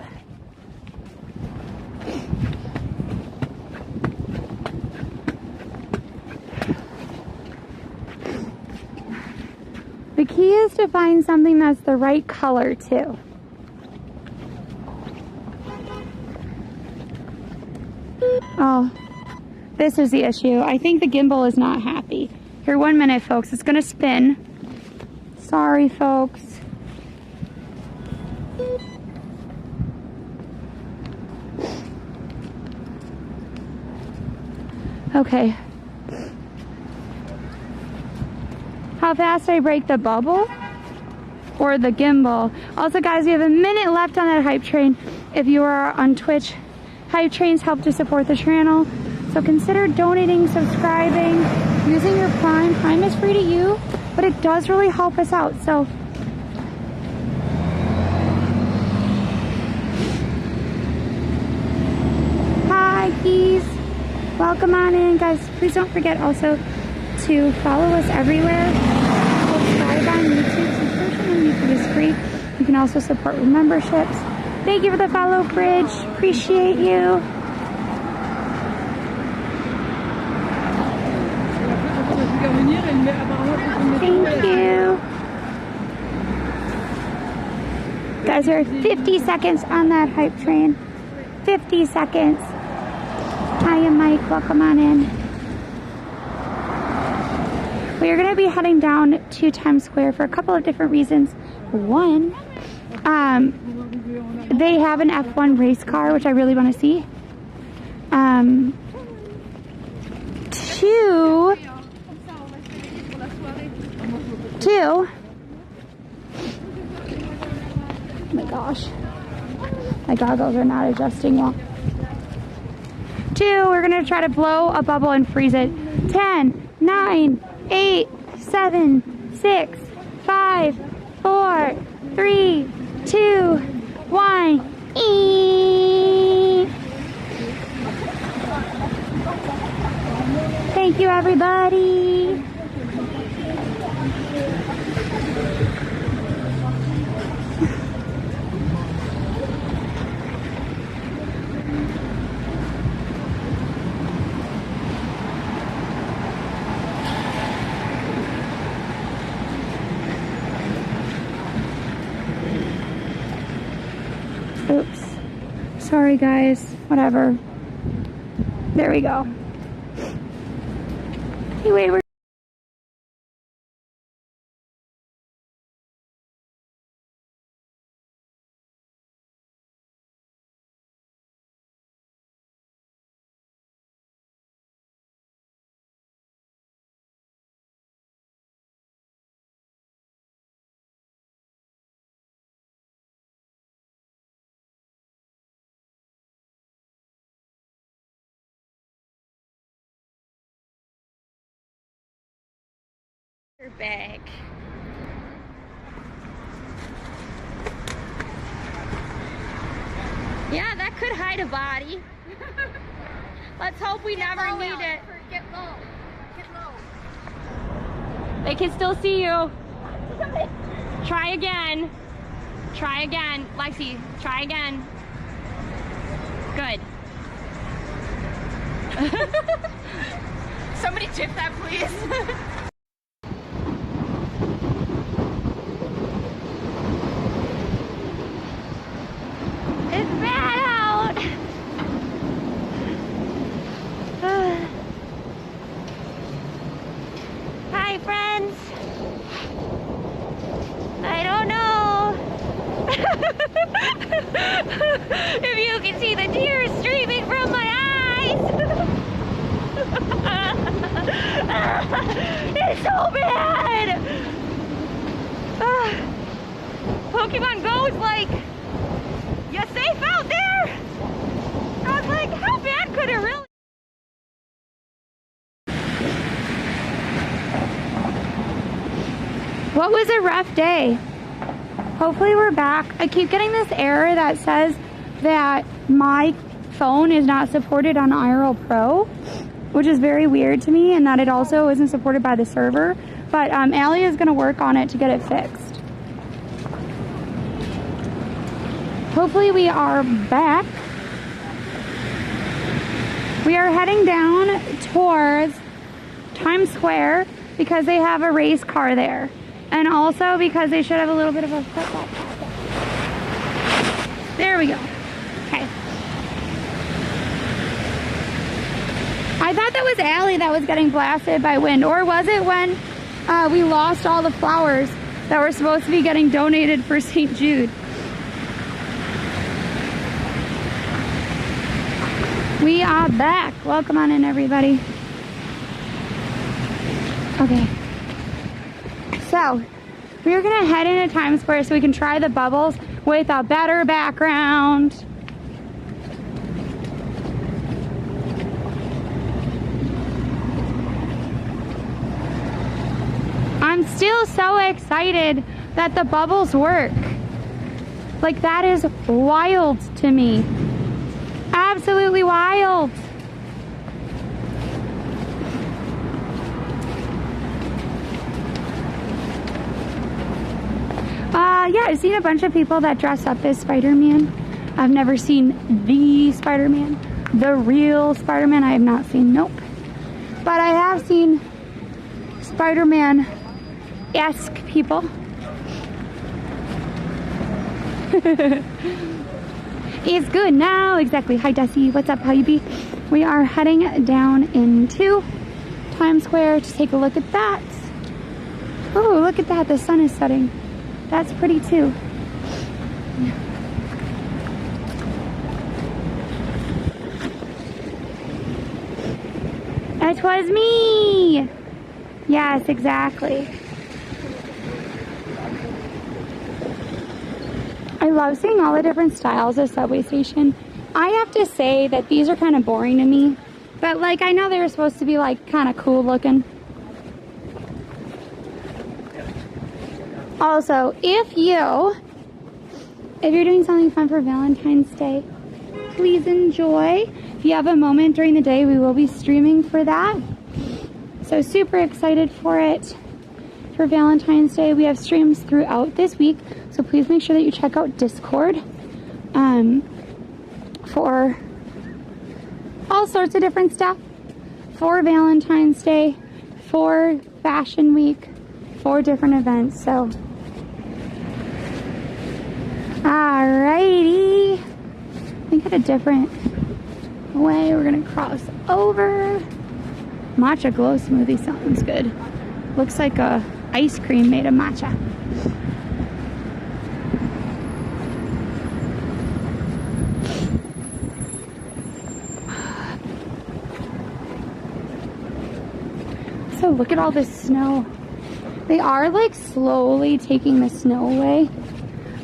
The key is to find something that's the right color too. Oh, this is the issue. I think the gimbal is not happy. Here, 1 minute, folks. It's gonna spin. Sorry, folks. Okay. How fast I break the bubble or the gimbal. Also, guys, we have a minute left on that hype train. If you are on Twitch, hype trains help to support the channel. So consider donating, subscribing, using your Prime. Prime is free to you, but it does really help us out. So hi, Keys. Welcome on in, guys. Please don't forget also to follow us everywhere. Subscribe on YouTube. Subscription on YouTube is free. You can also support with memberships. Thank you for the follow, Bridge. Appreciate you. Thank you. Guys, we're 50 seconds on that hype train. 50 seconds. Hiya, Mike. Welcome on in. We are going to be heading down to Times Square for a couple of different reasons. One, they have an F1 race car, which I really want to see. Two, oh my gosh, my goggles are not adjusting well. Two, we're going to try to blow a bubble and freeze it. 10, 9, 8, 7, 6, 5, 4, 3, 2, 1. Thank Thank you, everybody. Oops. Sorry, guys. Whatever. There we go. Anyway, we're bag. Yeah, that could hide a body. Let's hope we never need it. Get low. Get low. They can still see you. Try again. Try again. Lexi, try again. Good. Somebody tip that, please. It's bad out. Hi, friends. I don't know if you can see the tears streaming from my eyes. It's so bad. Pokemon Go's like, you safe out there? I was like, how bad could it really? What was a rough day? Hopefully we're back. I keep getting this error that says that my phone is not supported on IRL Pro, which is very weird to me, and that it also isn't supported by the server. But Allie is going to work on it to get it fixed. Hopefully we are back. We are heading down towards Times Square because they have a race car there. And also because they should have a little bit of a football path. There we go. Okay. I thought that was Allie that was getting blasted by wind. Or was it when we lost all the flowers that were supposed to be getting donated for St. Jude? We are back. Welcome on in, everybody. Okay. So, we're gonna head into Times Square so we can try the bubbles with a better background. I'm still so excited that the bubbles work. Like, that is wild to me. Absolutely wild. Yeah, I've seen a bunch of people that dress up as Spider-Man. I've never seen the Spider-Man. The real Spider-Man I have not seen, nope. But I have seen Spider-Man-esque people. It's good now, exactly. Hi, Desi, what's up, how you be? We are heading down into Times Square to take a look at that. Oh, look at that, the sun is setting. That's pretty too. It was me! Yes, exactly. I love seeing all the different styles of subway station. I have to say that these are kind of boring to me. But like, I know they were supposed to be like kind of cool looking. Also, if you're doing something fun for Valentine's Day, please enjoy. If you have a moment during the day, we will be streaming for that. So super excited for it. For Valentine's Day, we have streams throughout this week, so please make sure that you check out Discord for all sorts of different stuff for Valentine's Day, for Fashion Week, for different events. So alrighty, I think at a different way we're gonna cross over. Matcha glow smoothie sounds good. Looks like a ice cream made of matcha. So look at all this snow. They are like slowly taking the snow away.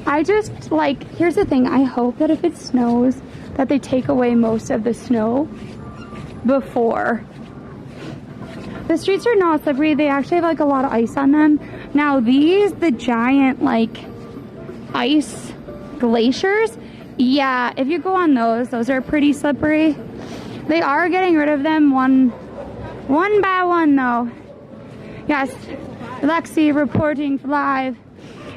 I just like, here's the thing, I hope that if it snows that they take away most of the snow before. The streets are not slippery. They actually have like a lot of ice on them. Now these, the giant like ice glaciers, yeah, if you go on those are pretty slippery. They are getting rid of them one by one though. Yes, Lexi reporting live.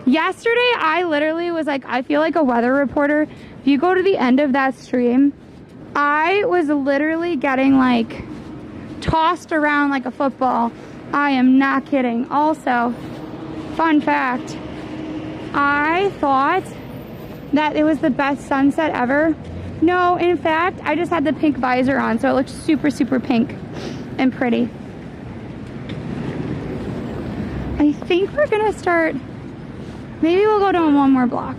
Yesterday I literally was like, I feel like a weather reporter. If you go to the end of that stream, I was literally getting like tossed around like a football. I am not kidding. Also, fun fact, I thought that it was the best sunset ever. No, in fact, I just had the pink visor on, so it looked super, super pink and pretty. I think we're gonna start, maybe we'll go down one more block.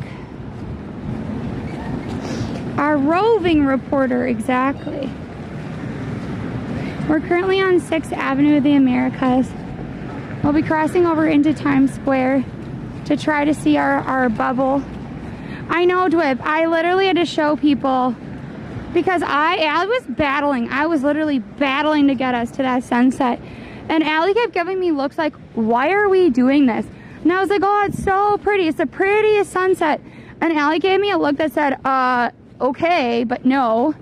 Our roving reporter, exactly. We're currently on 6th Avenue of the Americas. We'll be crossing over into Times Square to try to see our bubble. I know, Dwip, I literally had to show people because I was battling. I was literally battling to get us to that sunset. And Allie kept giving me looks like, why are we doing this? And I was like, oh, it's so pretty. It's the prettiest sunset. And Allie gave me a look that said, okay, but no.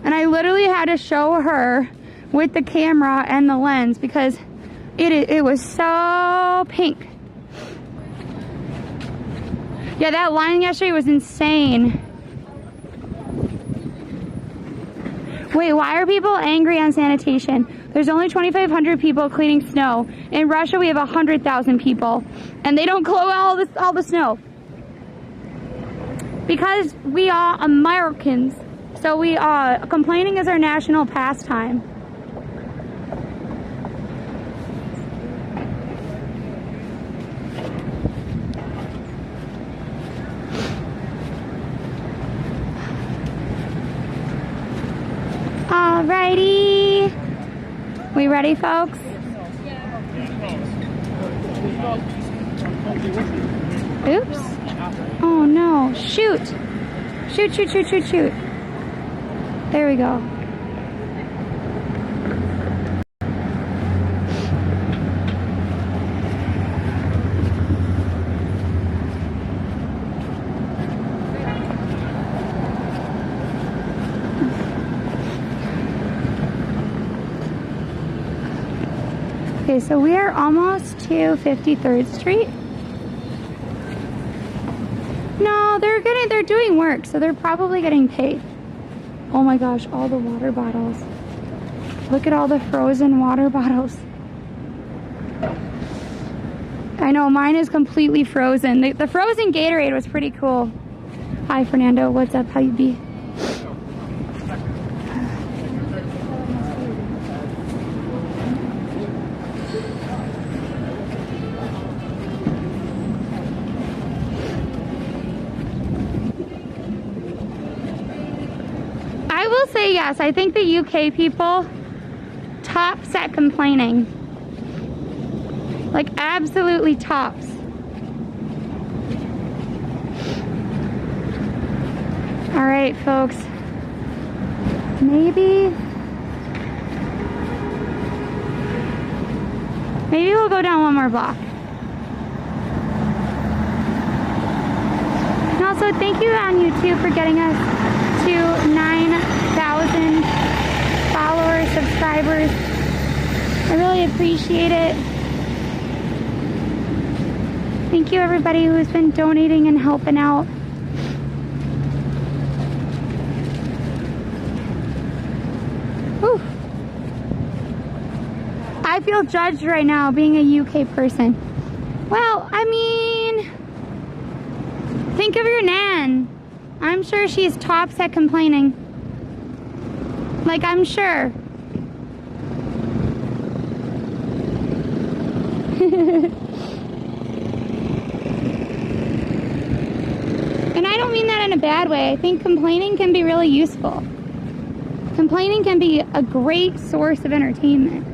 And I literally had to show her with the camera and the lens because it was so pink. Yeah, that line yesterday was insane. Wait, why are people angry on sanitation? There's only 2,500 people cleaning snow. In Russia, we have 100,000 people, and they don't clean all the snow because we are Americans. So we complaining is our national pastime. Alrighty. We ready, folks? Oops. Oh no. Shoot. Shoot, shoot, shoot, shoot, shoot. There we go. Okay, so we are almost to 53rd Street. No, they're doing work, so they're probably getting paid. Oh my gosh, all the water bottles. Look at all the frozen water bottles. I know, mine is completely frozen. The frozen Gatorade was pretty cool. Hi, Fernando. What's up? How you be? I will say yes, I think the UK people tops at complaining. Like absolutely tops. All right, folks. Maybe we'll go down one more block. And also, thank you on YouTube for getting us to 9,000 followers, subscribers. I really appreciate it. Thank you everybody who's been donating and helping out. Whew. I feel judged right now being a UK person. Well, I mean, think of your Nan. I'm sure she's tops at complaining. Like, I'm sure. And I don't mean that in a bad way. I think complaining can be really useful. Complaining can be a great source of entertainment.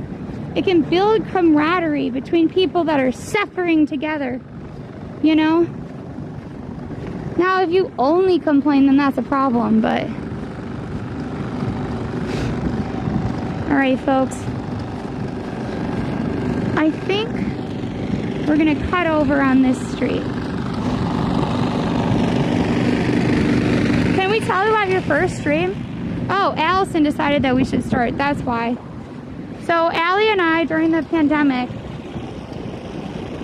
It can build camaraderie between people that are suffering together, you know? Now, if you only complain, then that's a problem, but... Alright, folks. I think we're gonna cut over on this street. Can we tell about your first stream? Oh, Allison decided that we should start, that's why. So, Allie and I, during the pandemic,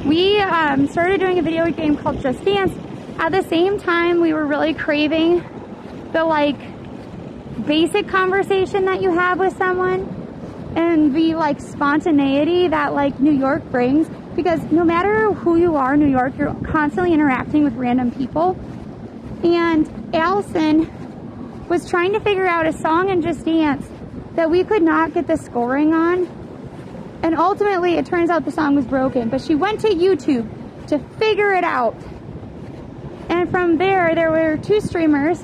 we started doing a video game called Just Dance. At the same time, we were really craving the, like, basic conversation that you have with someone and the, like, spontaneity that, like, New York brings. Because no matter who you are in New York, you're constantly interacting with random people. And Allison was trying to figure out a song in Just Dance that we could not get the scoring on. And ultimately, it turns out the song was broken. But she went to YouTube to figure it out. And from there were two streamers.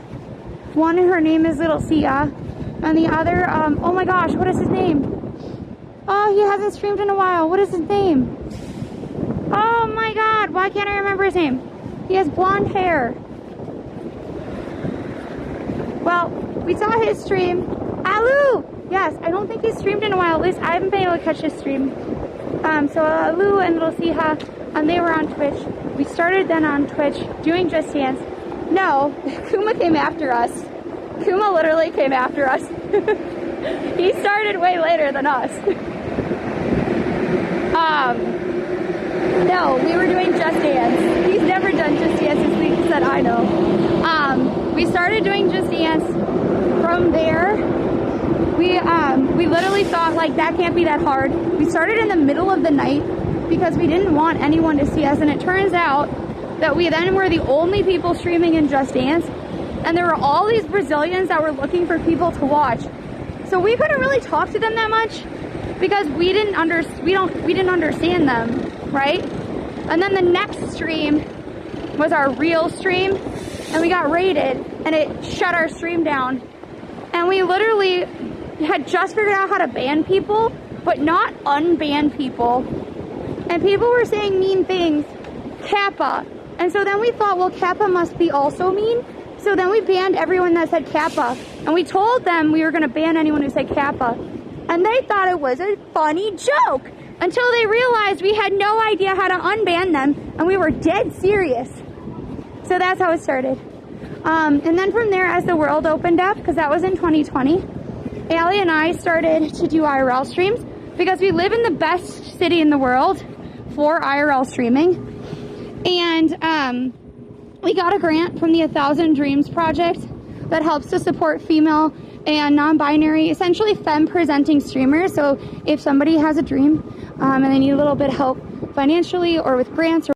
One, her name is Little Sia. And the other, oh my gosh, what is his name? Oh, he hasn't streamed in a while. What is his name? Oh my god, why can't I remember his name? He has blonde hair. Well, we saw his stream. Alu! Yes, I don't think he's streamed in a while. At least I haven't been able to catch his stream. So Alu and Little Siha, they were on Twitch. We started then on Twitch doing Just Dance. No, Kuma came after us. Kuma literally came after us. He started way later than us. No, we were doing Just Dance. He's never done Just Dance as we said, I know. We started doing Just Dance. From there, we literally thought, like, that can't be that hard. We started in the middle of the night because we didn't want anyone to see us, and it turns out that we then were the only people streaming in Just Dance, and there were all these Brazilians that were looking for people to watch. So we couldn't really talk to them that much because we didn't understand them, right? And then the next stream was our real stream, and we got raided, and it shut our stream down. And we literally had just figured out how to ban people, but not unban people. And people were saying mean things, Kappa. And so then we thought, well, Kappa must be also mean. So then we banned everyone that said Kappa. And we told them we were going to ban anyone who said Kappa. And they thought it was a funny joke until they realized we had no idea how to unban them, and we were dead serious. So that's how it started. And then from there, as the world opened up, because that was in 2020, Allie and I started to do IRL streams because we live in the best city in the world for IRL streaming. And we got a grant from the 1,000 Dreams Project that helps to support female and non-binary, essentially femme-presenting streamers. So if somebody has a dream and they need a little bit of help financially or with grants or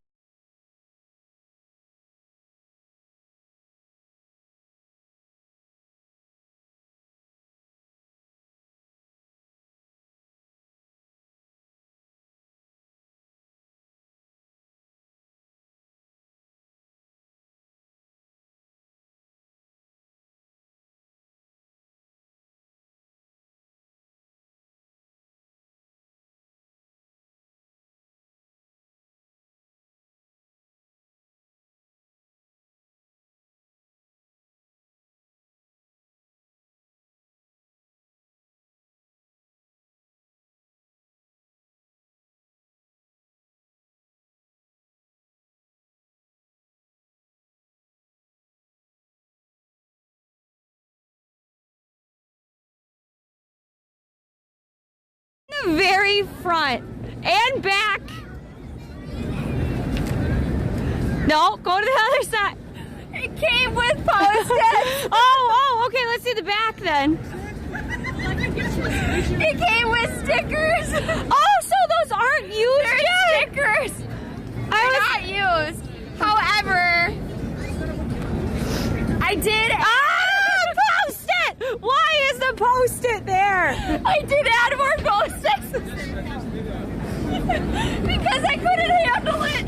the very front and back. No, go to the other side. It came with Post-its. oh, okay, let's see the back then. It came with stickers. Oh, so those aren't used yet? Stickers. They're not used. However, I did Post-it! Why is the Post-it there? I did add more Post-its. Because I couldn't handle it.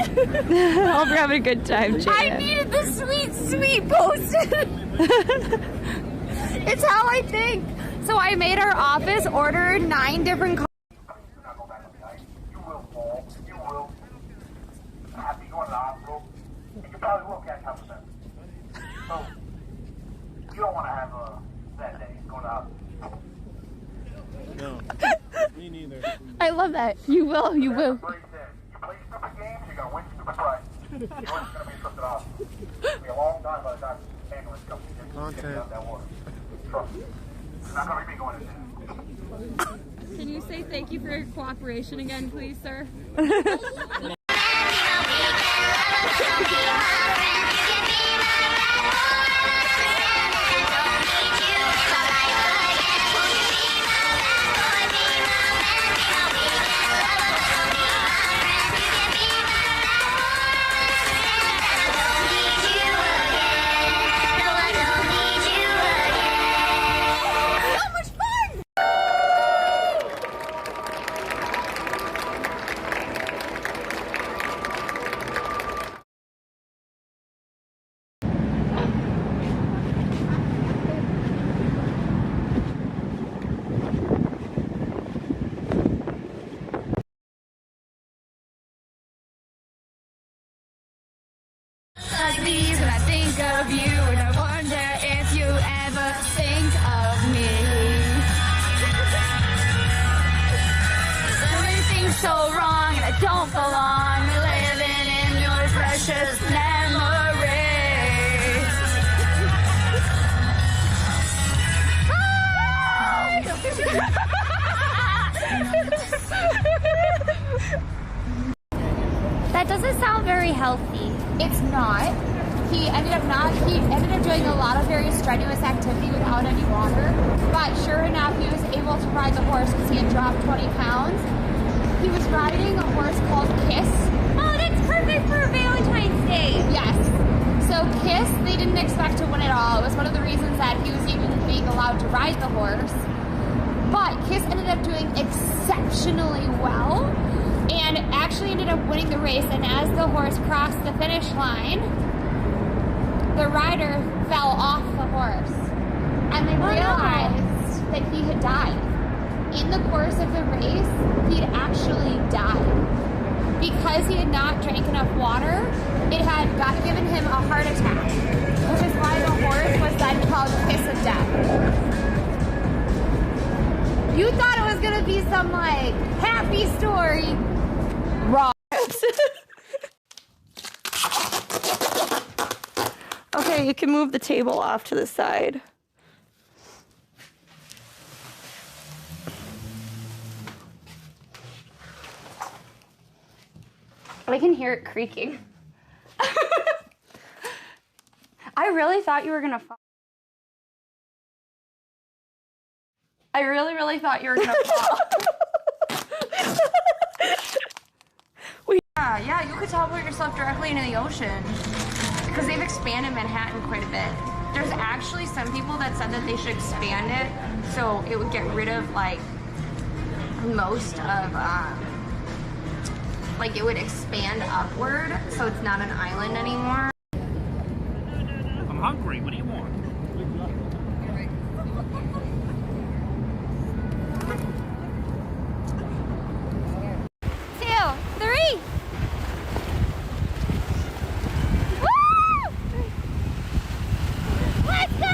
Hope you're having a good time, Jay. I needed the sweet, sweet Post-it. It's how I think. So I made our office order 9 different You will fall. You will have to go to the hospital. And you probably will catch hypothermia. So, you don't want to have that day going to the hospital. No, me neither. I love that. You will. You will. You play stupid games, you're going to win stupid prize. You're just going to be stripped to the hospital. It's going to be a long time by the time the ambulance comes to get you out of that water. Trust me. It's not going to be going in there. Can you say thank you for your cooperation again, please, sir? These when I think of you, and I wonder if you ever think of me. Everything's so wrong, and I don't belong living in your precious memories. That doesn't sound very healthy. It's not. He ended up doing a lot of very strenuous activity without any water. But sure enough, he was able to ride the horse because he had dropped 20 pounds. He was riding a horse called Kiss. Oh, that's perfect for Valentine's Day. Yes. So Kiss, they didn't expect to win at all. It was one of the reasons that he was even being allowed to ride the horse. But Kiss ended up doing exceptionally well and actually ended up winning the race. And as the horse crossed the finish line, the rider fell off the horse. And they realized that he had died. In the course of the race, he'd actually died. Because he had not drank enough water, it had given him a heart attack, which is why the horse was then called Kiss of Death. You thought it was gonna be some like happy story. Wrong. Okay, you can move the table off to the side. I can hear it creaking. I really thought you were gonna fall. I really thought you were gonna fall. Yeah, you could teleport yourself directly into the ocean. Because they've expanded Manhattan quite a bit. There's actually some people that said that they should expand it so it would get rid of like most of like it would expand upward so it's not an island anymore. I'm hungry. What do you want? 2, 3. Let's go!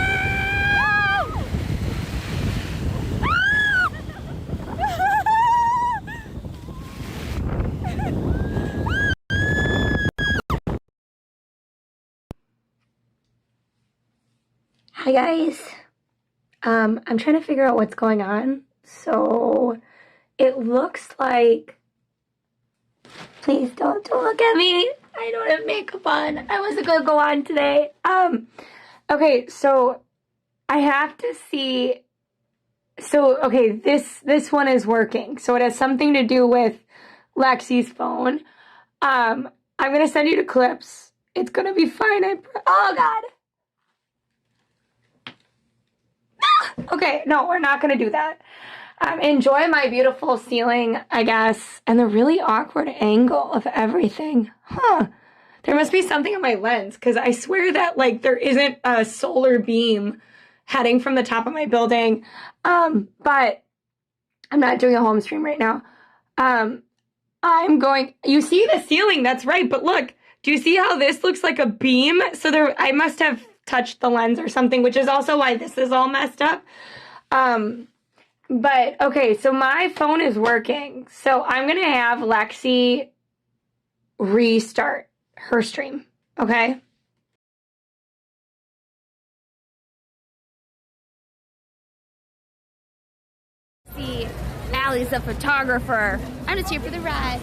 Hi guys. I'm trying to figure out what's going on. So it looks like, please don't look at me. I don't have makeup on. I wasn't gonna go on today. Okay, so I have to see. So, okay, this one is working. So it has something to do with Lexi's phone. I'm gonna send you the clips. It's gonna be fine. Oh God. Okay, no, we're not gonna do that. Enjoy my beautiful ceiling, I guess, and the really awkward angle of everything. Huh. There must be something in my lens, because I swear that, like, there isn't a solar beam heading from the top of my building. But I'm not doing a home stream right now. You see the ceiling, that's right, but look, do you see how this looks like a beam? So I must have touched the lens or something, which is also why this is all messed up. But, okay, so my phone is working. So I'm going to have Lexi restart her stream, okay? See, Allie's a photographer. I'm just here for the ride.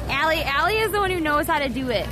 Allie is the one who knows how to do it.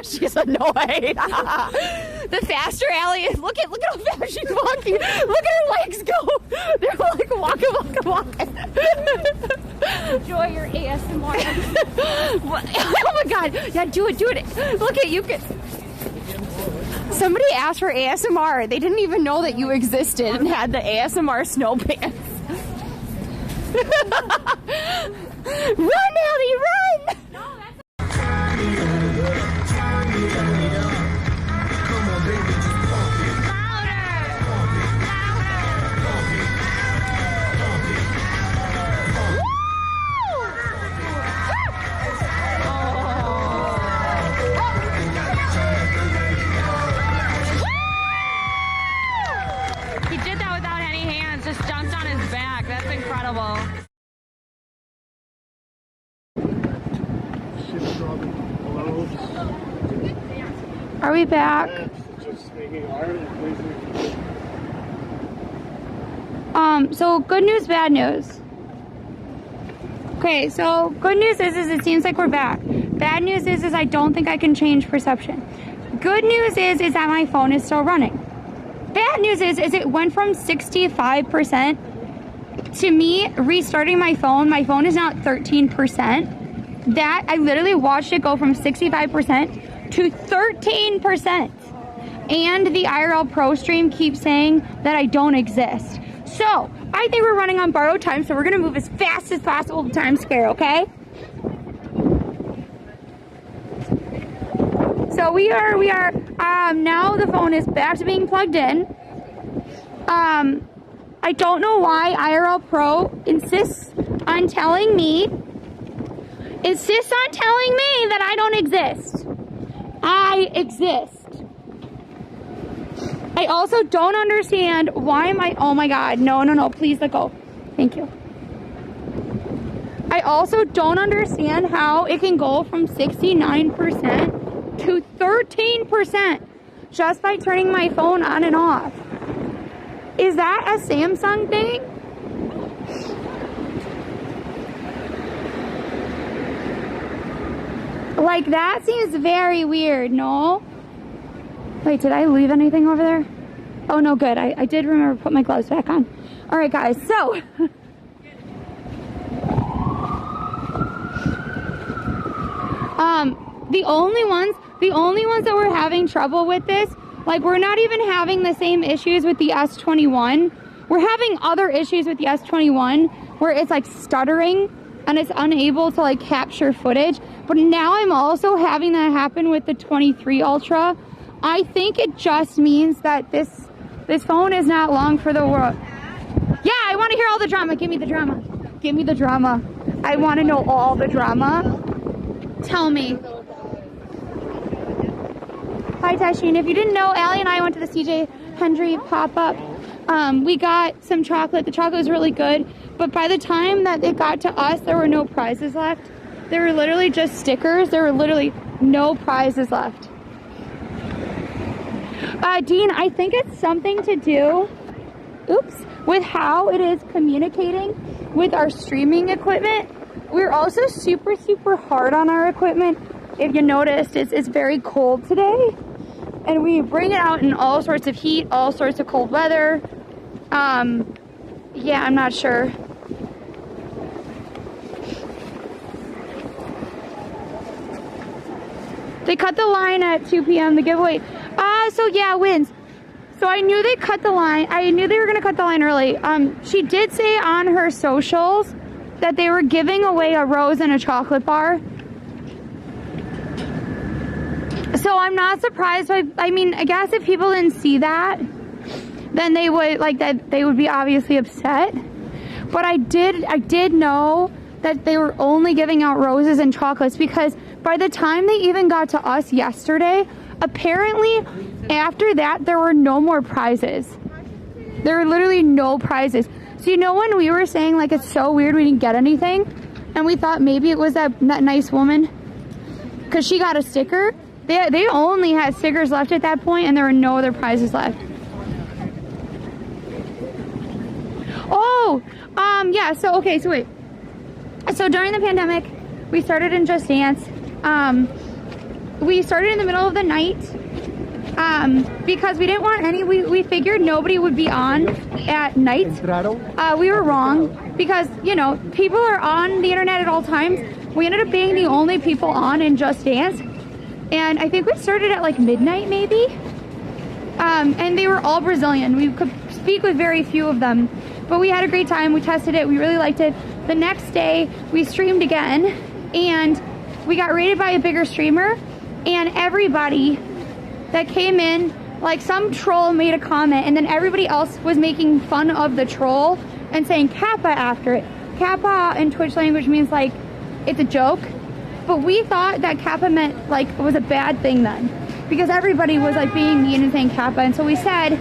She's annoyed. The faster Allie is, look at how fast she's walking. Look at her legs go. They're like walking. Enjoy your ASMR. Oh my God. Yeah, do it. Look at you. Somebody asked for ASMR. They didn't even know that you existed and had the ASMR snow pants. Run, Allie, run! Are we back? So good news, bad news. Okay, so good news is it seems like we're back. Bad news is I don't think I can change perception. Good news is that my phone is still running. Bad news is it went from 65% to me restarting my phone is now at 13%. That, I literally watched it go from 65% to 13%. And the IRL Pro stream keeps saying that I don't exist. So, I think we're running on borrowed time, so we're gonna move as fast as possible to Times Square, okay? So we are, now the phone is back to being plugged in. I don't know why IRL Pro insists on telling me that I don't exist. I exist. I also don't understand why oh my God, no, please let go. Thank you. I also don't understand how it can go from 69% to 13% just by turning my phone on and off. Is that a Samsung thing? Like, that seems very weird, no? Wait, did I leave anything over there? Oh, no, good. I did remember to put my gloves back on. All right, guys, so... the only ones that we're having trouble with this, like, we're not even having the same issues with the S21. We're having other issues with the S21 where it's, like, stuttering and it's unable to, like, capture footage. But now I'm also having that happen with the 23 Ultra. I think it just means that this phone is not long for the world. Yeah, I want to hear all the drama. Give me the drama. Give me the drama. I want to know all the drama. Tell me. Hi, Tashin. If you didn't know, Allie and I went to the CJ Hendry pop-up. We got some chocolate. The chocolate was really good. But by the time that it got to us, there were no prizes left. There were literally just stickers. There were literally no prizes left. Dean, I think it's something to do, with how it is communicating with our streaming equipment. We're also super, super hard on our equipment. If you noticed, it's very cold today. And we bring it out in all sorts of heat, all sorts of cold weather. Yeah, I'm not sure. They cut the line at 2 p.m. the giveaway. So yeah, wins. So I knew they cut the line. I knew they were gonna cut the line early. She did say on her socials that they were giving away a rose and a chocolate bar. So I'm not surprised. I mean, I guess if people didn't see that, then they would they would be obviously upset. But I did know that they were only giving out roses and chocolates, because by the time they even got to us yesterday, apparently after that there were no more prizes. There were literally no prizes. So you know when we were saying like it's so weird we didn't get anything, and we thought maybe it was that nice woman because she got a sticker? They only had stickers left at that point, and there were no other prizes left. Oh, yeah, so okay, so wait. So during the pandemic, we started in Just Dance. We started in the middle of the night because we didn't want any, we figured nobody would be on at night. We were wrong because, you know, people are on the internet at all times. We ended up being the only people on in Just Dance. And I think we started at like midnight maybe. And they were all Brazilian. We could speak with very few of them. But we had a great time. We tested it. We really liked it. The next day, we streamed again. And we got rated by a bigger streamer. And everybody that came in, like some troll made a comment. And then everybody else was making fun of the troll and saying Kappa after it. Kappa in Twitch language means like it's a joke. But we thought that Kappa meant like it was a bad thing then, because everybody was like being mean and saying Kappa. And so we said,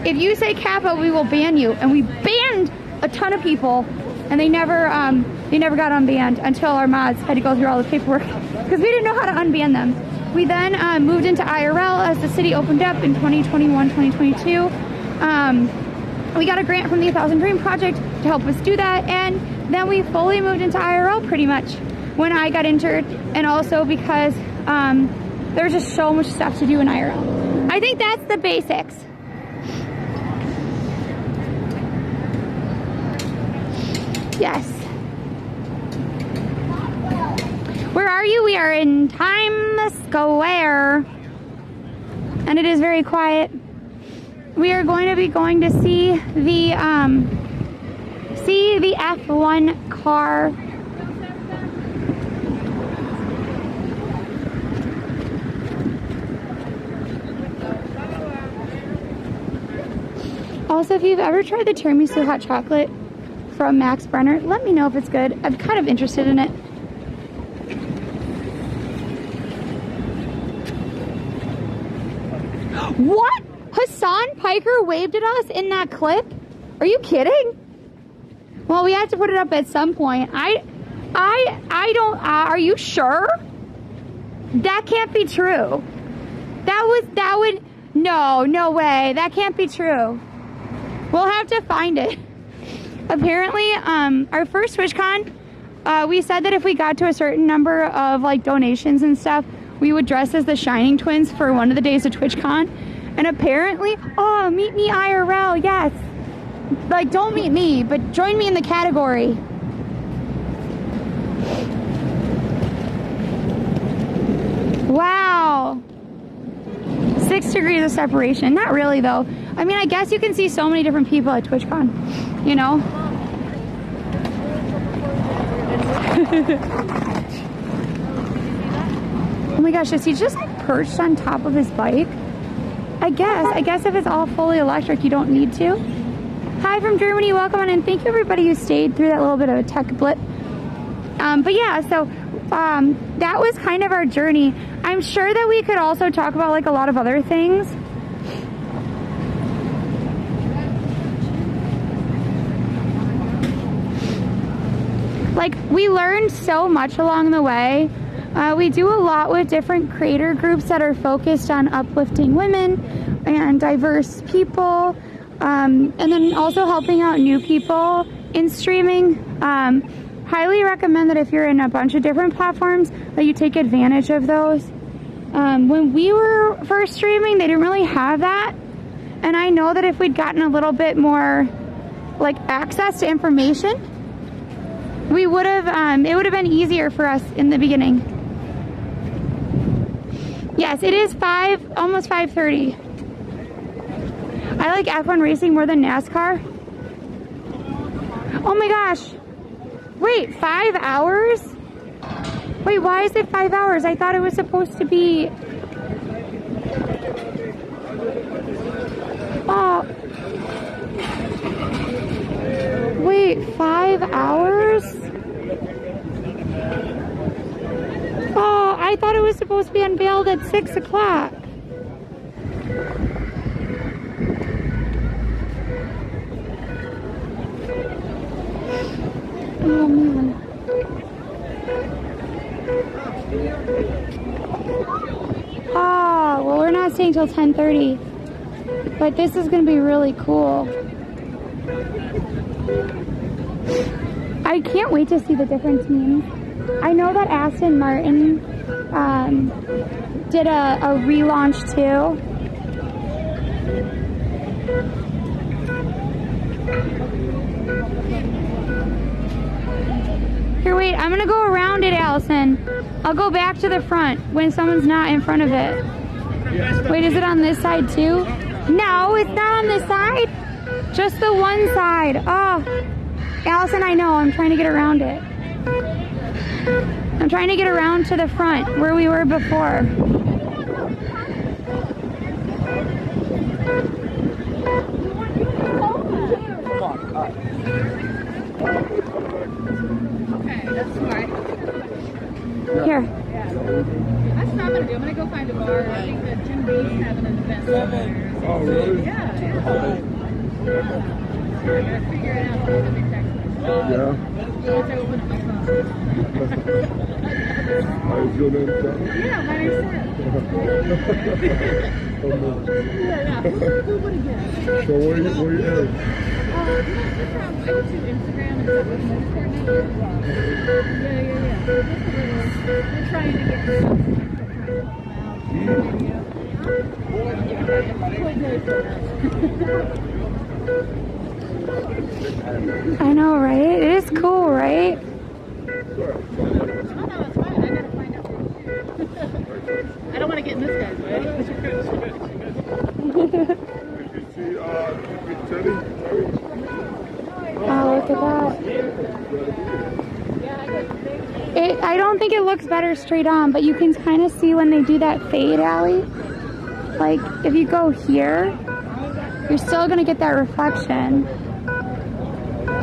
if you say Kappa, we will ban you. And we banned a ton of people, and they never got unbanned until our mods had to go through all the paperwork because we didn't know how to unban them. We then moved into IRL as the city opened up in 2021, 2022. We got a grant from the 1,000 Dream Project to help us do that, and then we fully moved into IRL pretty much when I got injured, and also because there's just so much stuff to do in IRL. I think that's the basics. Yes. Where are you? We are in Times Square, and it is very quiet. We are going to be going to see the F1 car. Also, if you've ever tried the tiramisu hot chocolate from Max Brenner, let me know if it's good. I'm kind of interested in it. What? Hassan Piker waved at us in that clip? Are you kidding? Well, we have to put it up at some point. I don't, are you sure? That can't be true. No way. That can't be true. We'll have to find it. Apparently, our first TwitchCon, we said that if we got to a certain number of like donations and stuff, we would dress as the Shining Twins for one of the days of TwitchCon. And apparently, oh, meet me IRL, yes. Like, don't meet me, but join me in the category. Wow. 6 degrees of separation. Not really, though. I mean, I guess you can see so many different people at TwitchCon, you know? Oh my gosh, is he just perched on top of his bike? I guess if it's all fully electric, you don't need to. Hi from Germany, welcome on in. Thank you everybody who stayed through that little bit of a tech blip. But yeah, so that was kind of our journey. I'm sure that we could also talk about like a lot of other things. Like, we learned so much along the way. We do a lot with different creator groups that are focused on uplifting women and diverse people, and then also helping out new people in streaming. Highly recommend that if you're in a bunch of different platforms, that you take advantage of those. When we were first streaming, they didn't really have that, and I know that if we'd gotten a little bit more like access to information, we would have, it would have been easier for us in the beginning. Yes, it is almost 5:30. I like F1 racing more than NASCAR. Oh my gosh. Wait, 5 hours? Wait, why is it 5 hours? I thought it was supposed to be... Oh. Wait, 5 hours? Oh, I thought it was supposed to be unveiled at 6 o'clock. Oh man. Oh, well, we're not staying till 10:30. But this is going to be really cool. I can't wait to see the different teams. I know that Aston Martin did a relaunch too. Here, wait, I'm gonna go around it, Allison. I'll go back to the front when someone's not in front of it. Wait, is it on this side too? No, it's not on this side. Just the one side. Oh, Allison, I know, I'm trying to get around it. I'm trying to get around to the front where we were before. Okay, that's smart. Here. Yeah. That's what I'm gonna do. I'm gonna go find a bar. I think that Jim B's having an event somewhere. Oh, really? Yeah. I gotta figure it out. I'm gonna text me. Yeah. Once I open up my phone. How is your name, sir? Yeah, my name's Sarah. Yeah. Who would have guessed? So where you at? I do Instagram and stuff with most coordinator. Yeah. We're trying to get this. I know, right? It is cool, right? Oh, no, it's fine. I gotta find out where I don't want to get in this guy's way. Oh, look at that. I don't think it looks better straight on, but you can kind of see when they do that fade, Allie. Like, if you go here, you're still going to get that reflection.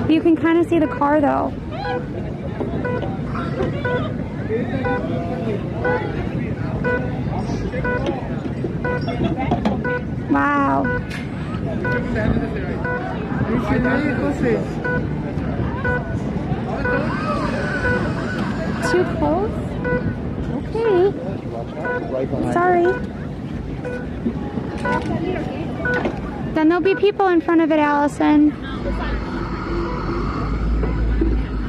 You can kind of see the car, though. Wow. Too close? Okay. Sorry. Then there'll be people in front of it, Allison.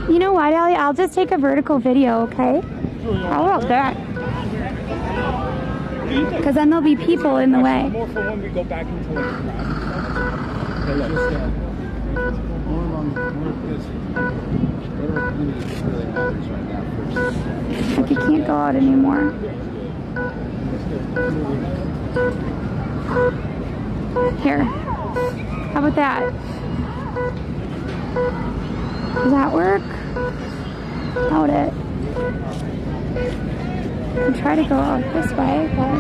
You know what, Allie? I'll just take a vertical video, okay? How about that? Because then there'll be people in the way. More for when we go back into like the crowd. More along this. Whatever community really matters right now first. Like you can't go out anymore. Here. How about that? Does that work? Doubt it. I'll try to go out this way, but...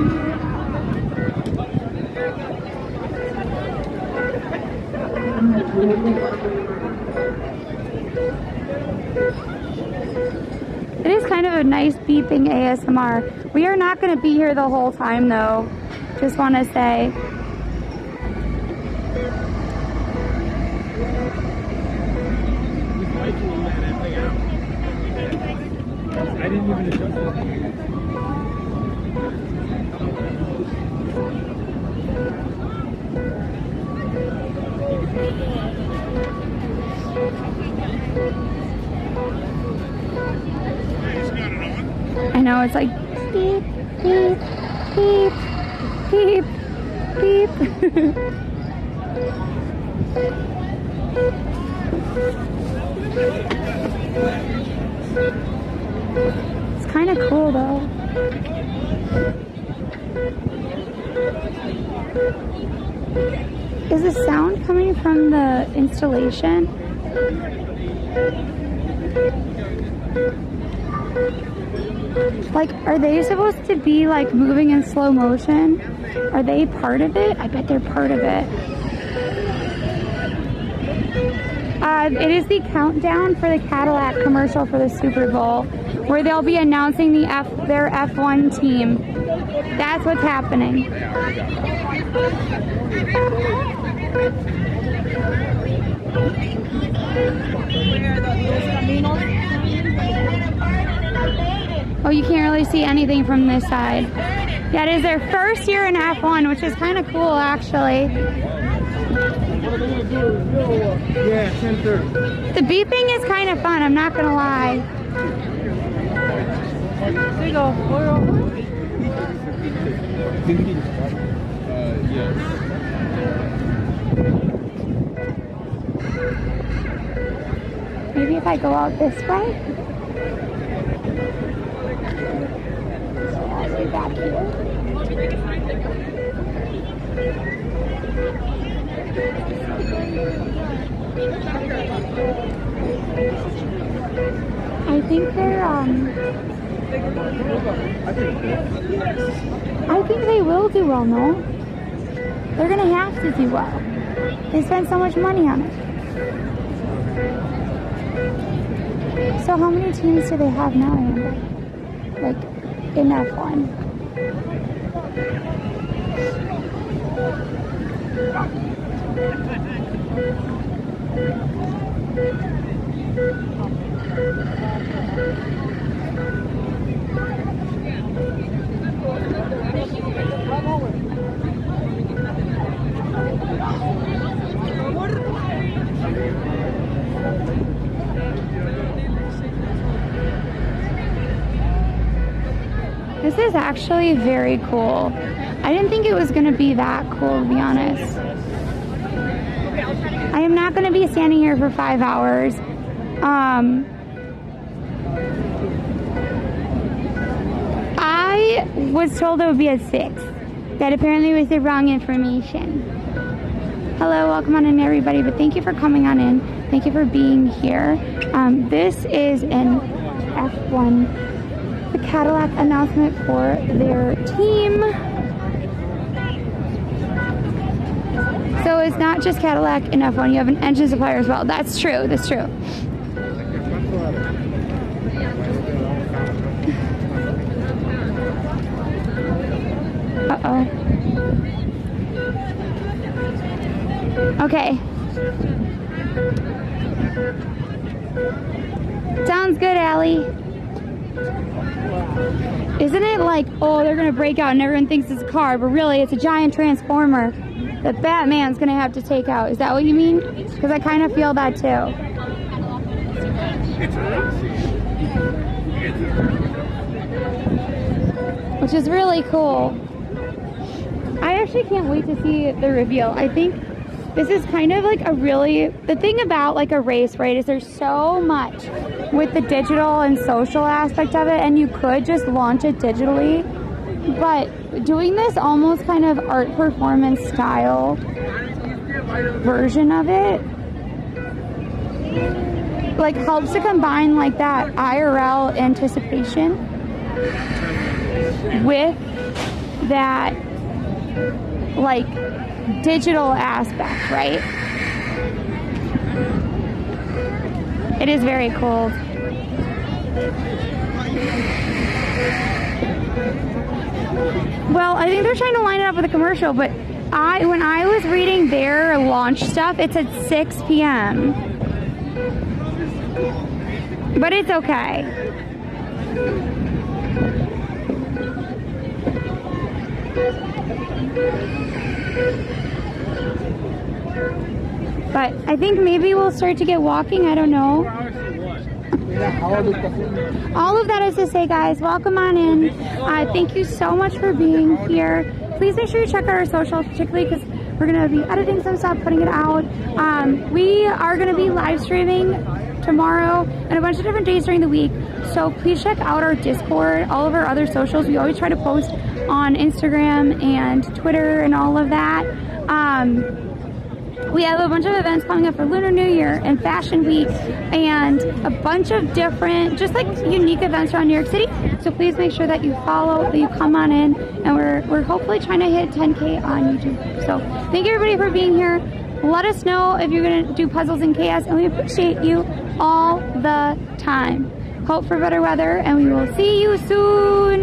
It is kind of a nice beeping ASMR. We are not going to be here the whole time though. Just want to say. I didn't even adjust that. I know, it's like beep, beep, beep, beep, beep. It's kind of cool though. Is the sound coming from the installation? Like, are they supposed to be like moving in slow motion? Are they part of it? I bet they're part of it. It is the countdown for the Cadillac commercial for the Super Bowl, where they'll be announcing their F1 team. That's what's happening. Oh, you can't really see anything from this side. Yeah, it is their first year in F1, which is kind of cool, actually. Yeah, 10:30. The beeping is kind of fun, I'm not going to lie. There you go. Yes. Maybe if I go out this way? All the way back here. I think they're, I think they will do well, no? They're gonna have to do well. They spend so much money on it. So how many teams do they have now, Amber? Like, in F1? This is actually very cool. I didn't think it was going to be that cool, to be honest. I am not going to be standing here for 5 hours. I was told it would be at 6. That apparently was the wrong information. Hello, welcome on in everybody, but thank you for coming on in. Thank you for being here. This is an F1, the Cadillac announcement for their team. So it's not just Cadillac in F1, you have an engine supplier as well. That's true, that's true. Uh-oh. Okay. Sounds good, Allie. Isn't it like, oh, they're gonna break out and everyone thinks it's a car, but really it's a giant transformer that Batman's gonna have to take out. Is that what you mean? Because I kind of feel that too. Which is really cool. I actually can't wait to see the reveal. I think this is kind of like the thing about like a race, right, is there's so much with the digital and social aspect of it, and you could just launch it digitally, but doing this almost kind of art performance style version of it like helps to combine like that IRL anticipation with that like digital aspect, right? It is very cool. Well, I think they're trying to line it up with a commercial, but when I was reading their launch stuff, it's at 6 p.m. But it's okay. But I think maybe we'll start to get walking. I don't know. All of that is to say, guys, welcome on in. Thank you so much for being here. Please make sure you check out our socials, particularly because we're going to be editing some stuff, putting it out. We are going to be live streaming tomorrow and a bunch of different days during the week. So please check out our Discord, all of our other socials. We always try to post on Instagram and Twitter and all of that. We have a bunch of events coming up for Lunar New Year and Fashion Week and a bunch of different, just like unique events around New York City. So please make sure that you follow, that you come on in, and we're hopefully trying to hit 10K on YouTube. So thank you everybody for being here. Let us know if you're going to do Puzzles in Chaos, and we appreciate you all the time. Hope for better weather, and we will see you soon.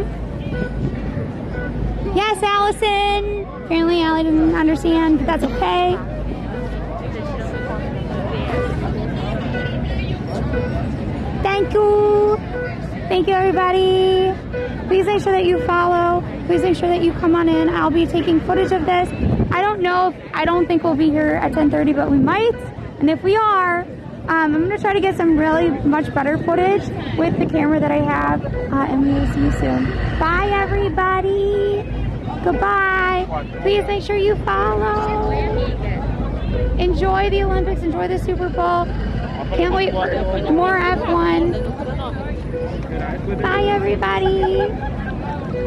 Yes, Allison. Apparently Allie didn't understand, but that's okay. Thank you. Thank you, everybody. Please make sure that you follow. Please make sure that you come on in. I'll be taking footage of this. I don't think we'll be here at 10:30, but we might. And if we are, I'm going to try to get some really much better footage with the camera that I have. And we will see you soon. Bye, everybody. Goodbye. Please make sure you follow. Enjoy the Olympics. Enjoy the Super Bowl. Can't wait for more F1. Bye, everybody.